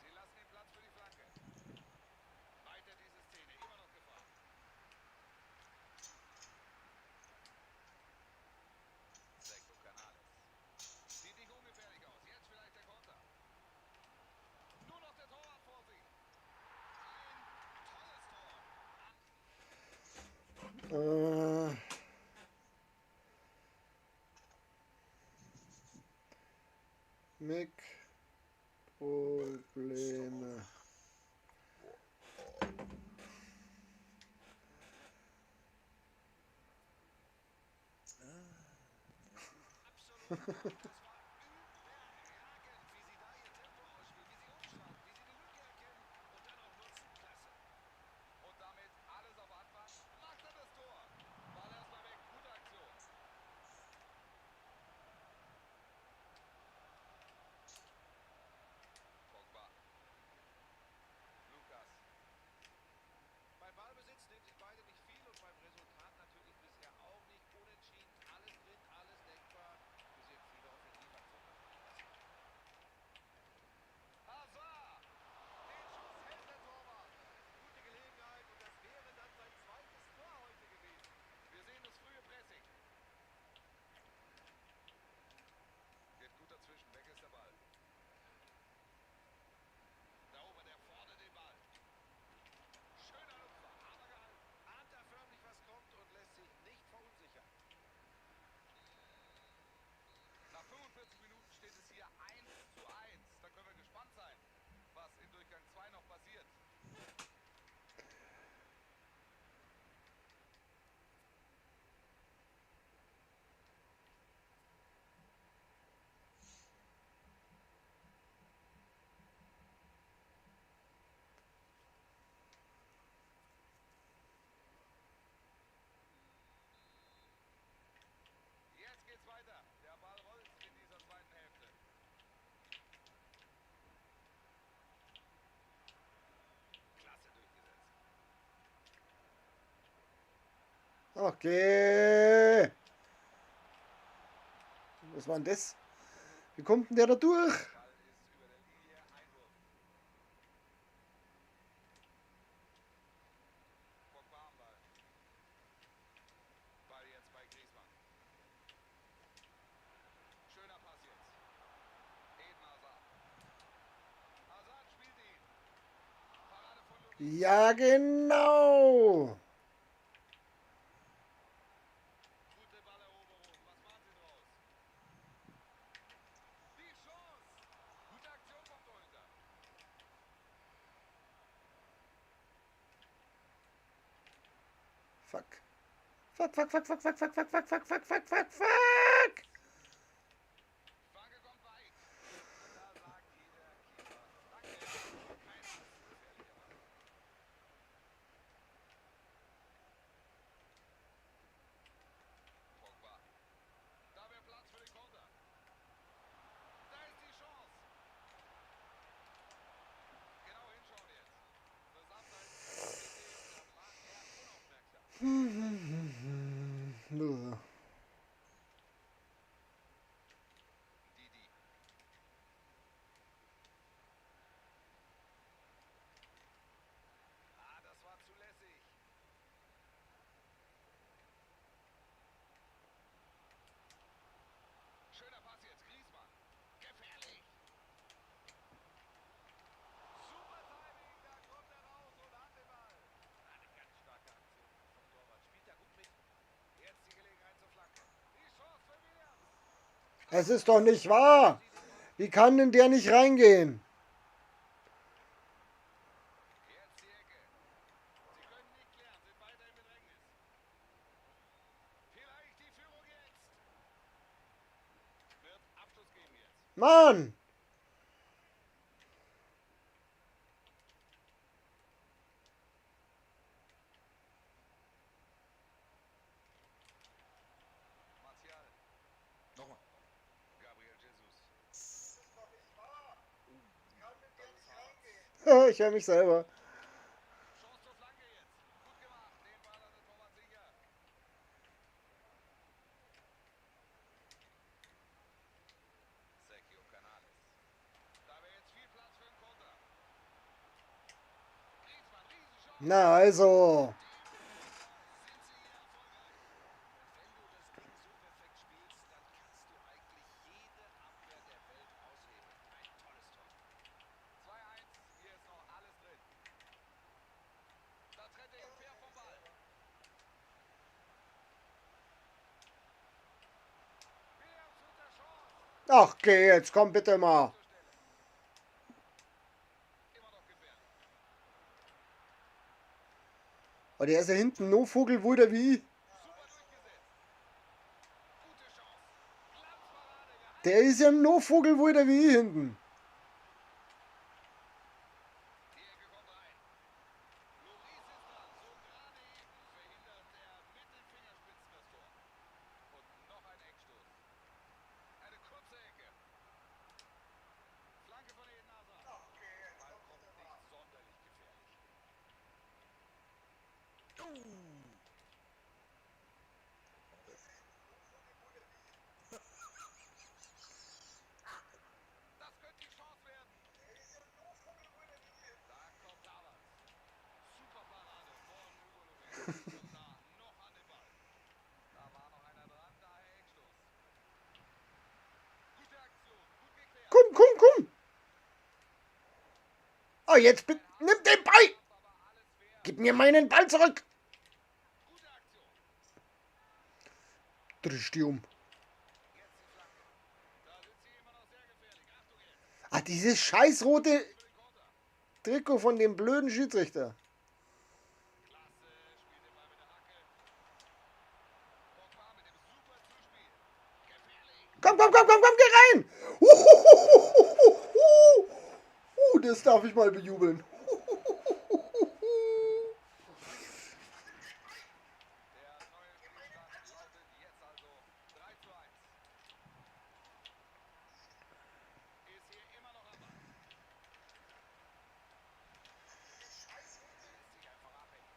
Sie lassen ihm Platz für die Flanke. Weiter diese Szene. Immer noch Gefahr. Sergio Canales. Sieht nicht ungefährlich aus. Jetzt vielleicht der Konter. Nur noch der Torwart vor sich. Ein tolles Tor. Mick Probleme. Absolut. Das war überragend, wie sie da ihr Tempo ausspielen, wie sie umschalten, wie sie die Lücke erkennen und dann auch nutzen. Klasse. Und damit alles auf Anfang. Macht er das Tor. Ball erstmal weg. Gute Aktion. Pogba. Lukas. Beim Ballbesitz nehmen sich beide nicht viel und beim Resultat natürlich bisher auch nicht. Unentschieden. Alles drin, alles denkbar. Wir sehen viele offensive Okay. Was war denn das? Wie kommt denn der da durch? Ball ist über der Linie. Einwurf. Pogba am Ball. Ball jetzt bei Griezmann. Schöner Pass jetzt. Eden Hazard. Hazard spielt ihn. Parade von Luis. Ja, genau. Gute Balleroberung. Was machen sie draus? Die Chance. Gute Aktion vom Torhüter. Fuck. Fuck, fuck, fuck, fuck, fuck, fuck, fuck, fuck, fuck, fuck, fuck, fuck, fuck. Frage kommt weit. Da sagt jeder Keeper. Danke. Kein allzu gefährlicher Ball. Pogba. Da wäre Platz für den Konter. Da ist die Chance. Genau hinschauen jetzt. Das Abseits ist richtig. Da war er unaufmerksam. Didi. Ah, das war zulässig. Schöner Pass jetzt. Griezmann. Gefährlich. Super Timing. Da kommt er raus und hat den Ball. Eine ganz starke Aktion vom Torwart. Spielt da gut mit. Jetzt die Gelegenheit zur Flanke. Die Chance für Williams. Es ist doch nicht wahr. Wie kann denn der nicht reingehen? Jetzt die Ecke. Sie können nicht klären, sind weiter im Bedrängnis. Vielleicht die Führung jetzt. Wird Abschluss geben jetzt. Mann. Martial. Nochmal. Gabriel Jesus. Ich höre mich selber. Chance zur Flanke jetzt. Gut gemacht. Den Ball hatte Torwart sicher. Sergio Canales. Da wäre jetzt viel Platz für einen Konter. Griezmann, Riesenchance. Na also. Sind sie hier erfolgreich? Wenn du das Ding so perfekt spielst, dann kannst du eigentlich jede Abwehr der Welt aushebeln. Ein tolles Tor. 2-1, hier ist noch alles drin. Da trennt er ihn fair vom Ball. Williams mit der Chance. Ach, geh jetzt, komm bitte mal. Zur Stelle. Immer noch gefährlich. Oh, der ist ja hinten no Vogelwuder wie. Super durchgesetzt. Gute Chance. Glanzparade gehalten. Der ist ja no Vogelwuder wie hinten. Die Ecke kommt rein. Loris ist dran. So gerade eben verhindert er mit den Fingerspitzen das Tor. Und noch ein Eckstoß. Eine kurze Ecke. Flanke von Eden Hazard. Der Ball kommt nicht sonderlich gefährlich. Das könnte die Chance werden. Da kommt Havertz. Super Parade von Hugo Lloris. Und da noch an den Ball. Da war noch einer dran, daher Eckstoß. Gute Aktion, gut geklärt. Komm, komm, komm. Oh, jetzt bitte. Nimm den Ball. Darf aber alles wert. Gib mir meinen Ball zurück. Gute Aktion. Dreh dich um. Jetzt die Flanke. Da sind sie immer noch sehr gefährlich. Achtung jetzt. Ah, dieses scheißrote Für den Konter. Trikot von dem blöden Schiedsrichter. Klasse, spielt den Ball mit der Hacke. Pogba mit dem super Zuspiel. Gefährlich. Komm, komm, komm, komm, komm, geh rein. Das darf ich mal bejubeln. Der neue Spielstand lautet jetzt also 3:1. Ist hier immer noch am Ball. Lässt sich einfach abhängen.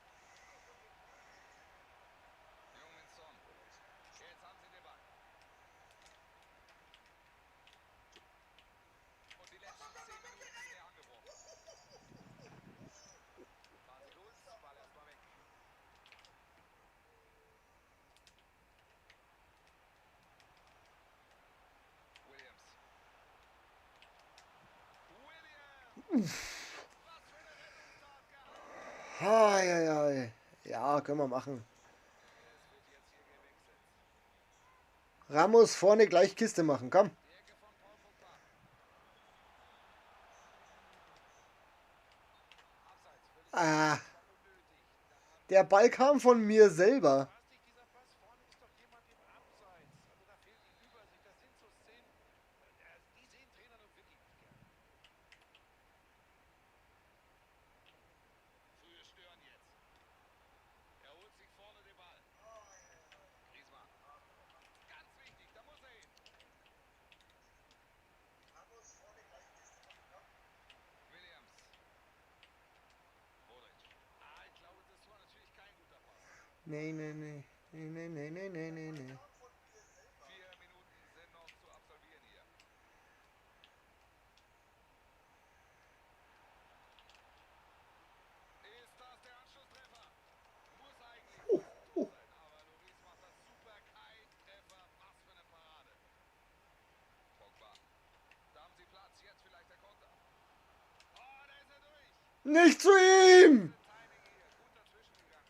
Hei, hei, hei. Ja, können wir machen. Ramos vorne gleich Kiste machen, komm. Ah, der Ball kam von mir selber. Passt nicht dieser Pass? Vorne ist doch jemand im Abseits. Also da fehlt die Übersicht. Das sind so Szenen, die sehen Trainer nun wirklich nicht gern. Frühes Stören jetzt. Er holt sich vorne den Ball. Griezmann. Ganz wichtig, da muss er hin. Williams. Modric. Ich glaube, das war natürlich kein guter Pass. Nee, nee, nee. Nee, nee, nee, nee, nee, nee, nee. 4 Minuten sind noch zu absolvieren hier. Ist das der Anschlusstreffer? Muss eigentlich fast ein Tor sein, aber Lloris macht das super. Kein Treffer, was für eine Parade. Pogba. Da haben sie Platz, jetzt vielleicht der Konter. Oh, da ist er durch. Nicht zu ihm! Timing hier, gut dazwischen gegangen.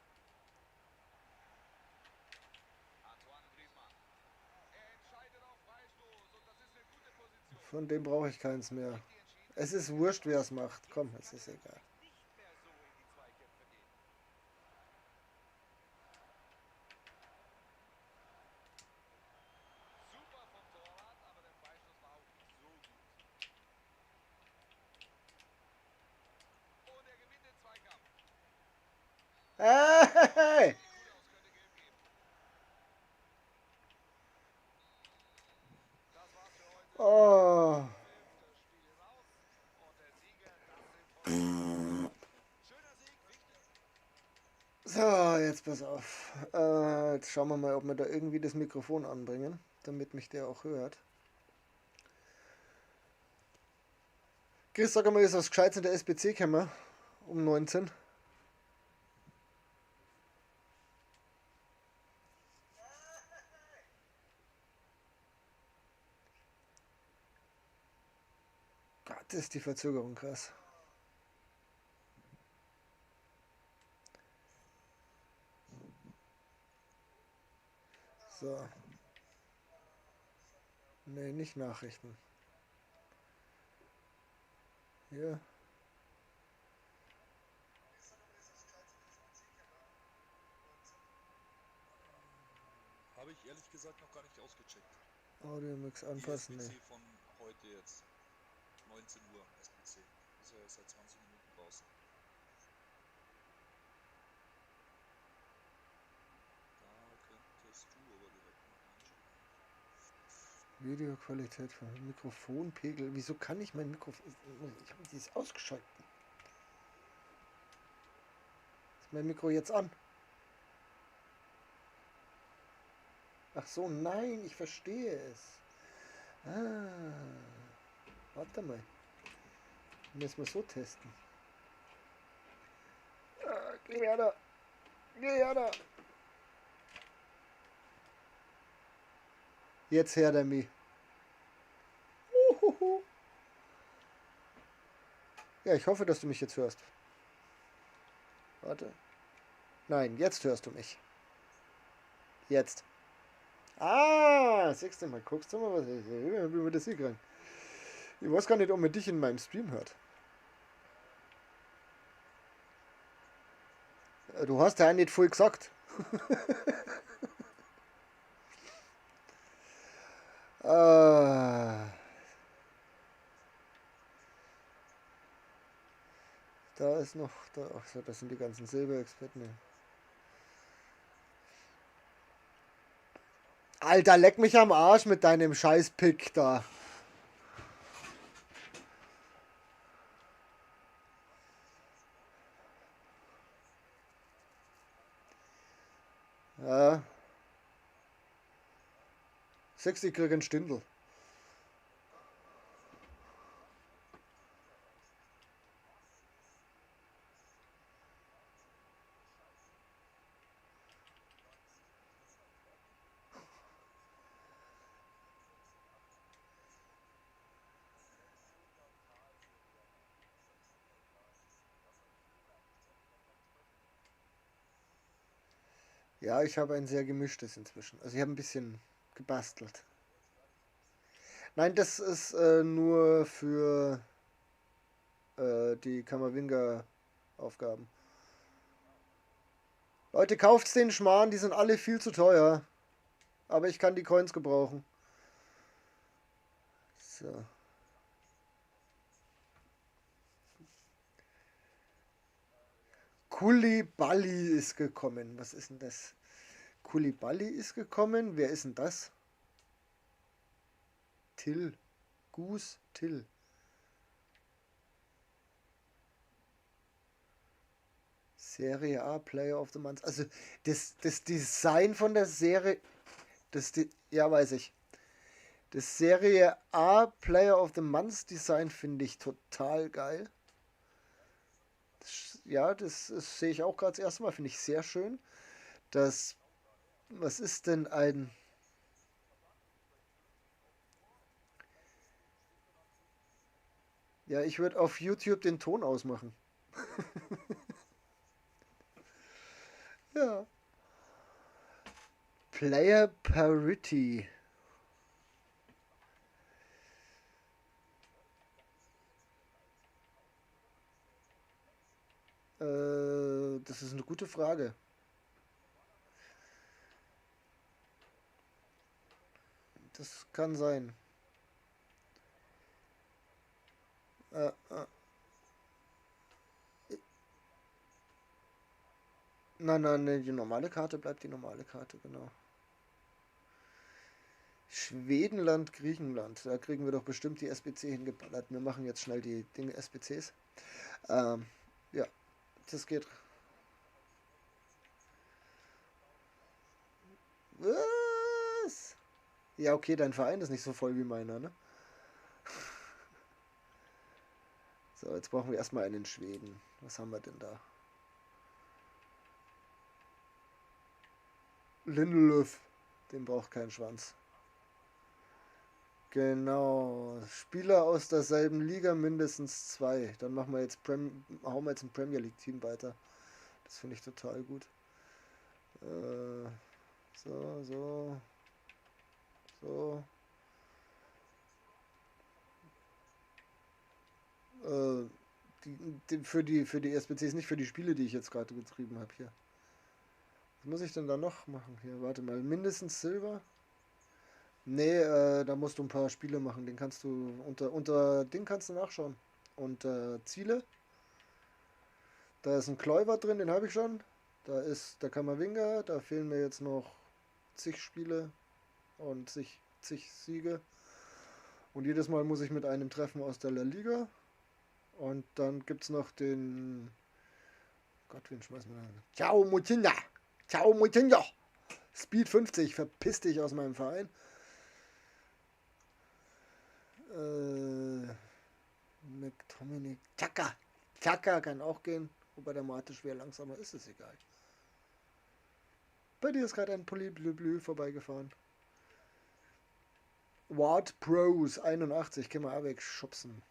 Antoine Griezmann. Er entscheidet auf Freistoß und das ist eine gute Position. Von dem brauche ich keins mehr. Es ist wurscht, wer es macht. Komm, es ist egal. Nicht mehr so in die Zweikämpfe gehen. Super vom Torwart, aber der Freistoß war auch nicht so gut. Und er gewinnt den Zweikampf. Hey! Gut aus, könnte gelb geben. Das war's für heute. Oh. Das Spiel ist aus. Und der Sieger, das sind Freunde. Schöner Sieg, wichtig. So, jetzt pass auf. Jetzt schauen wir mal, ob wir da irgendwie das Mikrofon anbringen, damit mich der auch hört. Chris, sag mal, ist was Gescheites in der SBC gekommen? Um 19. Gott, ist die Verzögerung krass. So. Nee, nicht Nachrichten. Hier. Habe ich ehrlich gesagt noch gar nicht ausgecheckt. Audio-Mix Die anpassen. SBC Nee. von heute jetzt. 19 Uhr SBC. Ist ja erst seit 20 Minuten draußen. Da könntest du aber direkt mal reinschauen. Videoqualität von Mikrofonpegel. Wieso kann ich mein Mikrofon... Ich habe dieses ausgeschaltet. Ist mein Mikro jetzt an? Ach so, nein, ich verstehe es. Ah, warte mal. Müssen wir so testen. Ah, geh her da. Geh her da. Jetzt her damit. Uhuhu. Ja, ich hoffe, dass du mich jetzt hörst. Warte. Nein, jetzt hörst du mich. Jetzt. Ah, siehst du mal, guckst du mal, was ich, wie wir das hier kriegen. Ich weiß gar nicht, ob man dich in meinem Stream hört. Du hast ja auch nicht voll gesagt. Ah. Da ist noch, da, ach so, das sind die ganzen Silberexperten. Alter, leck mich am Arsch mit deinem Scheiß-Pick da. Ja. 60 krieg einen Stindel. Ja, ich habe ein sehr gemischtes inzwischen. Also ich habe ein bisschen gebastelt. Nein, das ist nur für die Kammerwinger-Aufgaben. Leute, kauft's den Schmarrn, die sind alle viel zu teuer. Aber ich kann die Coins gebrauchen. So. Kulibali ist gekommen. Was ist denn das? Kulibali ist gekommen. Wer ist denn das? Till. Gus Till. Serie A Player of the Month. Also das Design von der Serie. Ja, weiß ich. Das Serie A Player of the Month Design finde ich total geil. Ja, das sehe ich auch gerade das erste Mal. Finde ich sehr schön. Das. Was ist denn ein. Ja, ich würde auf YouTube den Ton ausmachen. Ja. Player Parity. Das ist eine gute Frage. Das kann sein. Äh, äh, nein, die normale Karte bleibt die normale Karte, genau. Schwedenland, Griechenland. Da kriegen wir doch bestimmt die SBC hingeballert. Wir machen jetzt schnell die Dinge SBCs. Ja, das geht. Was? Ja, okay, dein Verein ist nicht so voll wie meiner, ne? So, jetzt brauchen wir erstmal einen Schweden. Was haben wir denn da? Lindelöf. Den braucht keinen Schwanz. Genau. Spieler aus derselben Liga, mindestens 2. Dann machen wir jetzt hauen wir jetzt ein Premier League Team weiter. Das finde ich total gut. So. Äh, für die SBCs, nicht für die Spiele, die ich jetzt gerade getrieben habe hier. Was muss ich denn da noch machen? Hier, warte mal. Mindestens Silber? Nee, da musst du ein paar Spiele machen. Den kannst du unter Ding kannst du nachschauen. Unter Ziele. Da ist ein Kläuber drin, den habe ich schon. Da ist der Kammerwinger. Da fehlen mir jetzt noch zig Spiele und zig Siege. Und jedes Mal muss ich mit einem treffen aus der La Liga. Und dann gibt es noch den. Gott, wen schmeißen wir da? Ciao Mutinha! Ciao Mutinha! Speed 50, verpiss dich aus meinem Verein. McTominay. Chaka kann auch gehen. Wobei der Mate schwer langsamer ist, ist egal. Bei dir ist gerade ein Polyblü vorbeigefahren. Ward Pros 81, können wir auch wegschubsen.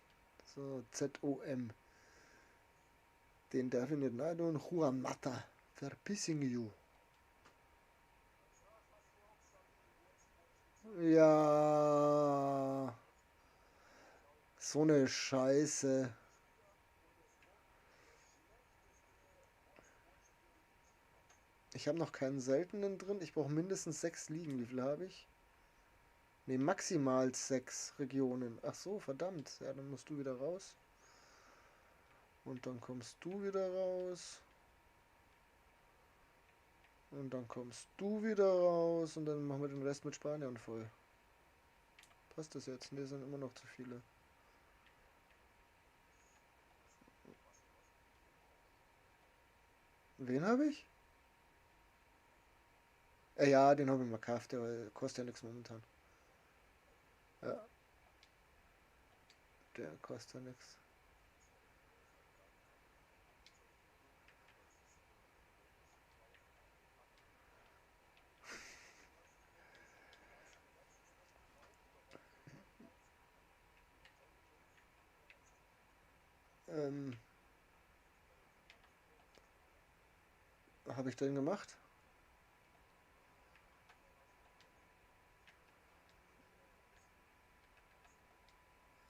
So, ZOM. Den darf ich nicht nein, Juan Mata. Verpissing you. Ja. So eine Scheiße. Ich habe noch keinen seltenen drin. Ich brauche mindestens 6 Ligen. Wie viel habe ich? Ne, maximal 6 Regionen. Ach so, verdammt. Ja, dann musst du wieder raus. Und dann kommst du wieder raus. Und dann kommst du wieder raus. Und dann machen wir den Rest mit Spaniern voll. Passt das jetzt? Ne, sind immer noch zu viele. Wen habe ich? Ja, den habe ich mal gekauft. Der kostet ja nichts momentan. Ja, der kostet ja nichts. Habe ich den gemacht?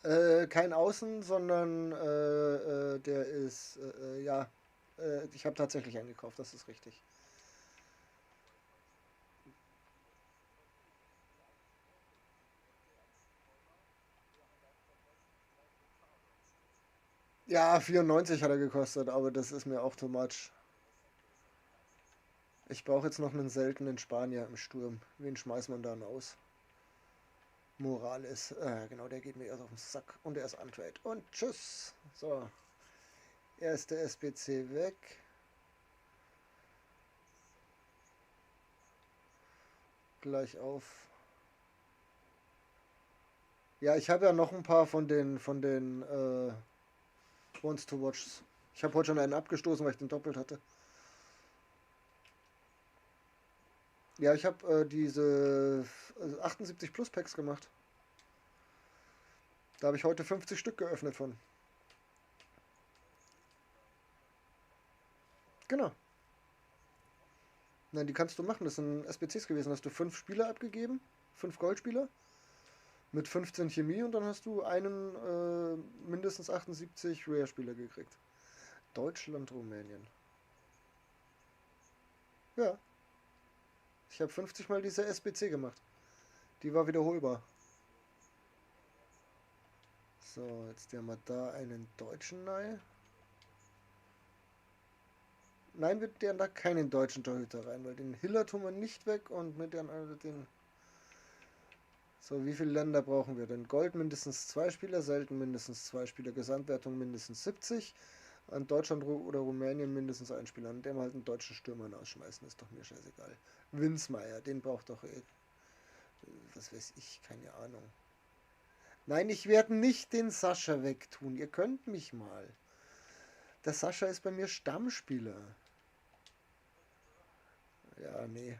Kein Außen, sondern der ist, ja, ich habe tatsächlich einen gekauft, das ist richtig. Ja, 94 hat er gekostet, aber das ist mir auch too much. Ich brauche jetzt noch einen seltenen Spanier im Sturm. Wen schmeißt man dann aus? Morales. Genau, der geht mir erst auf den Sack. Und er ist untrade. Und tschüss. So. Erste SBC weg. Gleich auf. Ja, ich habe ja noch ein paar von den Wants to Watchs. Ich habe heute schon einen abgestoßen, weil ich den doppelt hatte. Ja, ich habe diese 78 Plus Packs gemacht. Da habe ich heute 50 Stück geöffnet von. Genau. Nein, die kannst du machen. Das sind SBCs gewesen. Hast du 5 Spieler abgegeben, 5 Goldspieler mit 15 Chemie und dann hast du einen mindestens 78 Rare-Spieler gekriegt. Deutschland, Rumänien. Ja, ich habe 50 mal diese SBC gemacht. Die war wiederholbar. So, jetzt haben wir da einen Deutschen rein. Nein, wir deren da keinen deutschen Torhüter rein, weil den Hiller tun wir nicht weg und mit den. So, wie viele Länder brauchen wir denn? Gold mindestens 2 Spieler, selten mindestens 2 Spieler, Gesamtwertung mindestens 70. An Deutschland oder Rumänien mindestens 1 Spieler. An dem halt einen deutschen Stürmer ausschmeißen, ist doch mir scheißegal. Winsmeier, den braucht doch was weiß ich, keine Ahnung. Nein, ich werde nicht den Sascha wegtun. Ihr könnt mich mal. Der Sascha ist bei mir Stammspieler. Ja, nee.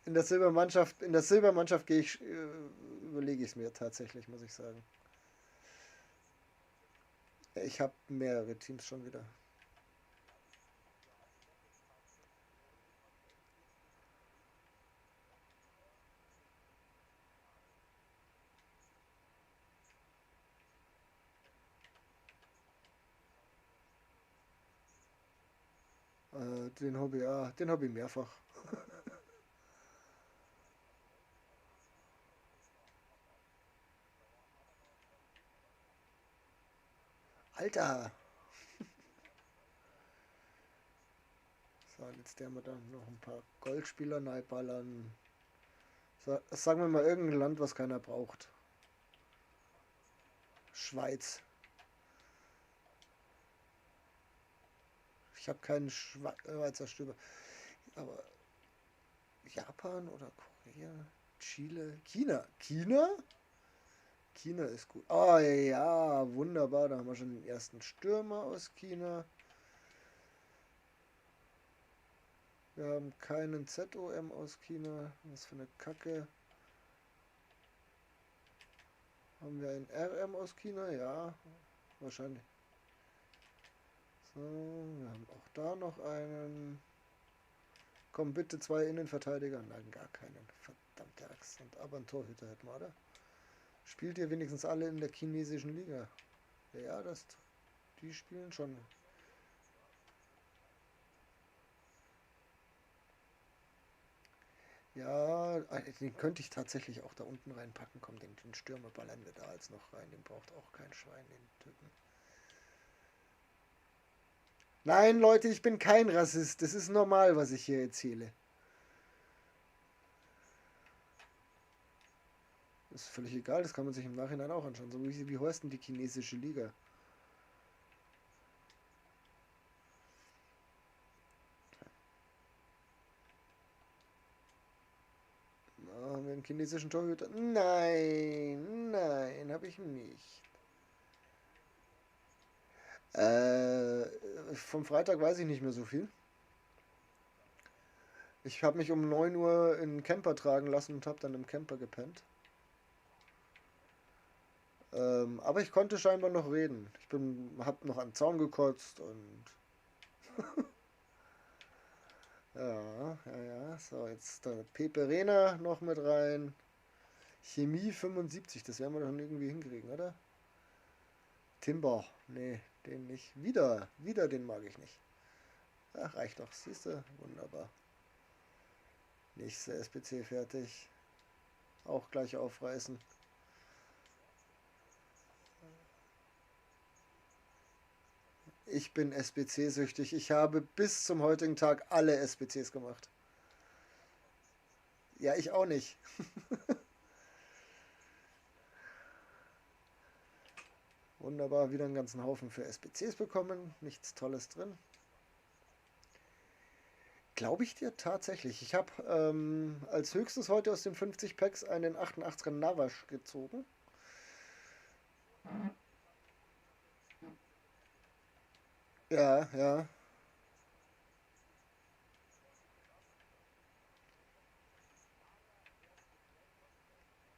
In der Silbermannschaft gehe ich, überlege ich es mir tatsächlich, muss ich sagen. Ich habe mehrere Teams schon wieder. Den habe ich mehrfach. Alter! So, jetzt haben wir dann noch ein paar Goldspieler neiballern. So, sagen wir mal irgendein Land, was keiner braucht. Schweiz. Ich habe keinen Schweizer Stürmer. Aber Japan oder Korea? Chile? China? China? China ist gut. Oh ja, wunderbar. Da haben wir schon den ersten Stürmer aus China. Wir haben keinen ZOM aus China. Was für eine Kacke. Haben wir einen RM aus China? Ja, wahrscheinlich. So, wir haben auch da noch einen. Komm, bitte 2 Innenverteidiger. Nein, gar keinen. Verdammte Axt. Und aber einen Torhüter hätten wir, oder? Spielt ihr wenigstens alle in der chinesischen Liga? Ja, die spielen schon. Ja, den könnte ich tatsächlich auch da unten reinpacken. Komm, den Stürmer ballern wir da jetzt noch rein. Den braucht auch kein Schwein, den Typen. Nein, Leute, ich bin kein Rassist. Das ist normal, was ich hier erzähle. Das ist völlig egal, das kann man sich im Nachhinein auch anschauen. So wie heißt denn die chinesische Liga? Haben wir einen chinesischen Torhüter? Nein, nein, habe ich nicht. Vom Freitag weiß ich nicht mehr so viel. Ich habe mich um 9 Uhr in einen Camper tragen lassen und habe dann im Camper gepennt. Aber ich konnte scheinbar noch reden. Hab noch am Zaun gekotzt und Ja, ja, ja. So, jetzt da Peperena noch mit rein. Chemie 75, das werden wir doch irgendwie hinkriegen, oder? Timber, nee, den nicht. Wieder den mag ich nicht. Ach, reicht doch, siehst du? Wunderbar. Nächste SPC fertig. Auch gleich aufreißen. Ich bin SBC-süchtig. Ich habe bis zum heutigen Tag alle SBCs gemacht. Ja, ich auch nicht. Wunderbar, wieder einen ganzen Haufen für SBCs bekommen. Nichts Tolles drin. Glaube ich dir tatsächlich. Ich habe als höchstes heute aus den 50 Packs einen 88er Navash gezogen. Ja, ja.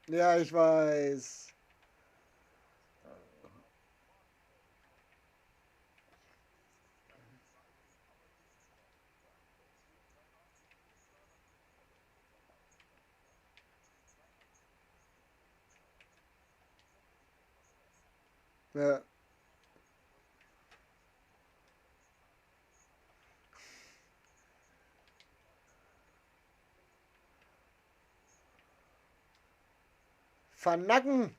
Ja, ich weiß. Ja. Vernacken!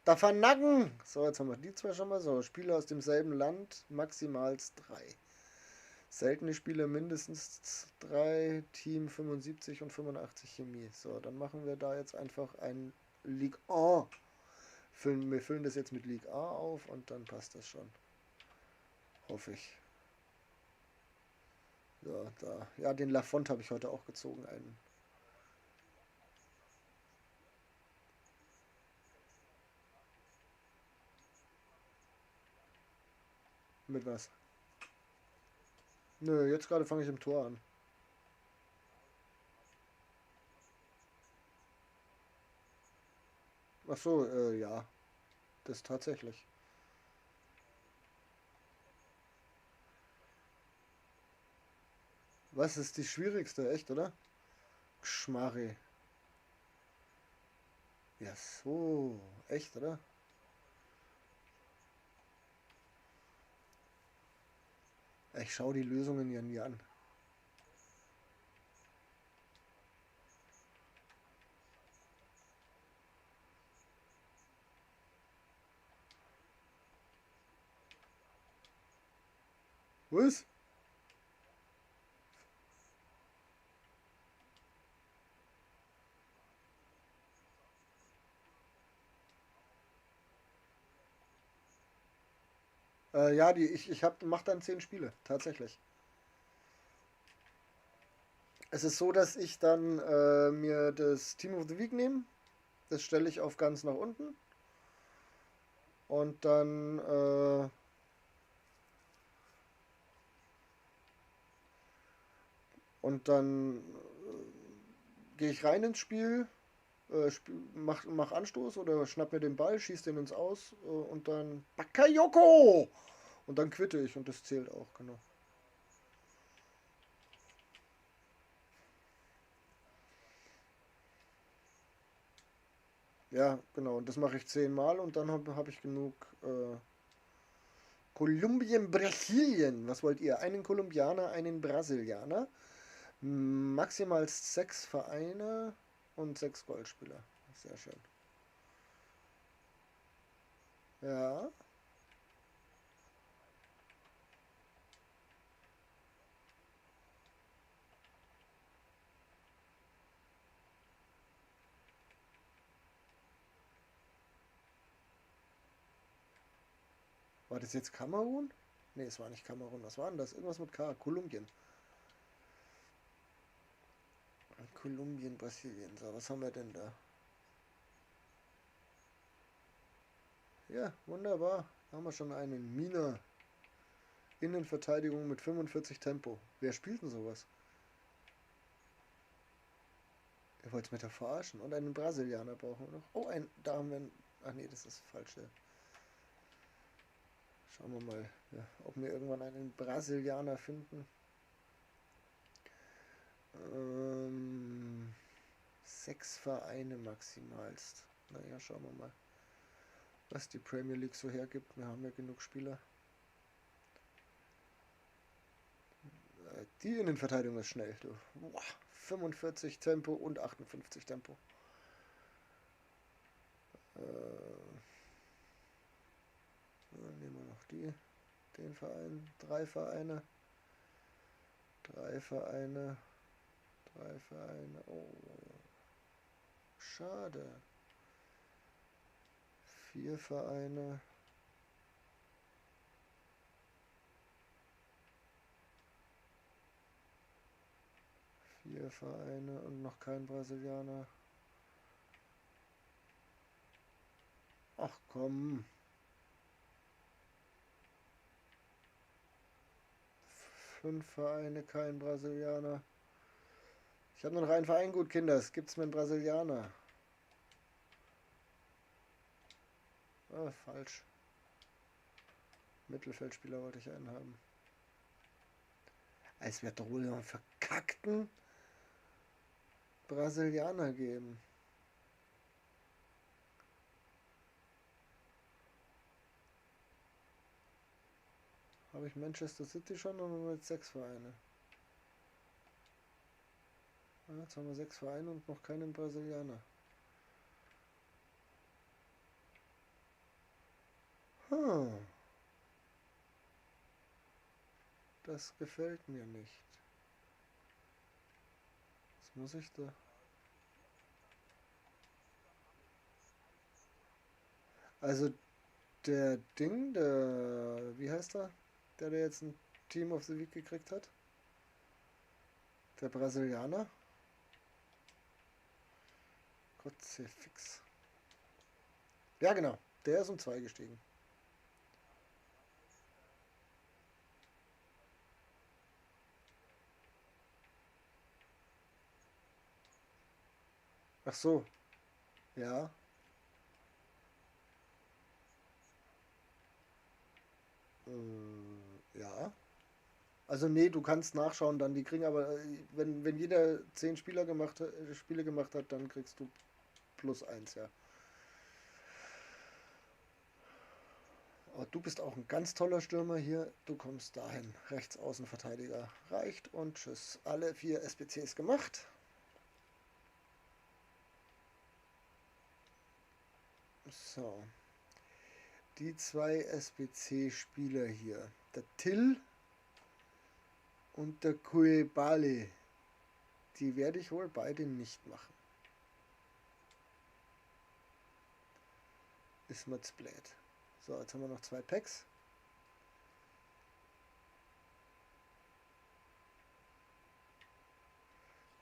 Da vernacken! So, jetzt haben wir die zwei schon mal. So, Spieler aus demselben Land, maximal 3. Seltene Spieler mindestens 3, Team 75 und 85 Chemie. So, dann machen wir da jetzt einfach ein Ligue 1. Wir füllen das jetzt mit Ligue A auf und dann passt das schon. Hoffe ich. So, da. Ja, den Lafont habe ich heute auch gezogen. Einen. Mit was? Nö, jetzt gerade fange ich im Tor an. Ach so, ja. Das tatsächlich. Was ist die schwierigste, echt, oder? Schmarre. Ja, so. Echt, oder? Ich schaue die Lösungen ja nie an. Was? Ja, mach dann 10 Spiele, tatsächlich. Es ist so, dass ich dann mir das Team of the Week nehme. Das stelle ich auf ganz nach unten. Und dann gehe ich rein ins Spiel, mach Anstoß oder schnapp mir den Ball, schieß den ins Aus und dann Bakayoko! Und dann quitte ich und das zählt auch, genau. Ja, genau. Und das mache ich 10 Mal und dann hab ich genug. Kolumbien, Brasilien. Was wollt ihr? Einen Kolumbianer, einen Brasilianer. Maximal 6 Vereine und 6 Goldspieler. Sehr schön. Ja. War das jetzt Kamerun? Ne, es war nicht Kamerun. Was war denn das? Irgendwas mit K. Kolumbien. Kolumbien, Brasilien. So, was haben wir denn da? Ja, wunderbar. Da haben wir schon einen Mina. Innenverteidigung mit 45 Tempo. Wer spielt denn sowas? Ihr wollt es mit der verarschen. Und einen Brasilianer brauchen wir noch. Oh, da haben wir einen. Ach nee, das ist falsch. Schauen wir mal, ja, ob wir irgendwann einen Brasilianer finden. 6 Vereine maximalst. Naja, schauen wir mal, was die Premier League so hergibt. Wir haben ja genug Spieler. Die Innenverteidigung ist schnell. Du. Boah, 45 Tempo und 58 Tempo. Dann nehmen wir noch den Verein. 3 Vereine. 3 Vereine. 3 Vereine. Oh. Schade. 4 Vereine. 4 Vereine und noch kein Brasilianer. Ach komm. 5 Vereine, kein Brasilianer. Ich habe nur noch einen Verein, gut, Kinders. Gibt's mir einen Brasilianer? Ah, falsch. Mittelfeldspieler wollte ich einen haben. Es wird doch wohl noch einen verkackten Brasilianer geben. Habe ich Manchester City schon oder nur jetzt 6 Vereine? Ja, jetzt haben wir 6 Vereine und noch keinen Brasilianer. Das gefällt mir nicht. Was muss ich da? Also wie heißt er? Der jetzt ein Team of the Week gekriegt hat? Der Brasilianer? Kruzifix. Ja, genau. Der ist um 2 gestiegen. Ach so. Ja. Ja. Also nee, du kannst nachschauen dann. Die kriegen aber, wenn jeder 10 Spiele gemacht hat, dann kriegst du +1, ja. Aber du bist auch ein ganz toller Stürmer hier. Du kommst dahin. Rechtsaußenverteidiger reicht und tschüss. Alle 4 SBCs gemacht. So. Die 2 SBC-Spieler hier. Der Till und der Koulibaly. Die werde ich wohl beide nicht machen. Ist mir zu blöd. So, jetzt haben wir noch 2 Packs.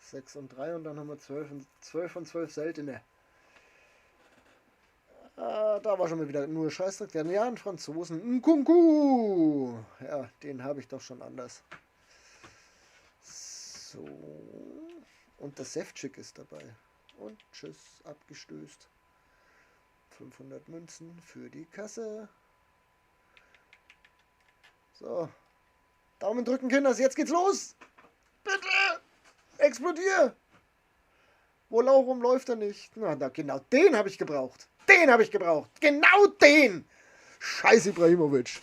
6 und 3 und dann haben wir 12 von 12 seltene. Da war schon mal wieder nur Scheißdreck. Ja, ein Franzosen. Ein Nkunku. Ja, den habe ich doch schon anders. So. Und der Sevcik ist dabei. Und tschüss, abgestößt. 500 Münzen für die Kasse. So. Daumen drücken, Kinders. Jetzt geht's los. Bitte. Explodier. Warum läuft er nicht? Na, genau den habe ich gebraucht. Den habe ich gebraucht. Genau den. Scheiß Ibrahimovic.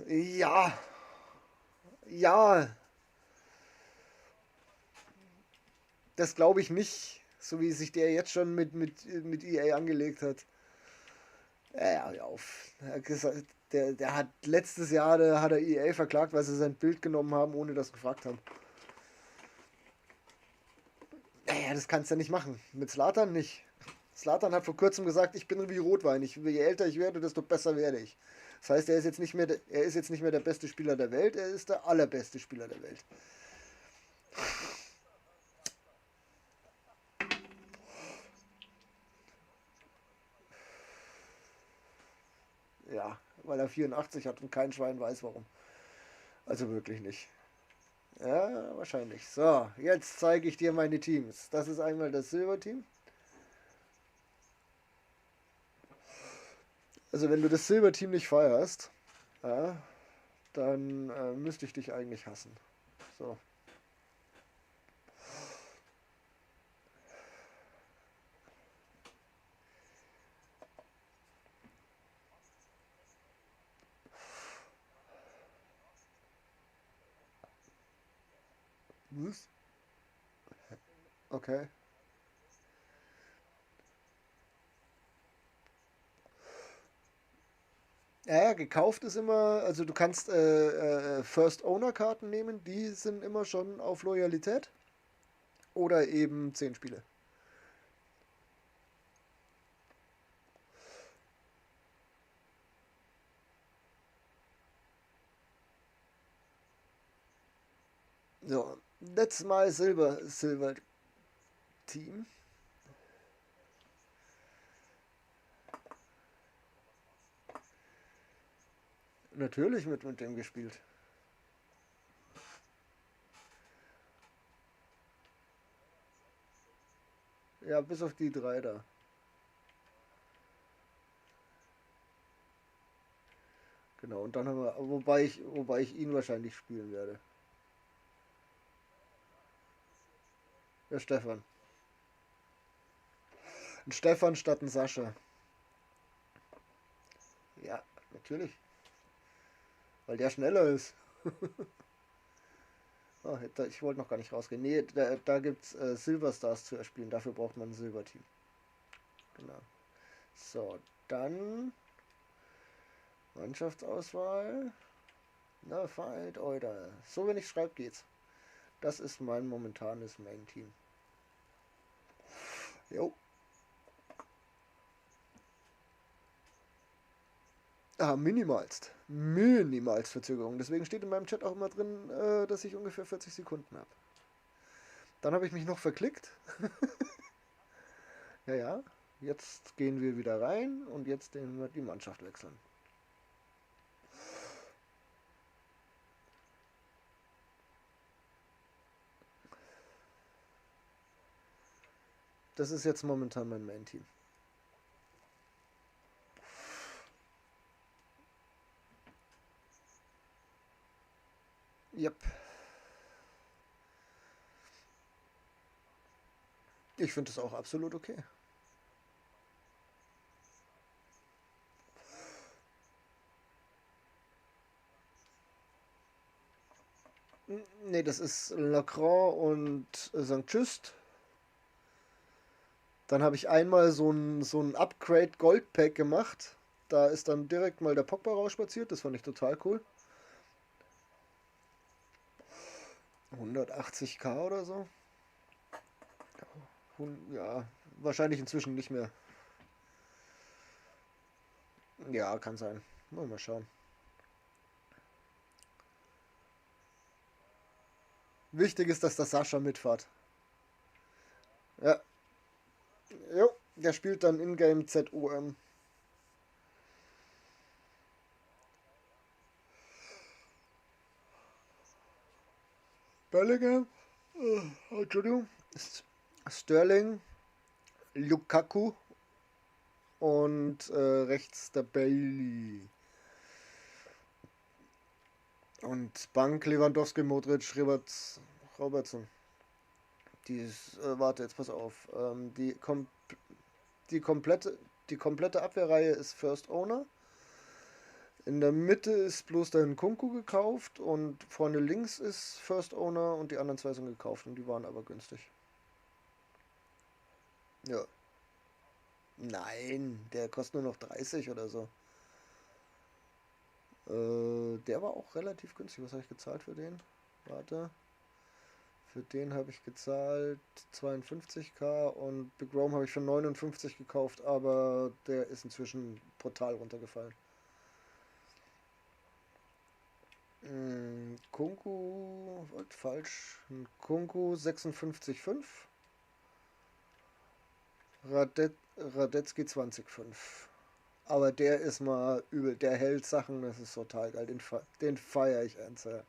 Ja. Ja. Das glaube ich nicht. So wie sich der jetzt schon mit EA angelegt hat. Ja, hör auf. Der hat letztes Jahr hat er EA verklagt, weil sie sein Bild genommen haben, ohne das gefragt haben. Naja, das kannst du ja nicht machen. Mit Zlatan nicht. Zlatan hat vor kurzem gesagt, ich bin wie Rotwein. Je älter ich werde, desto besser werde ich. Das heißt, er ist jetzt nicht mehr der beste Spieler der Welt, er ist der allerbeste Spieler der Welt. Ja, weil er 84 hat und kein Schwein weiß warum. Also wirklich nicht. Ja, wahrscheinlich. So, jetzt zeige ich dir meine Teams. Das ist einmal das Silberteam. Also wenn du das Silberteam nicht feierst, ja, dann müsste ich dich eigentlich hassen. So, Was? Okay. Ja, ja, gekauft ist immer, also du kannst First Owner Karten nehmen, die sind immer schon auf Loyalität. Oder eben 10 Spiele. So, letztes Mal Silber Team. Natürlich mit dem gespielt. Ja, bis auf die 3 da. Genau, und dann haben wir, wobei ich ihn wahrscheinlich spielen werde. Der Stefan. Ein Stefan statt ein Sascha. Ja, natürlich. Weil der schneller ist. Oh, ich wollte noch gar nicht rausgehen. Nee, da gibt es Silver Stars zu erspielen. Dafür braucht man ein Silberteam. Genau. So, dann Mannschaftsauswahl. Na, Fight, oder. So, wenn ich schreibe, geht's. Das ist mein momentanes Main-Team. Jo. Ah, minimalst. Minimalst Verzögerung. Deswegen steht in meinem Chat auch immer drin, dass ich ungefähr 40 Sekunden habe. Dann habe ich mich noch verklickt. Ja, ja. Jetzt gehen wir wieder rein und jetzt die Mannschaft wechseln. Das ist jetzt momentan mein Main-Team. Yep. Ich finde es auch absolut okay. Ne, das ist Lacroix und St. Just. Dann habe ich einmal so ein Upgrade Gold Pack gemacht. Da ist dann direkt mal der Pogba rausspaziert. Das fand ich total cool. 180k oder so. Ja, wahrscheinlich inzwischen nicht mehr. Ja, kann sein. Mal schauen. Wichtig ist, dass der Sascha mitfahrt. Ja. Jo, der spielt dann Ingame ZOM. Bellingham. Entschuldigung. Sterling. Lukaku. Und rechts der Bailey. Und Bank, Lewandowski, Modric, Robertson. Warte, jetzt pass auf. Die komplette Abwehrreihe ist First Owner. In der Mitte ist bloß der Nkunku gekauft und vorne links ist First Owner und die anderen 2 sind gekauft und die waren aber günstig. Ja. Nein, der kostet nur noch 30 oder so. Der war auch relativ günstig. Was habe ich gezahlt für den? Warte. Für den habe ich gezahlt 52k und Big Rome habe ich für 59 gekauft, aber der ist inzwischen brutal runtergefallen. Kunku, falsch. Kunku 56,5. Radetzky 20,5. Aber der ist mal übel. Der hält Sachen, das ist total geil. Den feiere ich ernsthaft.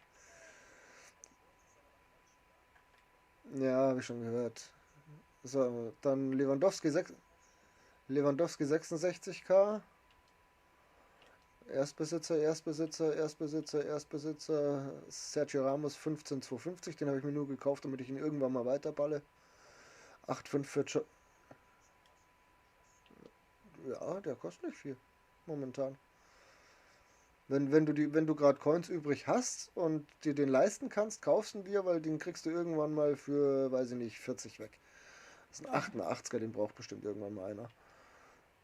Ja, habe ich schon gehört. So, dann Lewandowski 66k. Erstbesitzer. Sergio Ramos 15,250. Den habe ich mir nur gekauft, damit ich ihn irgendwann mal weiterballe. 8,5 für Ja, der kostet nicht viel. Momentan. Wenn du gerade Coins übrig hast und dir den leisten kannst, kaufst du ihn dir, weil den kriegst du irgendwann mal für, weiß ich nicht, 40 weg. Das ist ein 88er, den braucht bestimmt irgendwann mal einer.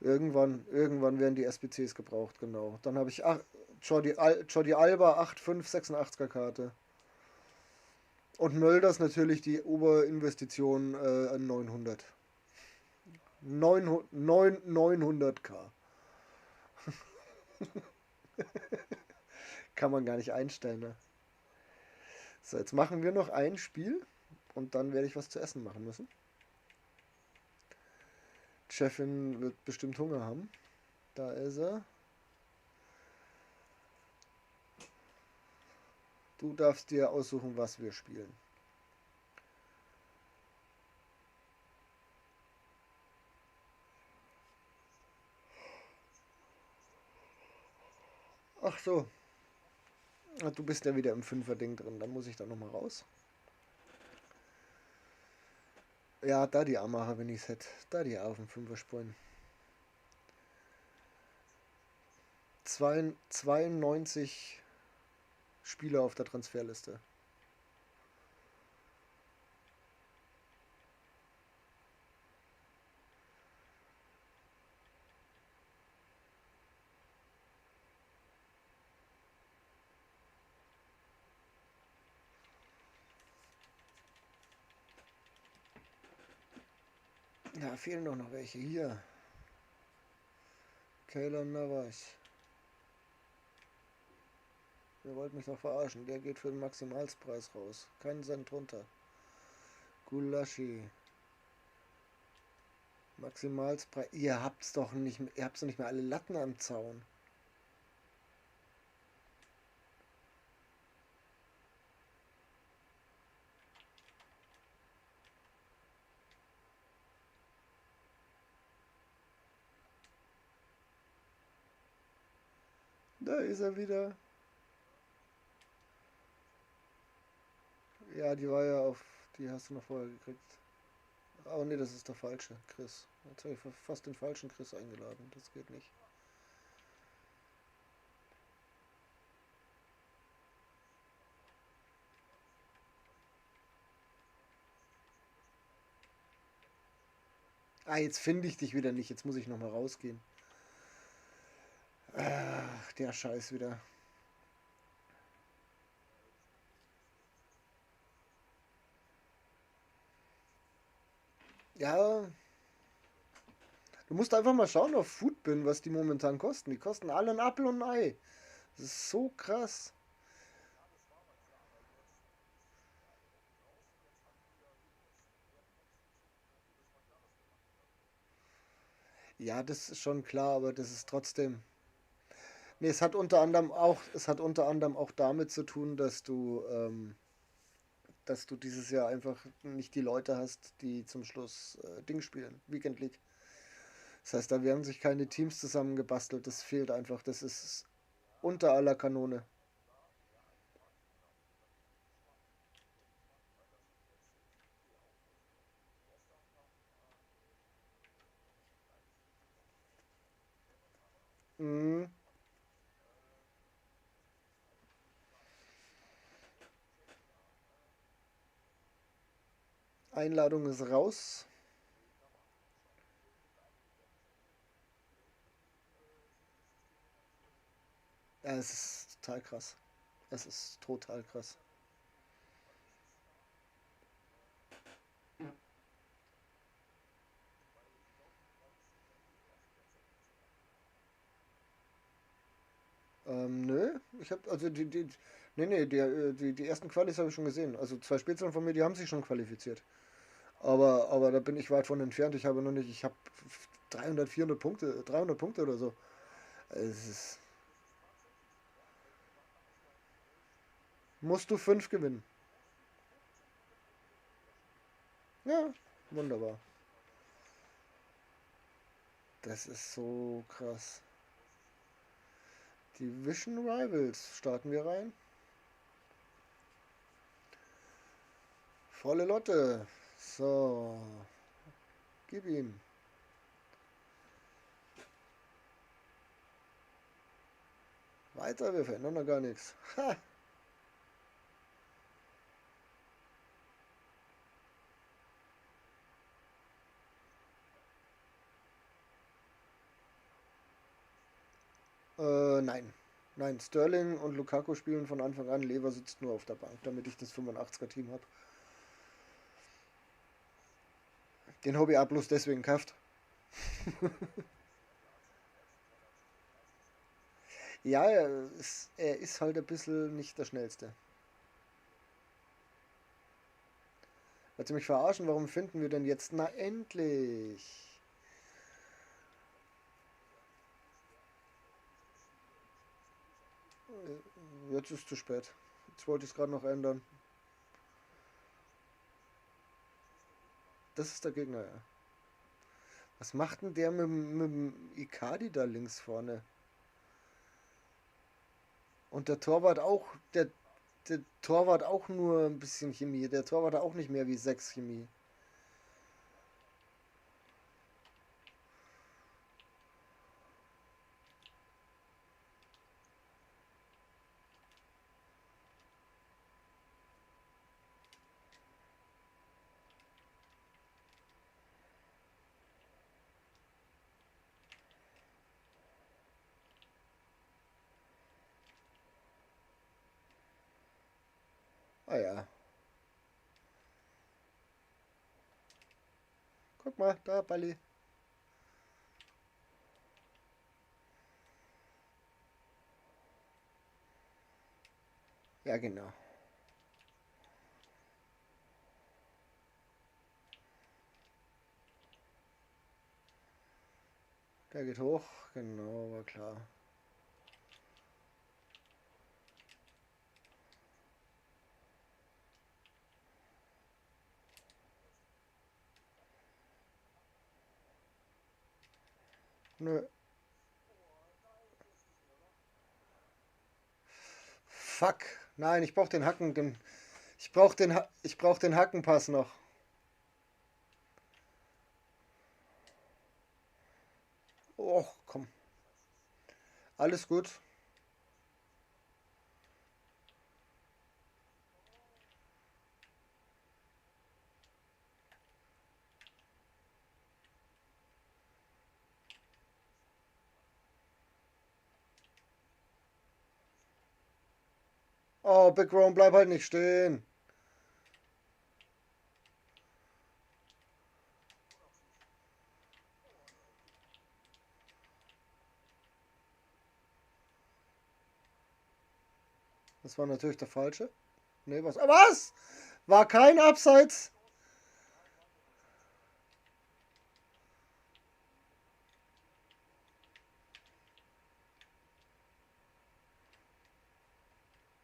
Irgendwann werden die SBCs gebraucht, genau. Dann habe ich Jordi Alba 85 86er Karte. Und Mölders natürlich die Oberinvestition 900. 900k. Kann man gar nicht einstellen, ne? So, jetzt machen wir noch ein Spiel und dann werde ich was zu essen machen müssen. Die Chefin wird bestimmt Hunger haben. Da ist er. Du darfst dir aussuchen, was wir spielen. Ach so. Du bist ja wieder im Fünfer-Ding drin. Dann muss ich da nochmal raus. Ja, da die Amacher, wenn ich es hätte. Da die auf dem Fünfer spielen. 92 Spieler auf der Transferliste. Ja, fehlen doch noch welche. Hier. Keylor Navas. Ihr wollt mich doch verarschen. Der geht für den Maximalpreis raus. Keinen Cent drunter. Gulaschi. Maximalpreis. Ihr habt's doch nicht mehr alle Latten am Zaun. Da ist er wieder. Ja, die war ja auf. Die hast du noch vorher gekriegt. Oh ne, das ist der falsche Chris. Jetzt habe ich fast den falschen Chris eingeladen. Das geht nicht. Ah, jetzt finde ich dich wieder nicht. Jetzt muss ich nochmal rausgehen. Ach, der Scheiß wieder. Ja, du musst einfach mal schauen auf Foodbin, was die momentan kosten. Die kosten alle ein Apfel und ein Ei. Das ist so krass. Ja, das ist schon klar, aber das ist trotzdem. Nee, es hat unter anderem auch damit zu tun, dass du dieses Jahr einfach nicht die Leute hast, die zum Schluss Ding spielen, Weekend League. Das heißt, da werden sich keine Teams zusammengebastelt. Das fehlt einfach. Das ist unter aller Kanone. Mhm. Einladung ist raus. Ja, es ist total krass. Es ist total krass. Nö, ich habe also nee, die ersten Qualis habe ich schon gesehen. Also zwei Spätzle von mir, die haben sich schon qualifiziert. Aber da bin ich weit von entfernt. Ich habe noch nicht, ich habe 300, 400 Punkte, 300 Punkte oder so. Es ist, musst du 5 gewinnen. Ja, wunderbar. Das ist so krass. Division Rivals starten wir rein. Volle Lotte. So, gib ihm. Weiter, wir verändern noch gar nichts. Ha! Nein. Nein, Sterling und Lukaku spielen von Anfang an. Lever sitzt nur auf der Bank, damit ich das 85er-Team habe. Den Hobby A bloß deswegen kauft. Ja, er ist halt ein bisschen nicht der Schnellste. Wollt ihr mich verarschen? Warum finden wir denn jetzt? Na endlich! Jetzt ist zu spät. Jetzt wollte ich es gerade noch ändern. Das ist der Gegner, ja. Was macht denn der mit dem Icardi da links vorne? Und der Torwart auch, der Torwart auch nur ein bisschen Chemie. Der Torwart auch nicht mehr wie 6 Chemie. Ah ja. Guck mal, da, Balli. Ja, genau. Der geht hoch. Genau, war klar. Nö. Fuck. Nein, ich brauch den Hacken. Ich brauch den Hackenpass noch. Och, komm. Alles gut. Oh, Big Ron, bleib halt nicht stehen. Das war natürlich der falsche. Nee, was? Was? War kein Abseits?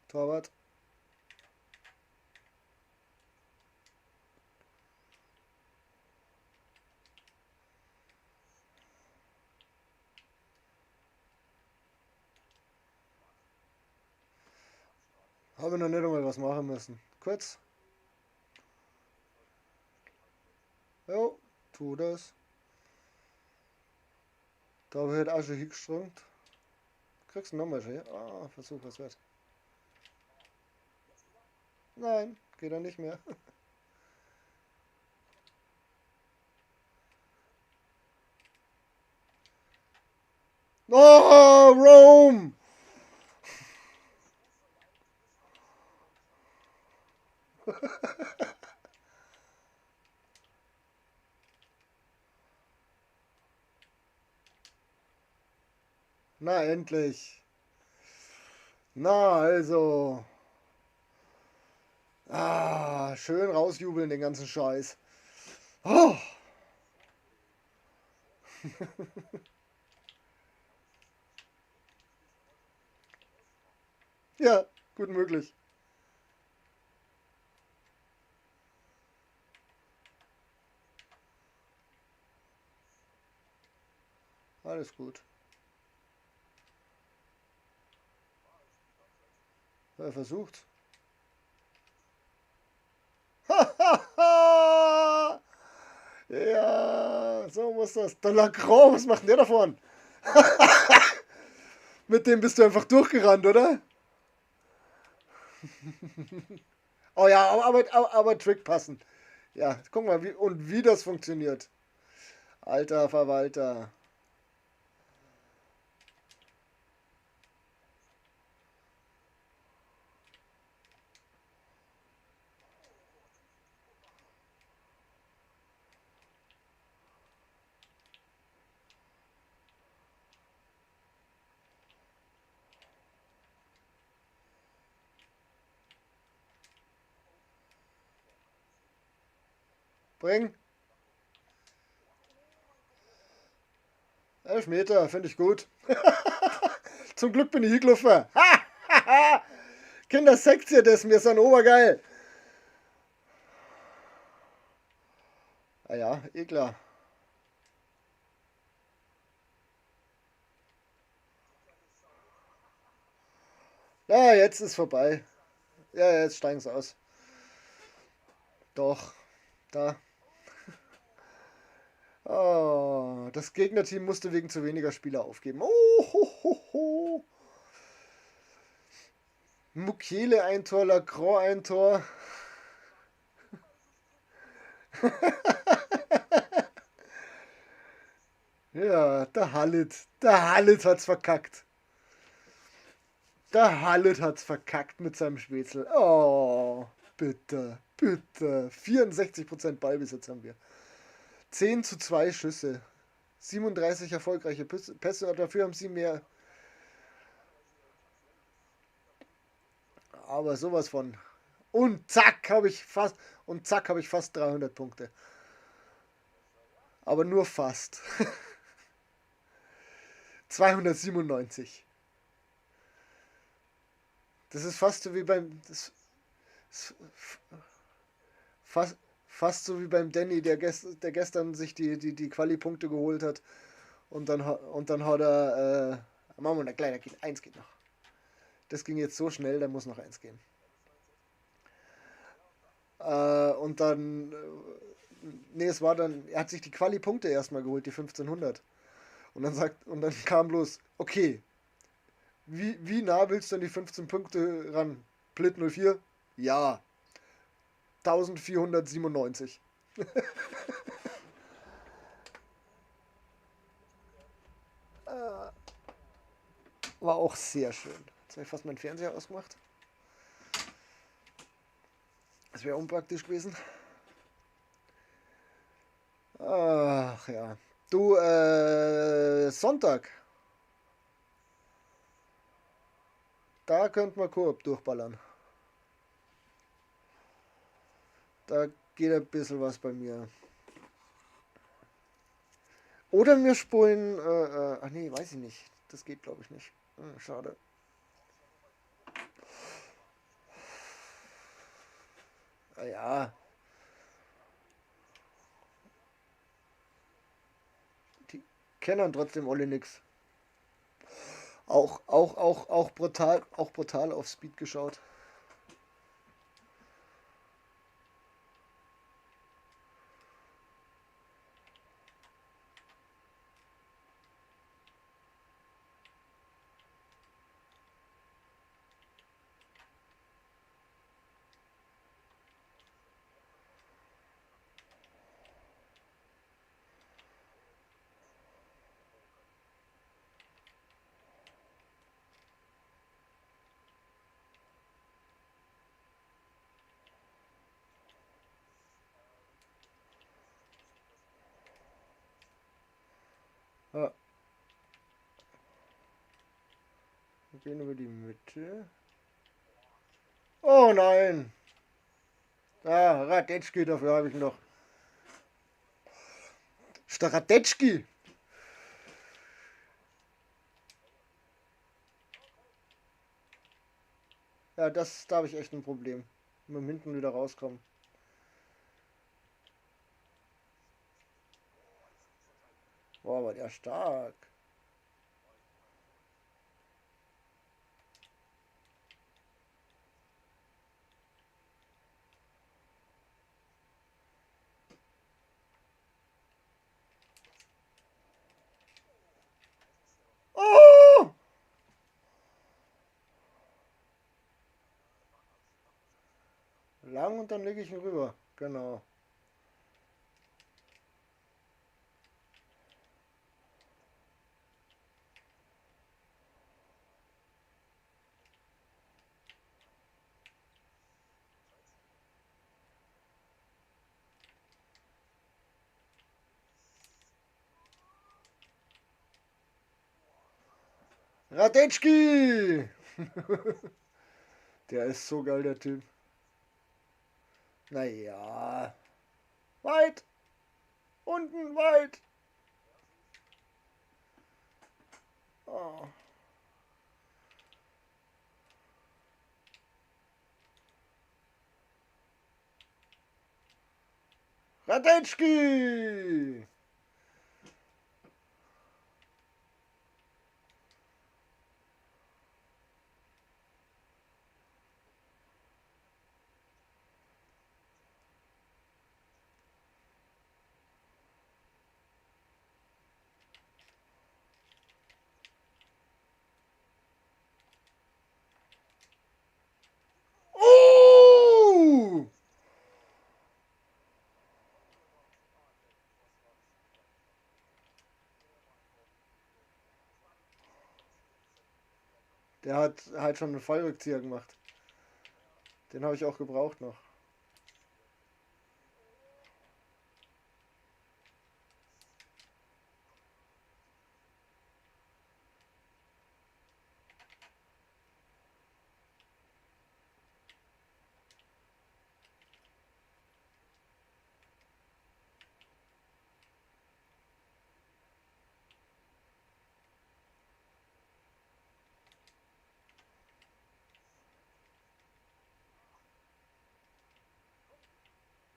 Torwart. Habe noch nicht einmal was machen müssen. Kurz. Jo, tu das. Da habe ich halt auch schon hingeströmt. Kriegst du nochmal schon? Ah, Versuch, was wird. Nein, geht er nicht mehr. Oh, Rome! Na, endlich. Na, also. Ah, schön rausjubeln den ganzen Scheiß. Oh. Ja, gut möglich. Alles gut. Er versucht. Ja, so muss das. Der Lacroix, was macht denn der davon? Mit dem bist du einfach durchgerannt, oder? Oh ja, aber Trick passen. Ja, guck mal, wie das funktioniert. Alter Verwalter. Bring. 11 Meter, finde ich gut. Zum Glück bin ich hier gelaufen. Kinder, seht ihr das? Wir sind obergeil. Ah ja, eh klar. Ja, jetzt ist vorbei. Ja, jetzt steigen sie aus. Doch, da. Oh, das Gegnerteam musste wegen zu weniger Spieler aufgeben. Oh, ho, ho, ho. Mukiele ein Tor, Lacroix ein Tor. Ja, der Hallet hat's verkackt. Der Hallet hat's verkackt mit seinem Spätzle. Oh, bitte, bitte. 64% Ballbesitz haben wir. 10:2 Schüsse. 37 erfolgreiche Pässe. Dafür haben sie mehr. Aber sowas von. Und zack, habe ich fast 300 Punkte. Aber nur fast. 297. Das ist fast so wie beim. Ist fast so wie beim Danny, der gestern sich die Quali-Punkte geholt hat. Und dann hat er. Machen wir eine kleine, eins geht noch. Das ging jetzt so schnell, da muss noch eins gehen. Und dann. Nee, es war dann. Er hat sich die Quali-Punkte erstmal geholt, die 1500. Und dann kam bloß, okay, wie nah willst du an die 15 Punkte ran? Split 04? Ja. 1497. War auch sehr schön. Jetzt habe ich fast meinen Fernseher ausgemacht. Das wäre unpraktisch gewesen. Ach ja. Du, Sonntag. Da könnte man Koop durchballern. Da geht ein bisschen was bei mir. Oder wir spulen. Ach nee, weiß ich nicht. Das geht glaube ich nicht. Schade. Ja. Die kennen trotzdem alle nix. Auch brutal auf Speed geschaut. Ja. Wir gehen über die Mitte. Oh nein! Ah, Radetschki, dafür habe ich noch. Staradetschki! Ja, da habe ich echt ein Problem. Mit dem hinten wieder rauskommen. Boah, war der stark. Oh! Lang und dann lege ich ihn rüber. Genau. Radetzky! Der ist so geil, der Typ. Naja. Weit! Unten weit! Oh. Radetzky! Oh! Der hat halt schon einen Fallrückzieher gemacht. Den habe ich auch gebraucht noch.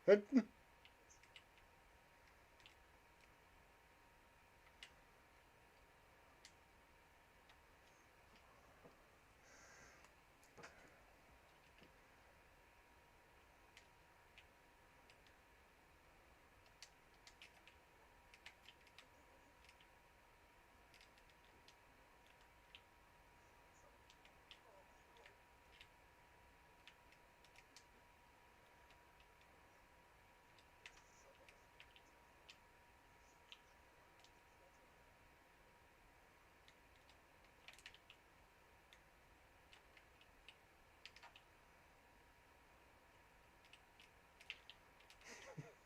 Hinten.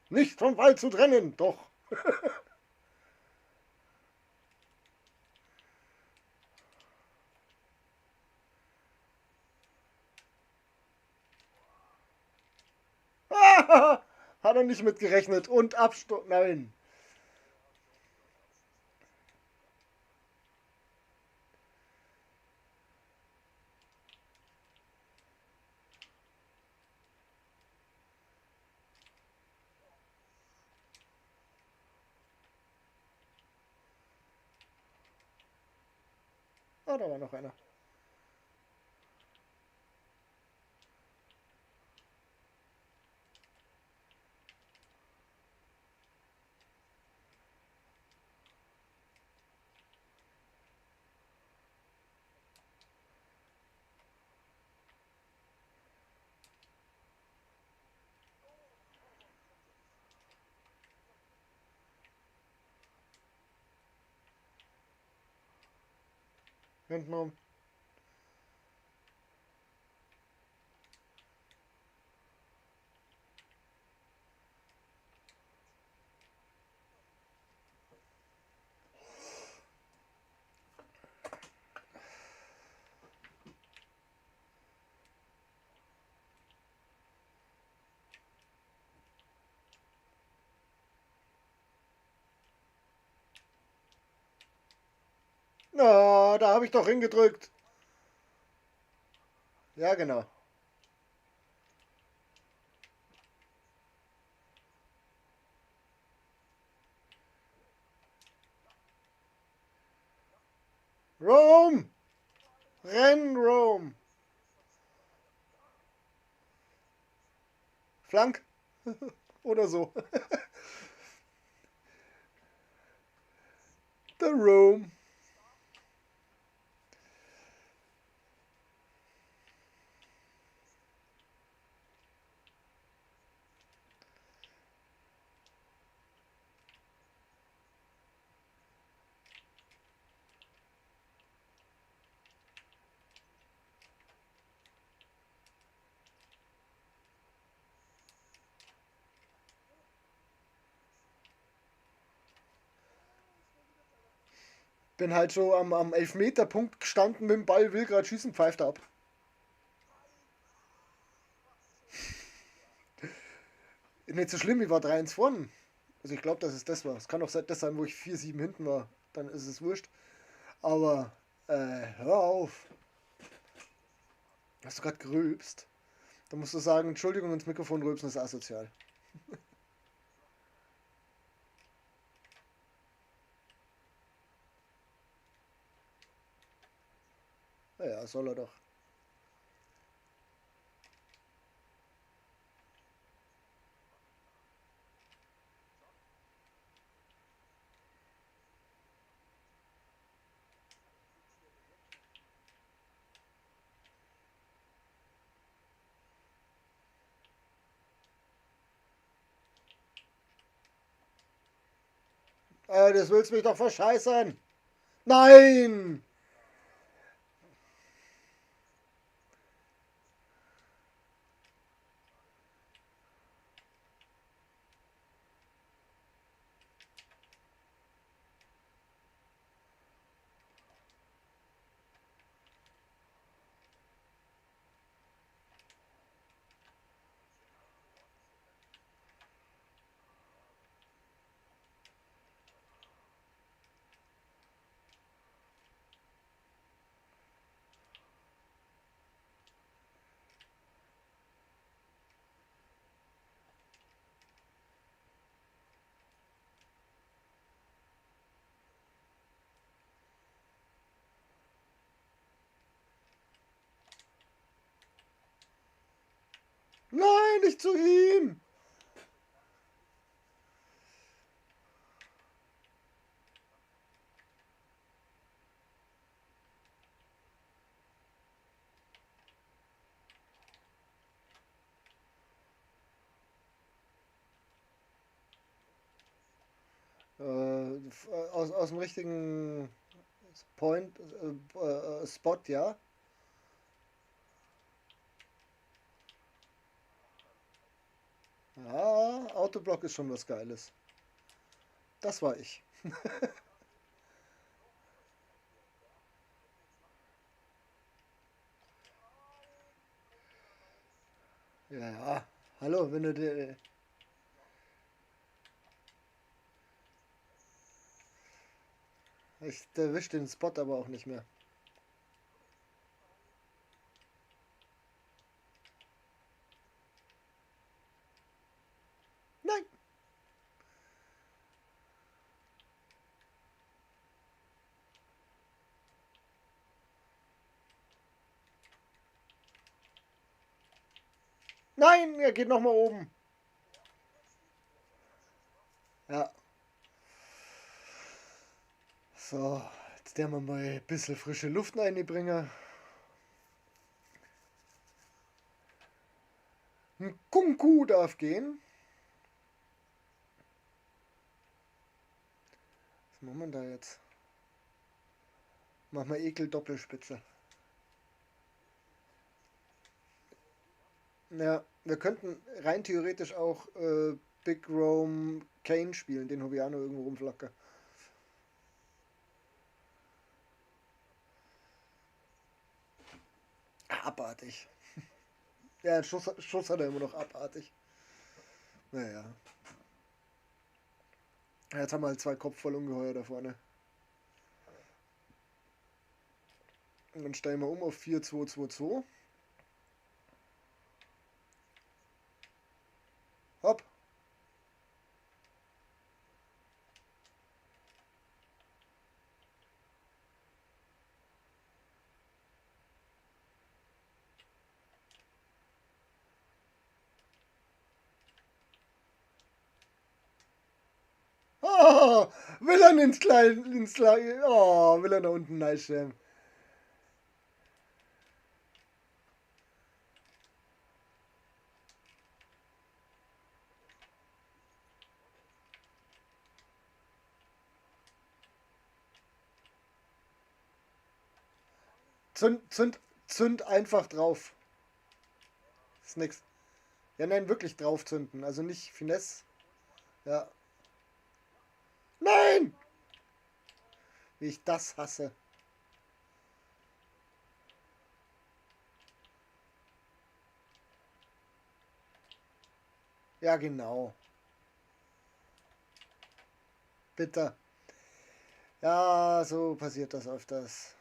Nicht vom Ball zu trennen, doch. Hat er nicht mitgerechnet. Und Abstoß. Nein. Ah, da war noch einer. Hintenrum. Na, da habe ich doch hingedrückt. Ja, genau. Rome! Renn, Rome! Flank? Oder so. The Rome. Bin halt schon am Elfmeterpunkt gestanden mit dem Ball, will gerade schießen, pfeift ab. Nicht so schlimm, ich war 3-1 vorn. Also ich glaube, dass es das war. Es kann auch das sein, wo ich 4-7 hinten war. Dann ist es wurscht. Aber, hör auf. Hast du gerade gerülpst? Da musst du sagen, Entschuldigung, ins Mikrofon rülpsen ist asozial. Naja, soll er doch. Das willst mich doch verscheißern. Nein! Nein, nicht zu ihm! Aus dem richtigen Point, Spot, ja. Ja, Autoblock ist schon was Geiles. Das war ich. Ja, ja. Hallo, wenn du dir. Ich erwisch den Spot aber auch nicht mehr. Nein! Nein, er geht nochmal oben. Ja. So, jetzt der mal ein bisschen frische Luft reinbringen. Ein Kunku darf gehen. Was machen wir da jetzt? Machen wir Ekel Doppelspitze. Ja, wir könnten rein theoretisch auch Big Rome Kane spielen, den habe ich auch noch irgendwo rumflacker. Abartig. Ja, Schuss hat er immer noch abartig. Naja. Jetzt haben wir halt zwei Kopfballungeheuer da vorne. Und dann stellen wir um auf 4-2-2-2. Hopp. Oh, will er will er da unten reinstellen. Zünd einfach drauf. Ist nix. Ja, nein, wirklich drauf zünden. Also nicht Finesse. Ja. Nein! Wie ich das hasse. Ja, genau. Bitte. Ja, so passiert das öfters.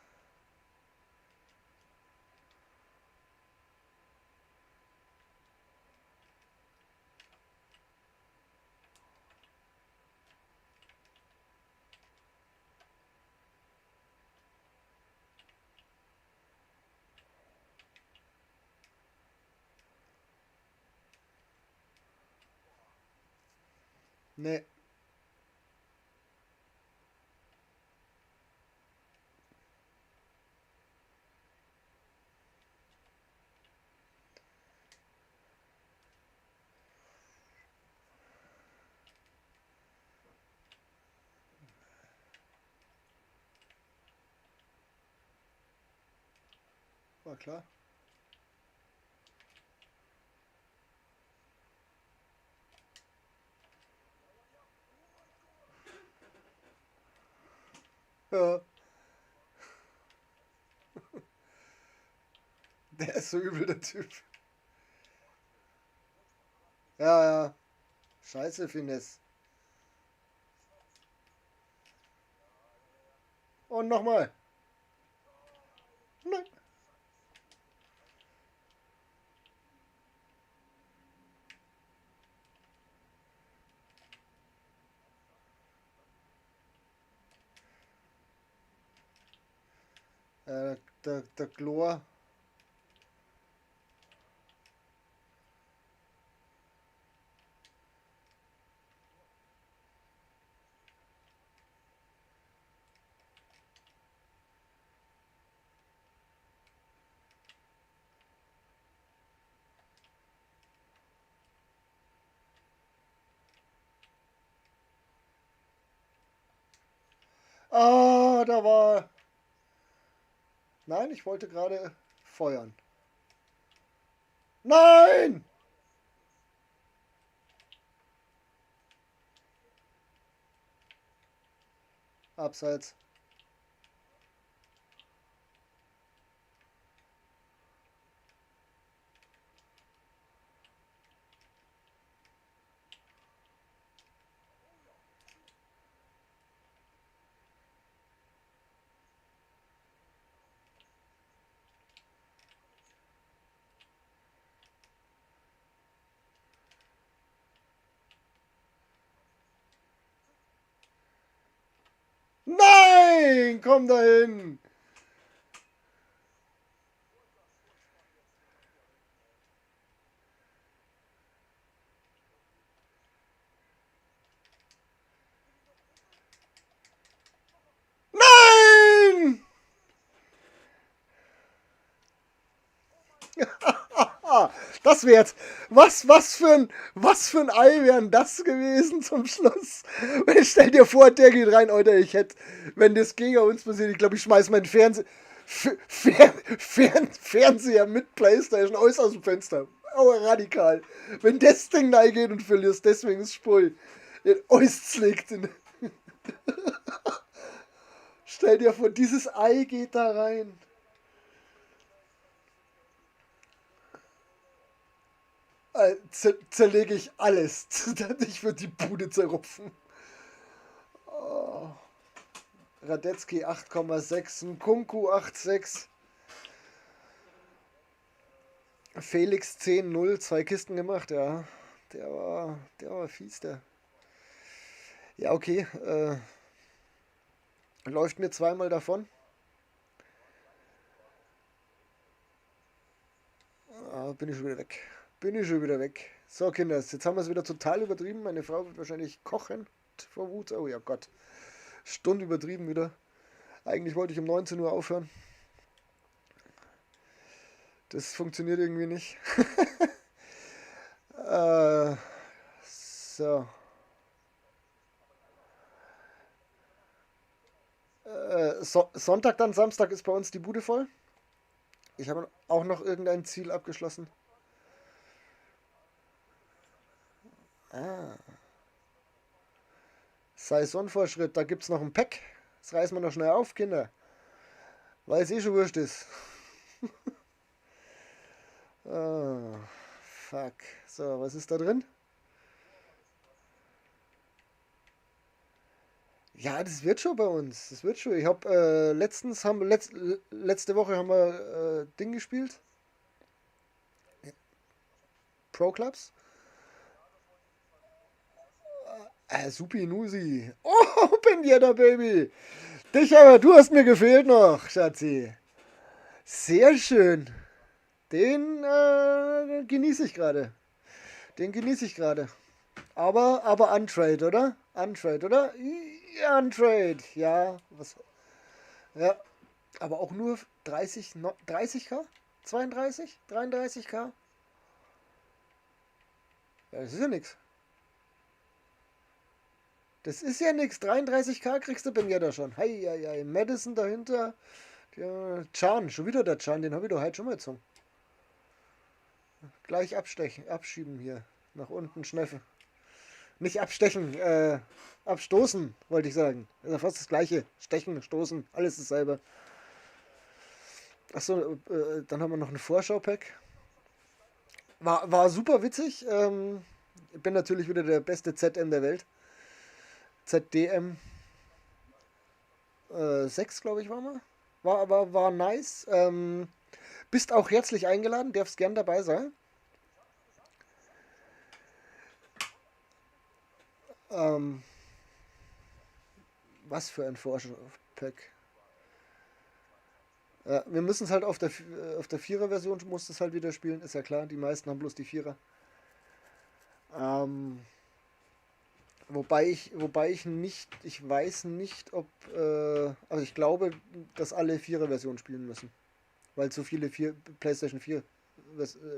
Nee. War klar. Ja. Der ist so übel, der Typ. Ja, ja. Scheiße, Finesse. Und nochmal. Nein. Der Chlor. Ah, da war. Nein, ich wollte gerade feuern. Nein! Abseits. Nein! Komm dahin! Nein! Das wäre jetzt. Was für ein Ei wären das gewesen zum Schluss? Stell dir vor, der geht rein, Alter, ich hätte, wenn das gegen uns passiert, ich glaube, ich schmeiß meinen Fernseher mit Playstation aus dem Fenster. Aber radikal. Wenn das Ding reingeht und verlierst, deswegen ist Spul. Alles liegt. Stell dir vor, dieses Ei geht da rein. Zerlege ich alles. Ich würde die Bude zerrupfen. Oh. Radetzky 8,6, Nkunku 8,6. Felix 10,0, 2 Kisten gemacht, ja. Der war fies, der. Ja, okay. Läuft mir zweimal davon. Ah, bin ich schon wieder weg. Bin ich schon wieder weg. So, Kinders, jetzt haben wir es wieder total übertrieben. Meine Frau wird wahrscheinlich kochen vor Wut. Oh ja Gott. Stunde übertrieben wieder. Eigentlich wollte ich um 19 Uhr aufhören. Das funktioniert irgendwie nicht. So. Sonntag dann, Samstag ist bei uns die Bude voll. Ich habe auch noch irgendein Ziel abgeschlossen. Ah. Saisonvorschritt, da gibt es noch ein Pack. Das reißen wir noch schnell auf, Kinder. Weil es eh schon wurscht ist. Ah, fuck. So, was ist da drin? Ja, das wird schon bei uns. Das wird schon. Ich habe letzte Woche haben wir Ding gespielt. Pro Clubs. Supi Nusi. Oh, Pinata Baby. Dich aber, du hast mir gefehlt noch, Schatzi. Sehr schön. Den genieße ich gerade. Den genieße ich gerade. Aber Untrade, oder? Untrade, oder? Ja, Untrade. Ja, was? Ja. Aber auch nur 30k? 32? 33k? Ja, das ist ja nix. Das ist ja nix. 33k kriegst du bei mir da schon. Hei, hei, hei. Madison dahinter. Ja, Chan, schon wieder der Chan. Den habe ich doch heute schon mal gezogen. Gleich abstechen, abschieben hier. Nach unten, Schneffe. Nicht abstechen, abstoßen, wollte ich sagen. Das ist ja fast das gleiche. Stechen, stoßen, alles dasselbe. Achso, dann haben wir noch ein Vorschau-Pack. War super witzig. Ich bin natürlich wieder der beste ZM der Welt. ZDM 6, glaube ich, waren wir. War nice. Bist auch herzlich eingeladen, darfst gern dabei sein. Was für ein Vorschau-Pack. Ja, wir müssen es halt auf der Vierer-Version, muss es halt wieder spielen, ist ja klar. Die meisten haben bloß die Vierer. Wobei ich nicht, ich weiß nicht, ob, also ich glaube, dass alle Vierer-Version spielen müssen. Weil so viele PlayStation 4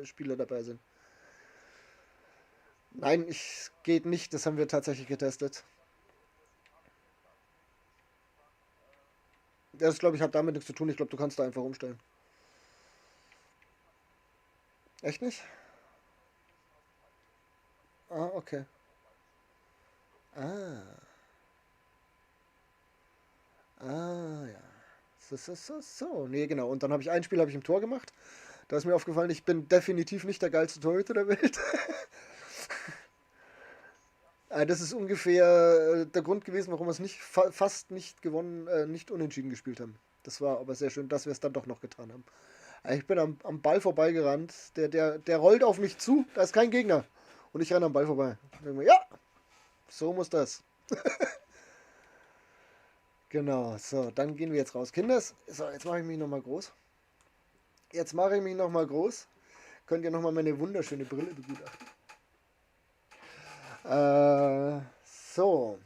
Spieler dabei sind. Nein, geht nicht, das haben wir tatsächlich getestet. Das, glaube ich, hat damit nichts zu tun. Ich glaube, du kannst da einfach umstellen. Echt nicht? Ah, okay. Ah. Ah, ja. So. Nee, genau. Und dann habe ich ein Spiel im Tor gemacht. Da ist mir aufgefallen, ich bin definitiv nicht der geilste Torhüter der Welt. Das ist ungefähr der Grund gewesen, warum wir es nicht fast nicht gewonnen, nicht unentschieden gespielt haben. Das war aber sehr schön, dass wir es dann doch noch getan haben. Ich bin am Ball vorbeigerannt. Der rollt auf mich zu. Da ist kein Gegner. Und ich renne am Ball vorbei. Ja, so muss das. Genau, so, dann gehen wir jetzt raus. Kinders, so, jetzt mache ich mich nochmal groß. Könnt ihr nochmal meine wunderschöne Brille begutachten. So,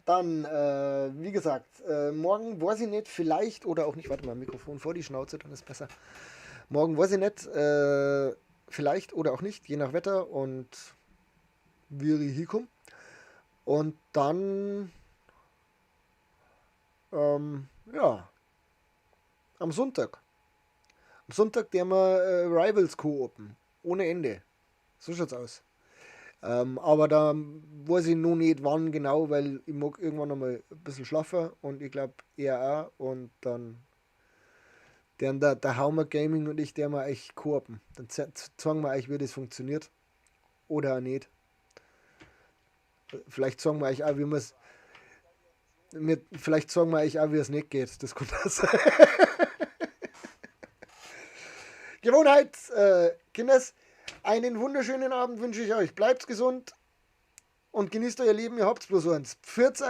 dann, wie gesagt, morgen weiß ich nicht, vielleicht oder auch nicht, warte mal, Mikrofon vor die Schnauze, dann ist besser. Morgen weiß ich nicht, vielleicht oder auch nicht, je nach Wetter und wie ich hinkomme. Und dann, ja, am Sonntag. Am Sonntag der wir Rivals co-open. Ohne Ende. So schaut's aus. Aber da weiß ich noch nicht wann genau, weil ich mag irgendwann nochmal ein bisschen schlafen und ich glaube er auch. Und dann der Haumer Gaming und ich, der mal echt co-open. Dann zeigen wir euch, wie das funktioniert. Oder auch nicht. Vielleicht sagen wir euch auch, wie es nicht geht. Das kommt aus. Gewohnheit, Kinders, einen wunderschönen Abend wünsche ich euch. Bleibt gesund und genießt euer Leben. Ihr habt's bloß eins. Pfiat's euch.